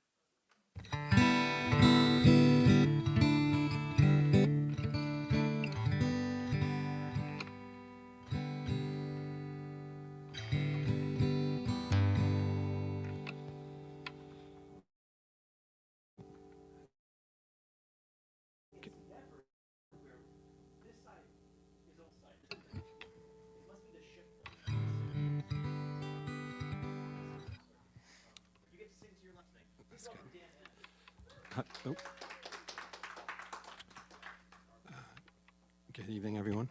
Speaker 20: Oh. Good evening, everyone.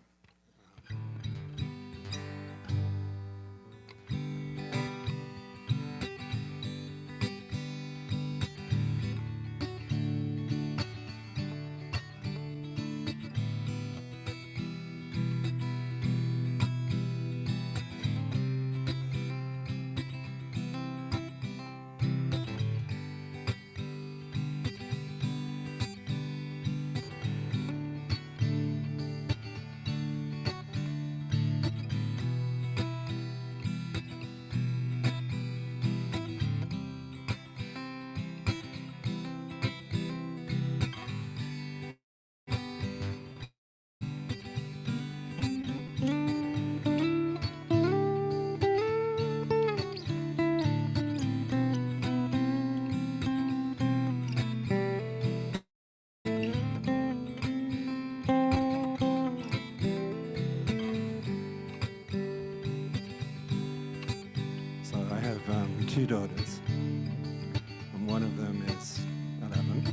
Speaker 20: Two daughters, and one of them is 11,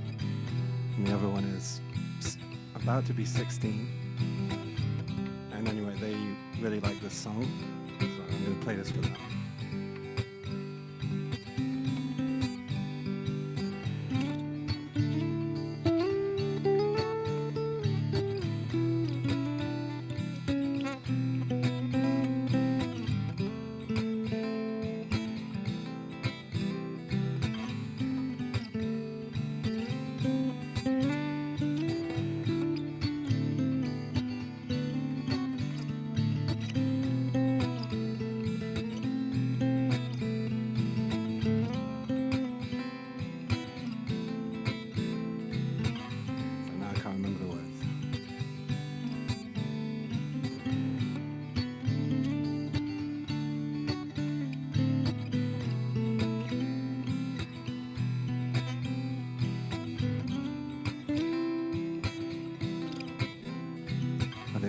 Speaker 20: and the other one is about to be 16. And anyway, they really like this song, so I'm going to play this for them.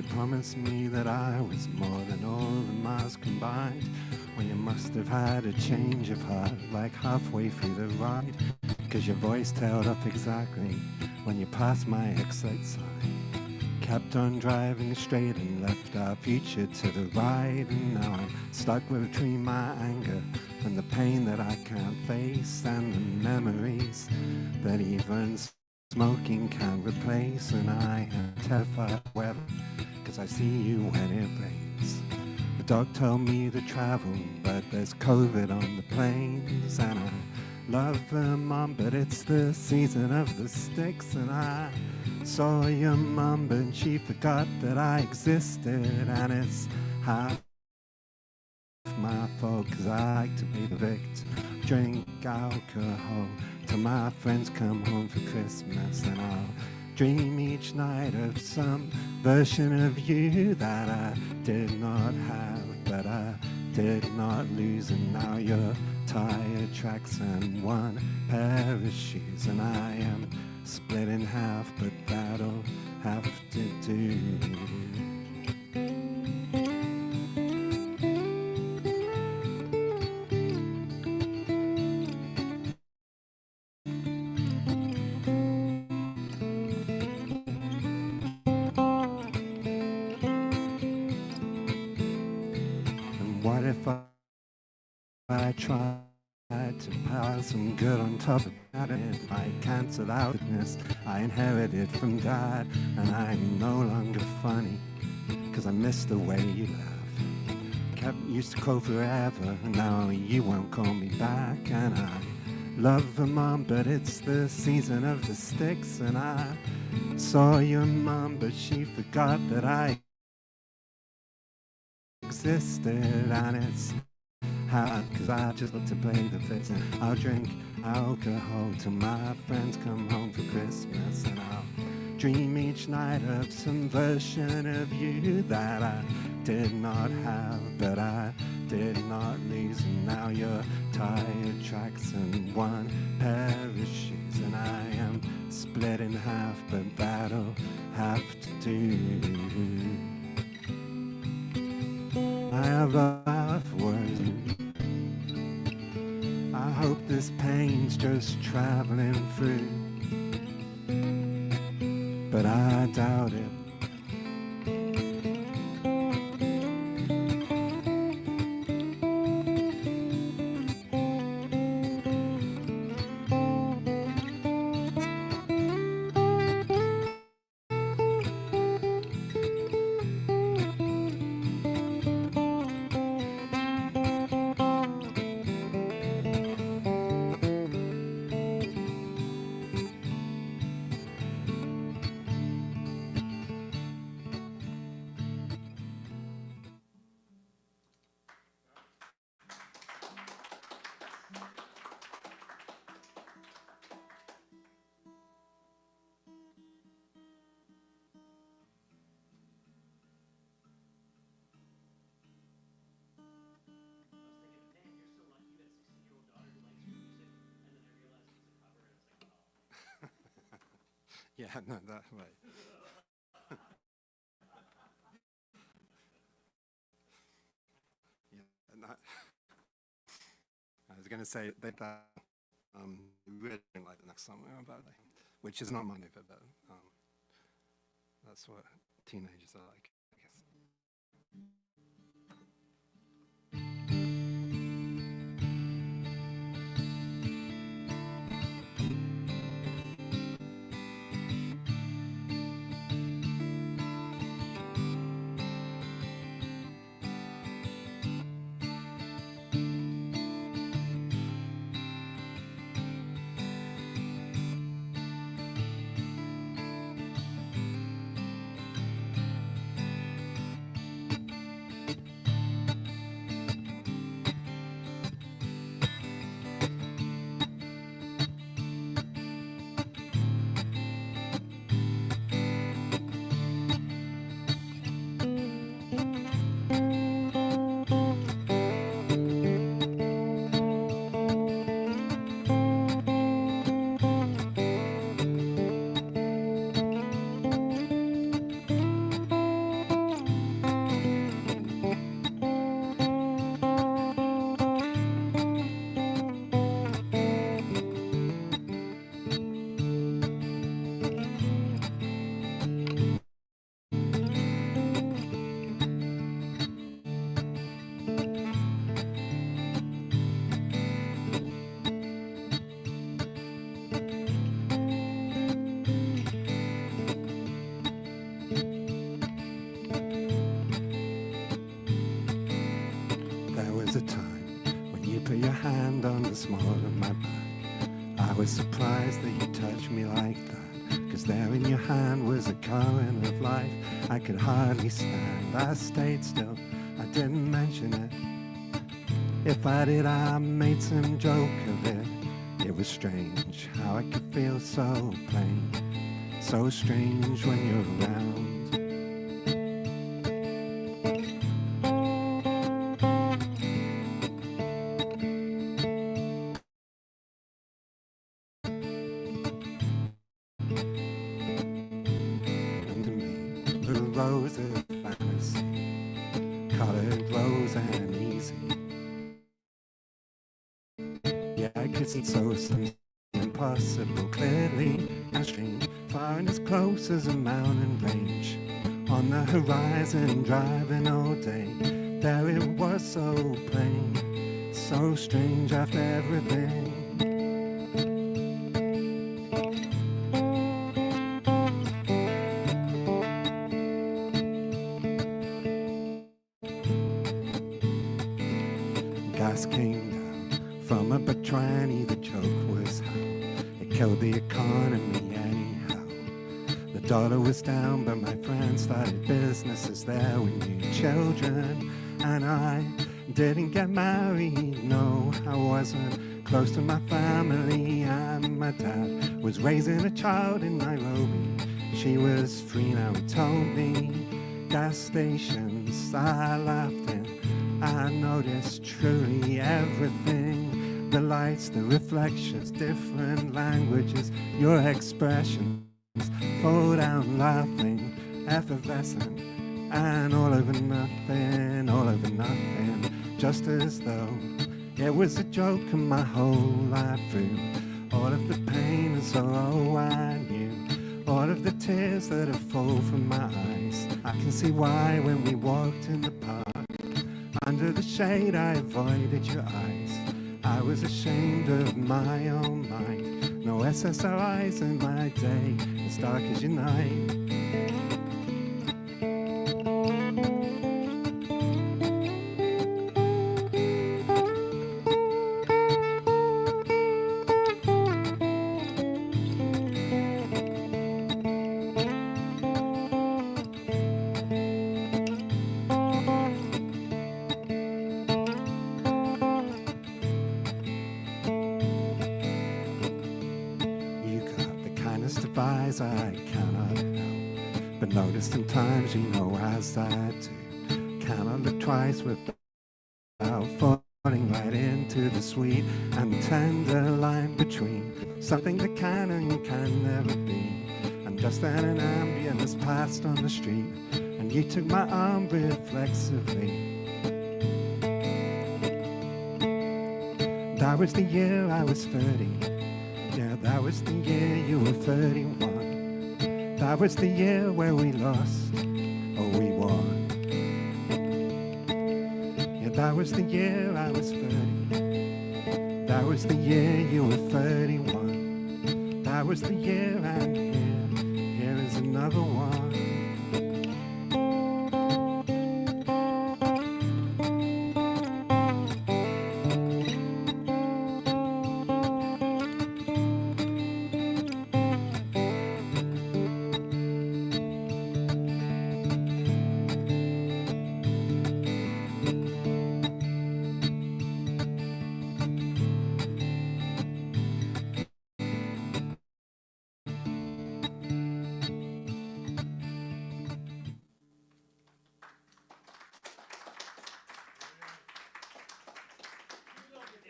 Speaker 12: promised me that I was more than all the miles combined. Well, you must have had a change of heart like halfway through the ride, 'cause your voice tailed off exactly when you passed my exit sign. Kept on driving straight and left our future to the right, and now I'm stuck between my anger and the pain that I can't face, and the memories that even smoking can't replace. And I am terrified of weather, 'cause I see you when it rains. The doc told me to travel, but there's COVID on the planes, and I love Mom, but it's the season of the sticks. And I saw your mum, but she forgot that I existed, and it's half my fault, 'cause I like to be the victim. Drink alcohol till my friends come home for Christmas, and I'll dream each night of some version of you that I did not have, but I did not lose. And now you're tired tracks and one pair of shoes, and I am split in half, but that'll have to do. And what if I tried to pile some good on top of that, and it might cancel out the goodness I inherited from Dad, and I'm no longer funny, 'cause I miss the way you laugh. Used to call forever, and now you won't call me back, and I love her Mom, but it's the season of the sticks, and I saw your Mom, but she forgot that I existed, and it's hard, 'cause I just love to play the fits, and I'll drink alcohol till my friends come home for Christmas, and I'll dream each night of some version of you that I did not have, but I did not lose. And now you're tired tracks and one pair of shoes, and I am split in half, but that'll have to do. I have a laugh words. I hope this pain's just traveling through, but I doubt it. Yeah, no, that right. Yeah, not, I was going to say that really like the next song we're about, which is not my favorite, but that's what teenagers are like, I guess. surprised that you touched me like that, 'cause there in your hand was a current of life. I could hardly stand, I stayed still, I didn't mention it. If I did, I made some joke of it. It was strange how I could feel so plain, so strange when you're around. And to me, the rose of fantasy, colored rose and easy. Yeah, I could see so something impossible clearly and strange, far and as close as a mountain range. On the horizon, driving all day, there it was so plain, so strange after everything. Gas came down from a Batrani, the joke was how it killed the economy anyhow. The dollar was down, but my friends started businesses there with new children. And I didn't get married, no, I wasn't close to my family. And my dad was raising a child in Nairobi. She was free now, he told me. Gas stations, I laughed in. I noticed truly everything. The lights, the reflections, different languages, your expressions. Fall down laughing, effervescent, and all over nothing, all over nothing. Just as though it was a joke and my whole life through. All of the pain and sorrow I knew, all of the tears that have fallen from my eyes. I can see why when we walked in the park, under the shade I avoided your eyes. I was ashamed of my own mind. No SSRIs in my day, as dark as your night. I cannot help but notice sometimes, you know, as I do, cannot look twice without falling right into the sweet and tender line between something that can and can never be. And just then an ambulance passed on the street, and you took my arm reflexively. That was the year I was 30. Yeah, that was the year you were 31. That was the year where we lost, or we won. Yeah, that was the year I was 30. That was the year you were 31. That was the year, and here is another one.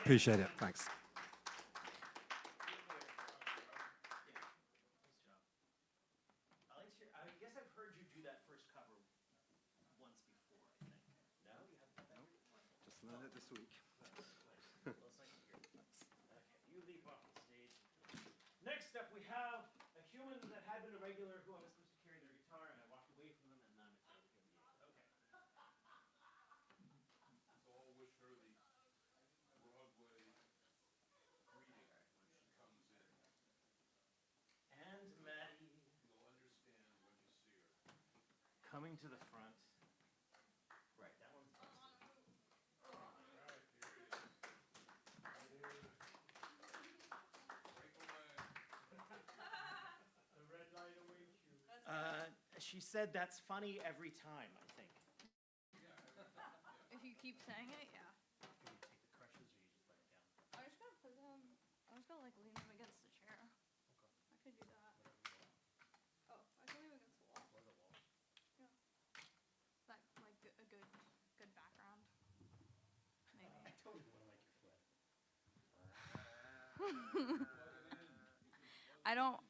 Speaker 12: Appreciate it. Thanks.
Speaker 2: I guess I've heard you do that first cover once before, I think. No, you haven't done that?
Speaker 12: Just learned it this week.
Speaker 2: Okay, you leap off the stage. Next up, we have a human that had been a regular who I was supposed to carry their guitar, and I walked away from them, and now I'm excited to give them the
Speaker 7: So I'll wish her the Broadway greeting when she comes in.
Speaker 2: And Maddie.
Speaker 7: You'll understand when you see her.
Speaker 2: Coming to the front. Right, that one's
Speaker 7: Break away.
Speaker 2: She said that's funny every time, I think.
Speaker 9: If you keep saying it, yeah.
Speaker 2: Do you take the crutches or you just let it down?
Speaker 9: I just gotta put them. I was gonna like lean them against the chair. I could do that. Oh, I can lean them against the wall. Yeah. Is that like a good background? Maybe.
Speaker 2: I totally want to like your foot.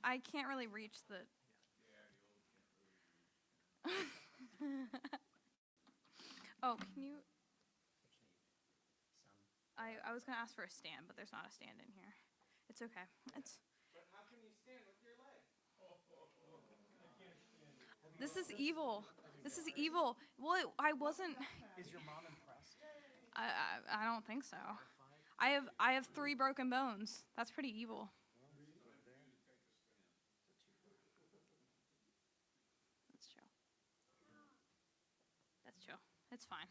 Speaker 9: I can't really reach the. Oh, can you? I was gonna ask for a stand, but there's not a stand in here. It's okay. It's.
Speaker 14: But how can you stand with your leg?
Speaker 9: This is evil. This is evil. Well, I wasn't.
Speaker 2: Is your mom impressed?
Speaker 9: I don't think so. I have 3 broken bones. That's pretty evil. That's chill. That's chill. It's fine.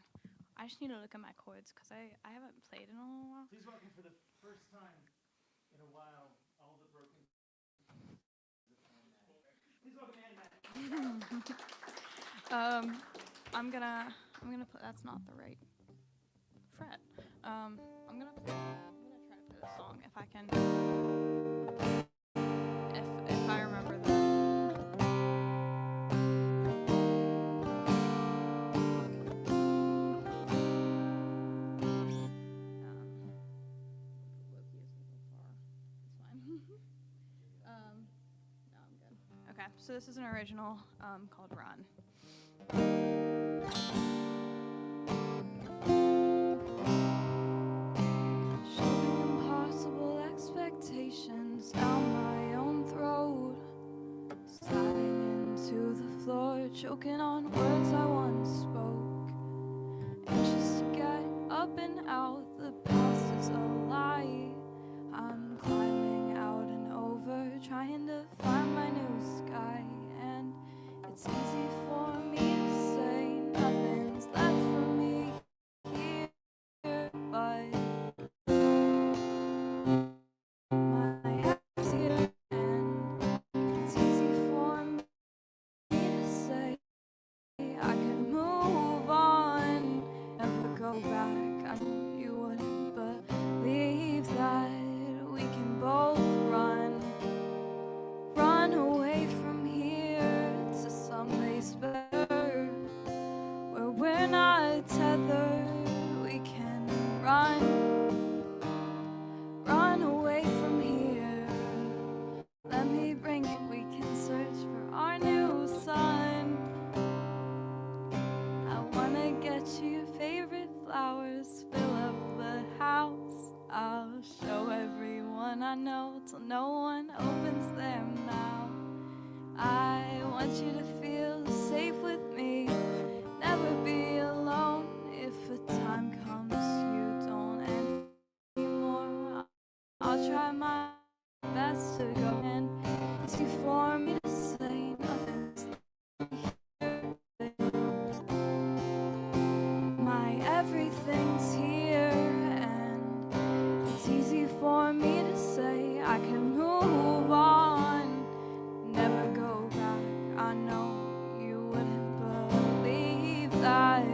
Speaker 9: I just need to look at my chords because I haven't played in a little while.
Speaker 2: Please welcome for the first time in a while all the broken. Please welcome Anna.
Speaker 9: I'm gonna put. That's not the right fret. I'm gonna try to play this song if I can. If I remember the. Okay, so this is an original called Run. Shoving impossible expectations down my own throat, sliding into the floor, choking on words I once spoke, anxious to get up and out, the past is a lie. I'm climbing out and over, trying to find my new sky, and it's easy for me to say nothing's left for me here, but my heart's here, and it's easy for me to say I could move on, never go back. I know you wouldn't believe that we can both run away from here to someplace better, where we're not tethered. We can run away from here. Let me bring it. We can search for our new sun. I wanna get you your favorite flowers, fill up the house. I'll show everyone I know till no one opens their mouth. I want you to feel safe with me, never be alone. If a time comes you don't anymore, I'll try my best to go, and it's easy for me to say nothing's here. My everything's here, and it's easy for me to say I can move on, never go back. I know you wouldn't believe that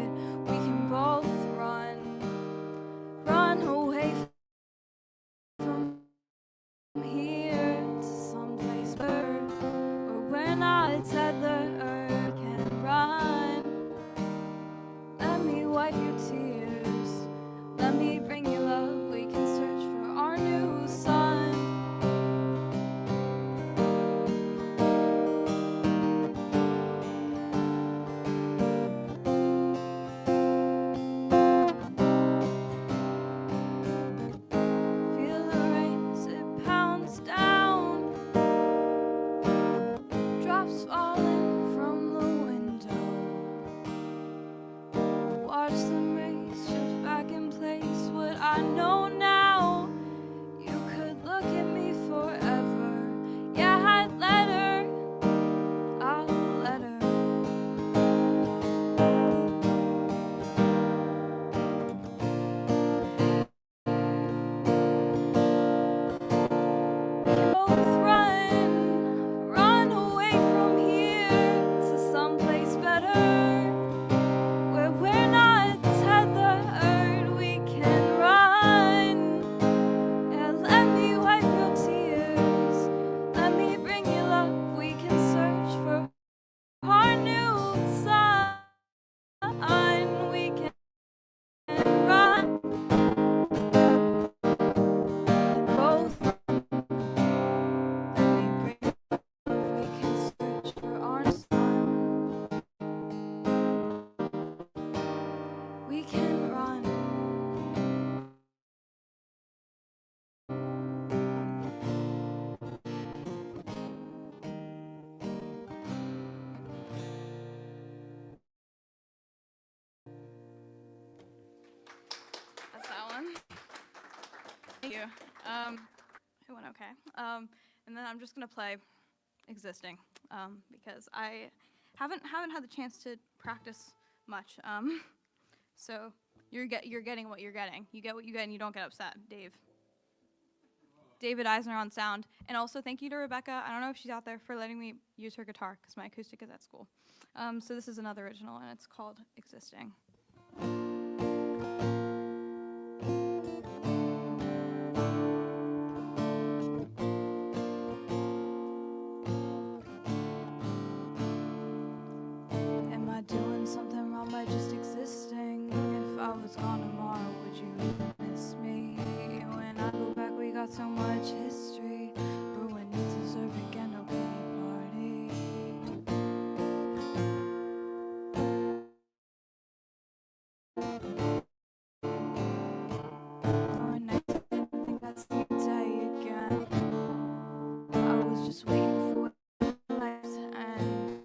Speaker 9: we can both run away from here to someplace better, where we're not tethered. Can run. Let me wipe your tears. Let me bring you love. We can search for our new sun. Feel the rain as it pounds down, drops falling
Speaker 10: Thank you. It went okay. And then I'm just gonna play "Existing" because I haven't had the chance to practice much. So you're getting what you're getting. You get what you get, and you don't get upset, Dave. David Eisner on sound, and also thank you to Rebecca. I don't know if she's out there for letting me use her guitar because my acoustic is at school. So this is another original, and it's called "Existing."
Speaker 9: Am I doing something wrong by just existing? If I was gone tomorrow, would you miss me? When I go back, we got so much history. Ruin it, deserve again, no pity party. Or next, I think I'd see you day again. I was just waiting for life to end.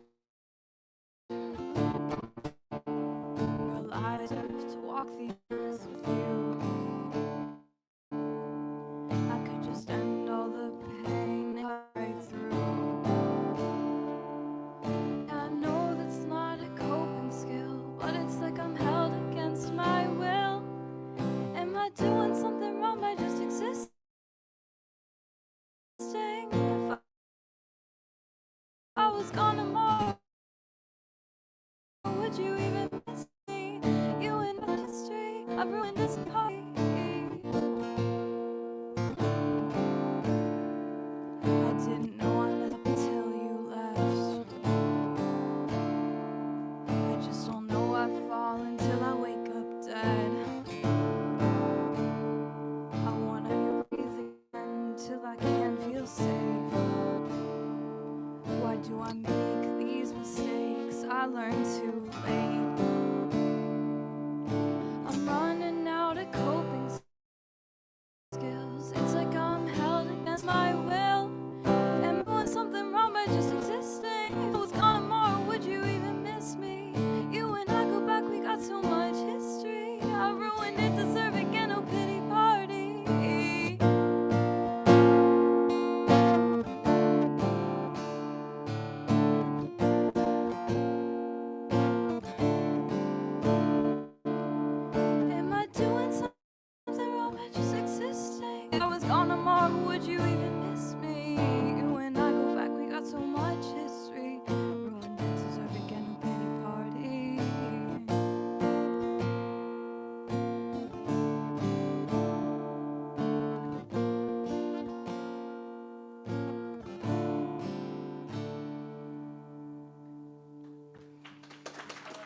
Speaker 9: Realize I have to walk the earth with you. I could just end all the pain and cut right through. I know that's not a coping skill, but it's like I'm held against my will. Am I doing something wrong by just existing? If I was gone tomorrow, would you even miss me? You and my history, I've ruined this party. I didn't know I lived up until you left. I just don't know I fall until I wake up dead. I wanna hear you breathe again till I can't feel safe. Why do I make these mistakes? I learned too late. I'm running out of coping skills. It's like I'm held against my will. Am I doing something wrong by just existing? If I was gone tomorrow, would you even miss me? You and I go back, we got so much history. I ruined it, deserve again, no pity party. Am I doing something wrong by just existing? If I was gone tomorrow, would you even miss me? You and I go back, we got so much history. Ruined it, deserve again, no pity party.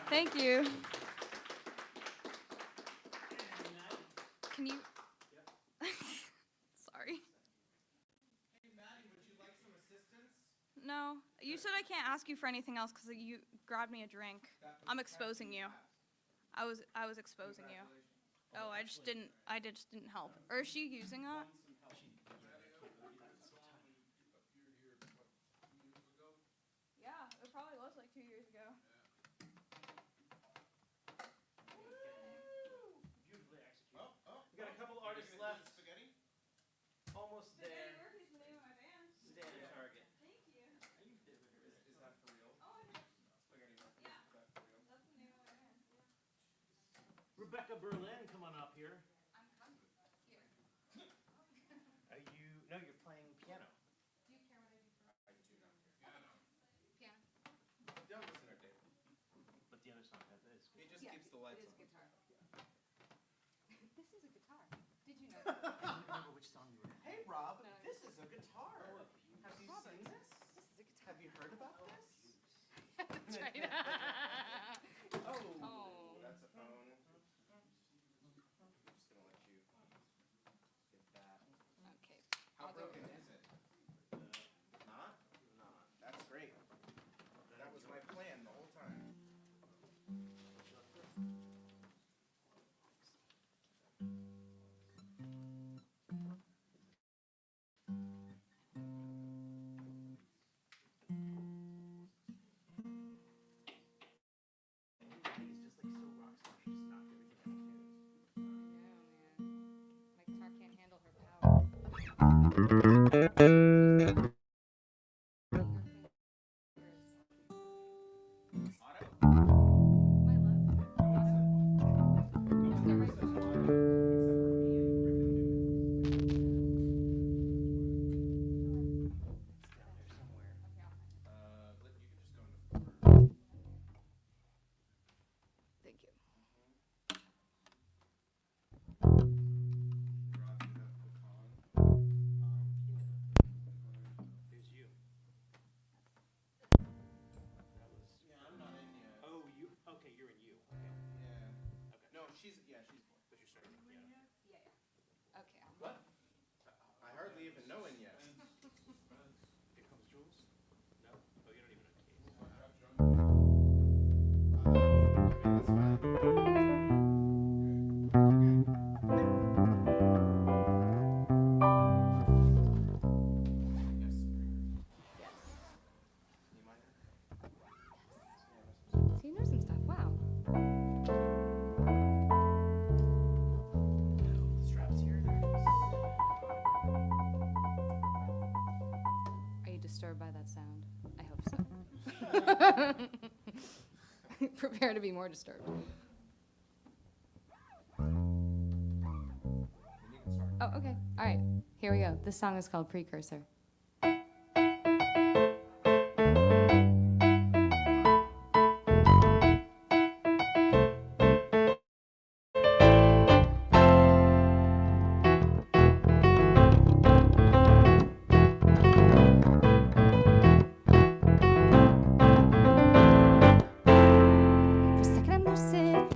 Speaker 10: Thank you. Can you? Sorry.
Speaker 4: Hey, Maddie, would you like some assistance?
Speaker 10: No, you said I can't ask you for anything else because you grabbed me a drink. I'm exposing you. I was exposing you. Oh, I just didn't help. Or is she using that? Yeah, it probably was like 2 years ago.
Speaker 2: Beautifully executed. We got a couple artists left.
Speaker 4: Spaghetti?
Speaker 2: Almost there.
Speaker 10: Murphy's the name of my band.
Speaker 2: Stand target.
Speaker 10: Thank you.
Speaker 4: Is that for real?
Speaker 10: Oh, it is.
Speaker 4: Spaghetti Murphy,
Speaker 10: Yeah.
Speaker 4: is that for real?
Speaker 10: That's the name of my band. Yeah.
Speaker 2: Rebecca Berlin, come on up here.
Speaker 10: I'm coming. Here.
Speaker 2: Are you? No, you're playing piano.
Speaker 10: Do you care what I do for?
Speaker 4: I do not care.
Speaker 10: Piano.
Speaker 4: Don't listen to David.
Speaker 2: But the other song is good.
Speaker 4: He just keeps the lights on.
Speaker 10: guitar. This is a guitar. Did you know?
Speaker 2: I don't remember which song you were.
Speaker 4: Hey, Rob,
Speaker 10: No,
Speaker 4: this is a guitar. Have you
Speaker 10: Robert.
Speaker 4: seen this?
Speaker 10: This is a guitar.
Speaker 4: Have you heard about this?
Speaker 10: That's right.
Speaker 4: Oh,
Speaker 10: Oh.
Speaker 4: that's a phone. I'm just gonna let you get that.
Speaker 10: Okay.
Speaker 4: How
Speaker 10: I'll go
Speaker 4: broken
Speaker 10: with
Speaker 4: is it? Not? Not. That's great. That was my plan the whole time.
Speaker 13: Thank you.
Speaker 2: There's you.
Speaker 4: Yeah, I'm not in yet.
Speaker 2: Oh, you. Okay, you're in you. Okay.
Speaker 4: Yeah.
Speaker 2: Okay.
Speaker 4: No, she's going.
Speaker 2: But you're starting. Yeah.
Speaker 13: Okay.
Speaker 2: What?
Speaker 4: I hardly even know in yet.
Speaker 2: Here comes Jules. No. Oh, you don't even have keys.
Speaker 4: That's fine.
Speaker 13: So you know some stuff. Wow.
Speaker 2: Straps here.
Speaker 13: Are you disturbed by that sound? I hope so. Prepare to be more disturbed. Oh, okay. All right. Here we go. This song is called Precursor.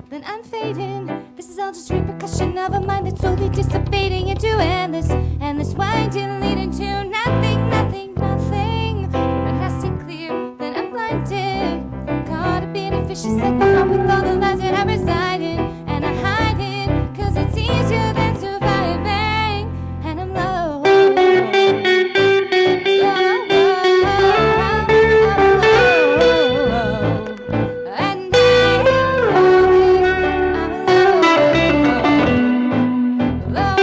Speaker 16: Then I'm fading. This is all just repercussion of a mind that's slowly dissipating into endless winding, leading to nothing, nothing, nothing. When I see clear, then I'm blinded. Caught up in a vicious cycle, filled with all the lies that I reside in, and I hide it, 'cause it's easier than surviving. And I'm low. And I'm falling. I'm low.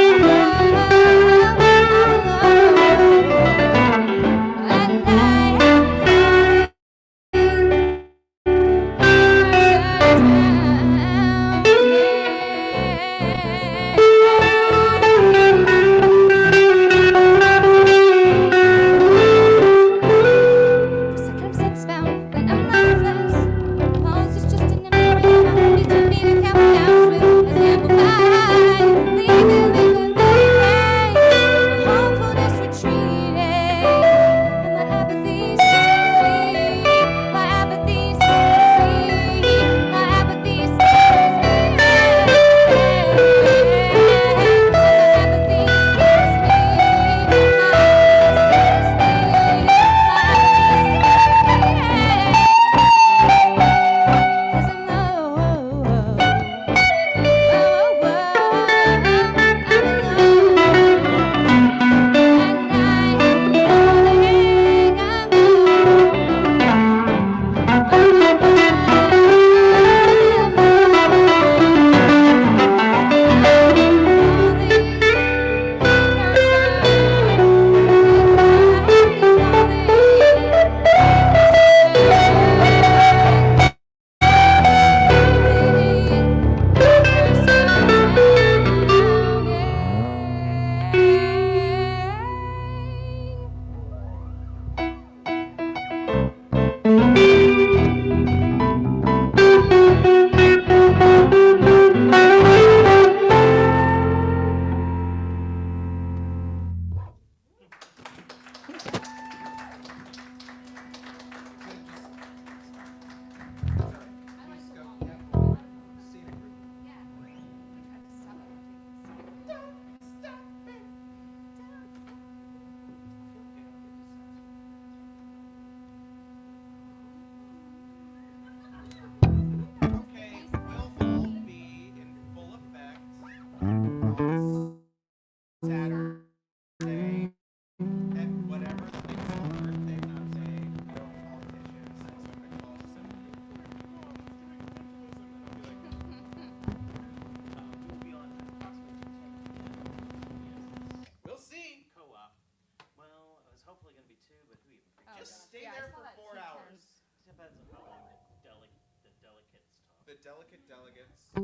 Speaker 4: the delicate delegates.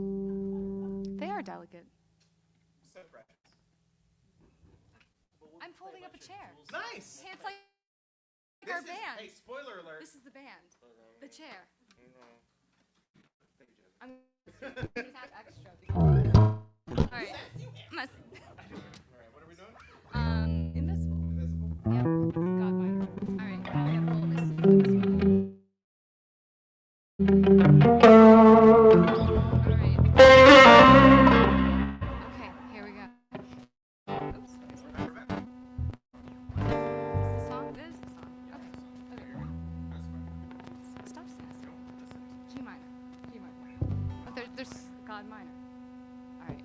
Speaker 13: They are delicate.
Speaker 4: So precious.
Speaker 13: I'm folding up a chair.
Speaker 4: Nice.
Speaker 13: It's like
Speaker 4: This
Speaker 13: our
Speaker 4: is,
Speaker 13: band.
Speaker 4: hey, spoiler alert.
Speaker 13: This is the band. The chair. I'm
Speaker 4: All
Speaker 13: gonna have extra. All right.
Speaker 4: right, what are we doing?
Speaker 13: Invisible.
Speaker 4: Invisible?
Speaker 13: Yep. God minor. All right. We have roll this one. All right. Okay, here we go. Oops. Is this the song? This is the song. Okay. Stop sassing. G minor. G minor. But there's God minor. All right.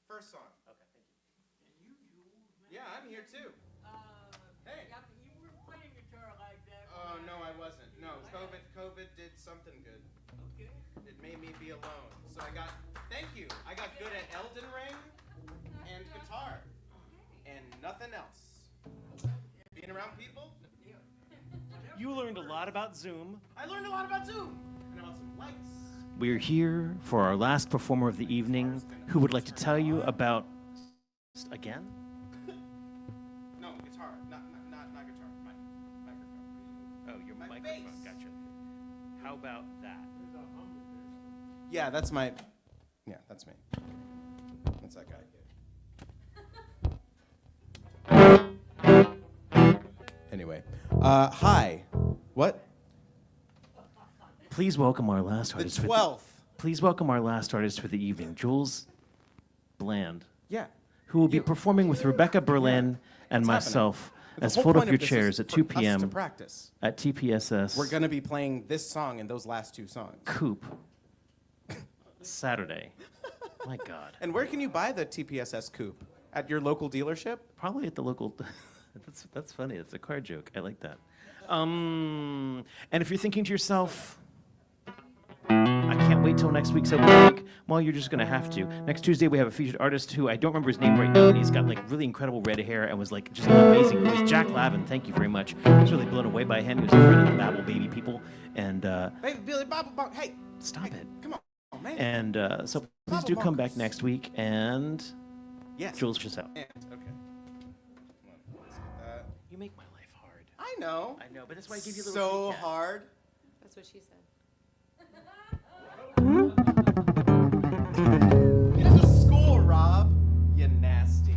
Speaker 4: First song. Okay, thank you. Yeah, I'm here too. Hey.
Speaker 21: Yeah, but you were playing guitar like that.
Speaker 4: Oh no, I wasn't. No, COVID did something good.
Speaker 21: Okay.
Speaker 4: It made me be alone. So I got, thank you. I got good at Elden Ring and guitar and nothing else. Being around people.
Speaker 5: You learned a lot about Zoom.
Speaker 4: I learned a lot about Zoom and about some lights.
Speaker 5: We're here for our last performer of the evening, who would like to tell you about again.
Speaker 4: No, guitar, not guitar. Microphone.
Speaker 5: Oh, your microphone. Gotcha. How about that?
Speaker 4: Yeah, that's my. Yeah, that's me. That's that guy. Anyway, hi. What?
Speaker 5: Please welcome our last artist.
Speaker 4: The 12th.
Speaker 5: Please welcome our last artist for the evening, Jules Bland.
Speaker 4: Yeah.
Speaker 5: Who will be performing with Rebecca Berlin and
Speaker 4: What's
Speaker 5: myself
Speaker 4: happening?
Speaker 5: as
Speaker 4: The whole
Speaker 5: Fold Up
Speaker 4: point
Speaker 5: Your
Speaker 4: of this
Speaker 5: Chairs
Speaker 4: is
Speaker 5: at
Speaker 4: for
Speaker 5: 2
Speaker 4: us to
Speaker 5: p.m.
Speaker 4: practice.
Speaker 5: at TPSS.
Speaker 4: We're going to be playing this song and those last two songs.
Speaker 5: Coop. Saturday. My God.
Speaker 4: And where can you buy the TPSS coupe? At your local dealership?
Speaker 5: Probably at the local. That's funny. It's a car joke. I like that. And if you're thinking to yourself, I can't wait till next week's open mic, well, you're just going to have to. Next Tuesday, we have a featured artist who I don't remember his name right now, but he's got like really incredible red hair and was like just an amazing voice. Jack Lavin, thank you very much. I was really blown away by him. He was a friend of the Babble Baby people. And
Speaker 4: Hey, Billy Bobble Bong. Hey,
Speaker 5: stop it.
Speaker 4: Come on, man.
Speaker 5: And so please do come back next week. And
Speaker 4: Yes.
Speaker 5: Jules, just out.
Speaker 4: Okay.
Speaker 5: You make my life hard.
Speaker 4: I know.
Speaker 5: I know, but that's why I give you a little
Speaker 4: so
Speaker 5: recap.
Speaker 4: hard.
Speaker 3: That's what she said.
Speaker 4: It's a school, Rob. You nasty.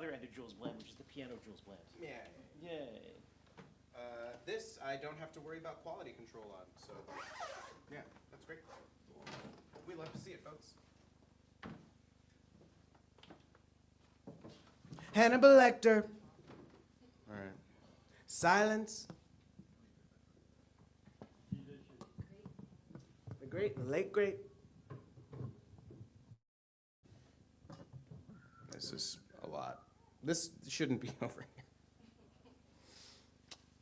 Speaker 5: other end of Jules Bland, which is the piano Jules Bland.
Speaker 4: Yeah.
Speaker 5: Yay.
Speaker 4: This I don't have to worry about quality control on, so yeah, that's great. We love to see it, folks. Hannibal Lecter. All right. Silence. The great, the late great. This is a lot. This shouldn't be over here.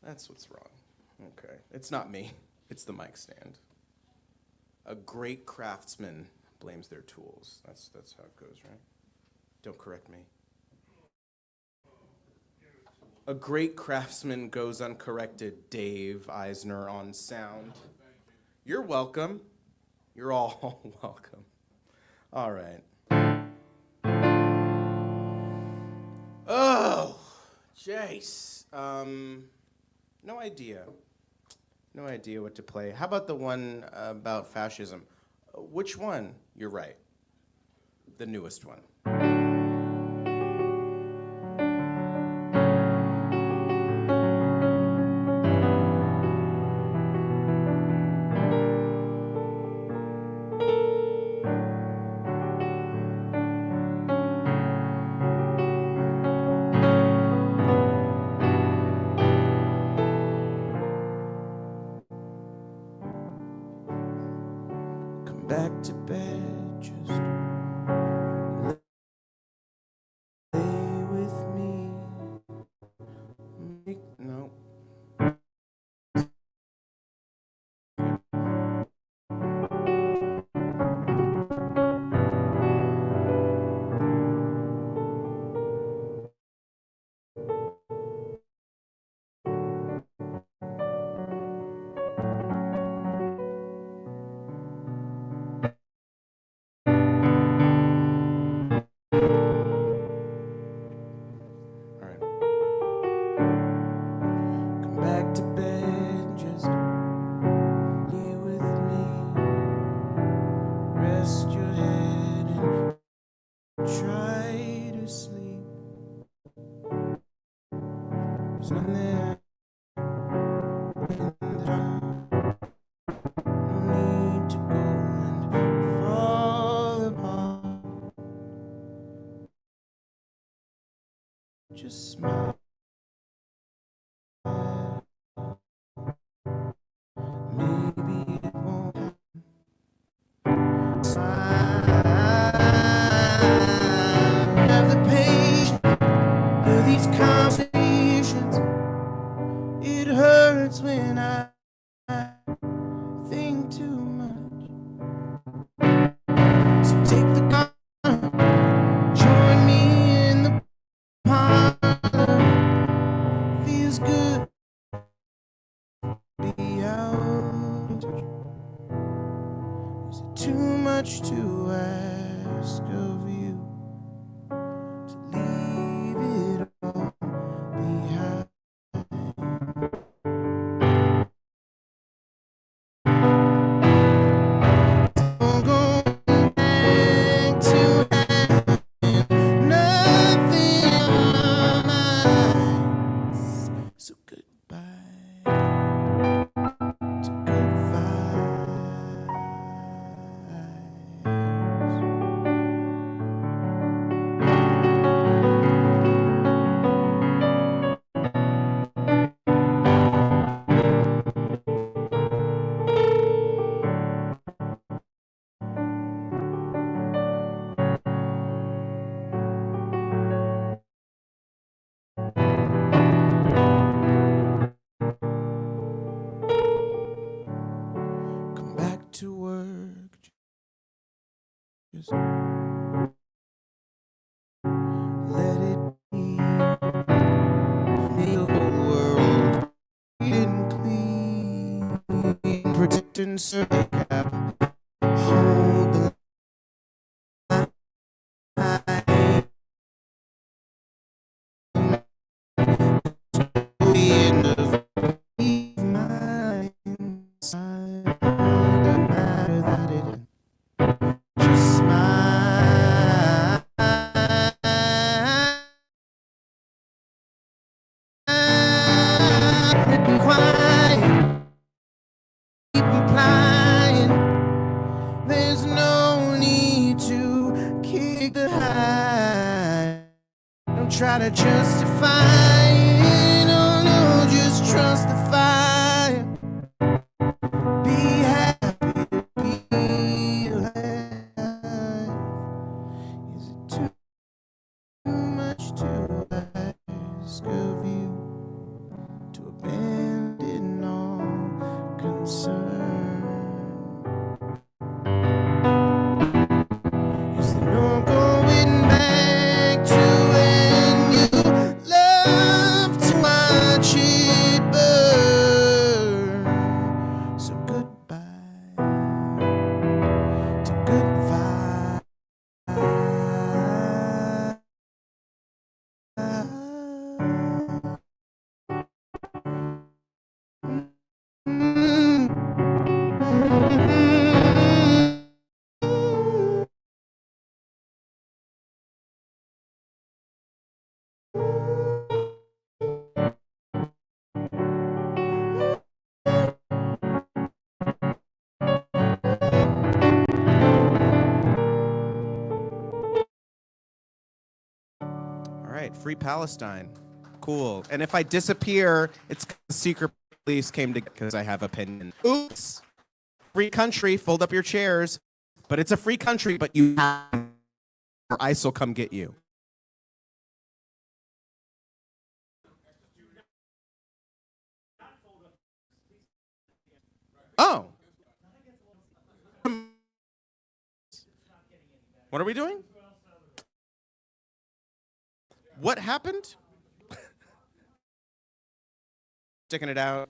Speaker 4: That's what's wrong. Okay. It's not me. It's the mic stand. A great craftsman blames their tools. That's how it goes, right? Don't correct me. A great craftsman goes uncorrected. Dave Eisner on sound. You're welcome. You're all welcome. All right. Oh, Jace. No idea. No idea what to play. How about the one about fascism? Which one? You're right. The newest one. Back to bed, just lay with me. No. Back to bed, just lay with me. Rest your head and try to sleep. There's nothing there in the dark. No need to go and fall apart. Just smile. Maybe it won't happen. Have the patience for these conversations. It hurts when I think too much. So take the gun, join me in the parlor. Feels good. Be out of touch. Is it too much to ask of you to leave it all behind? I'm going back to having nothing on my mind. So goodbye. Come back to work. Just let it be. Make the whole world didn't clean. Protect and serve cap. Hold the line. The end of my side. Doesn't matter that it just smile. absurd. Is there no going back to when you loved too much it burned? So goodbye to good vibes. All right, free Palestine. Cool. And if I disappear, it's 'cause the secret police came to because I have opinion. Oops. Free country, fold up your chairs. But it's a free country, but you or ICE will come get you. Oh. What are we doing? What happened? Sticking it out.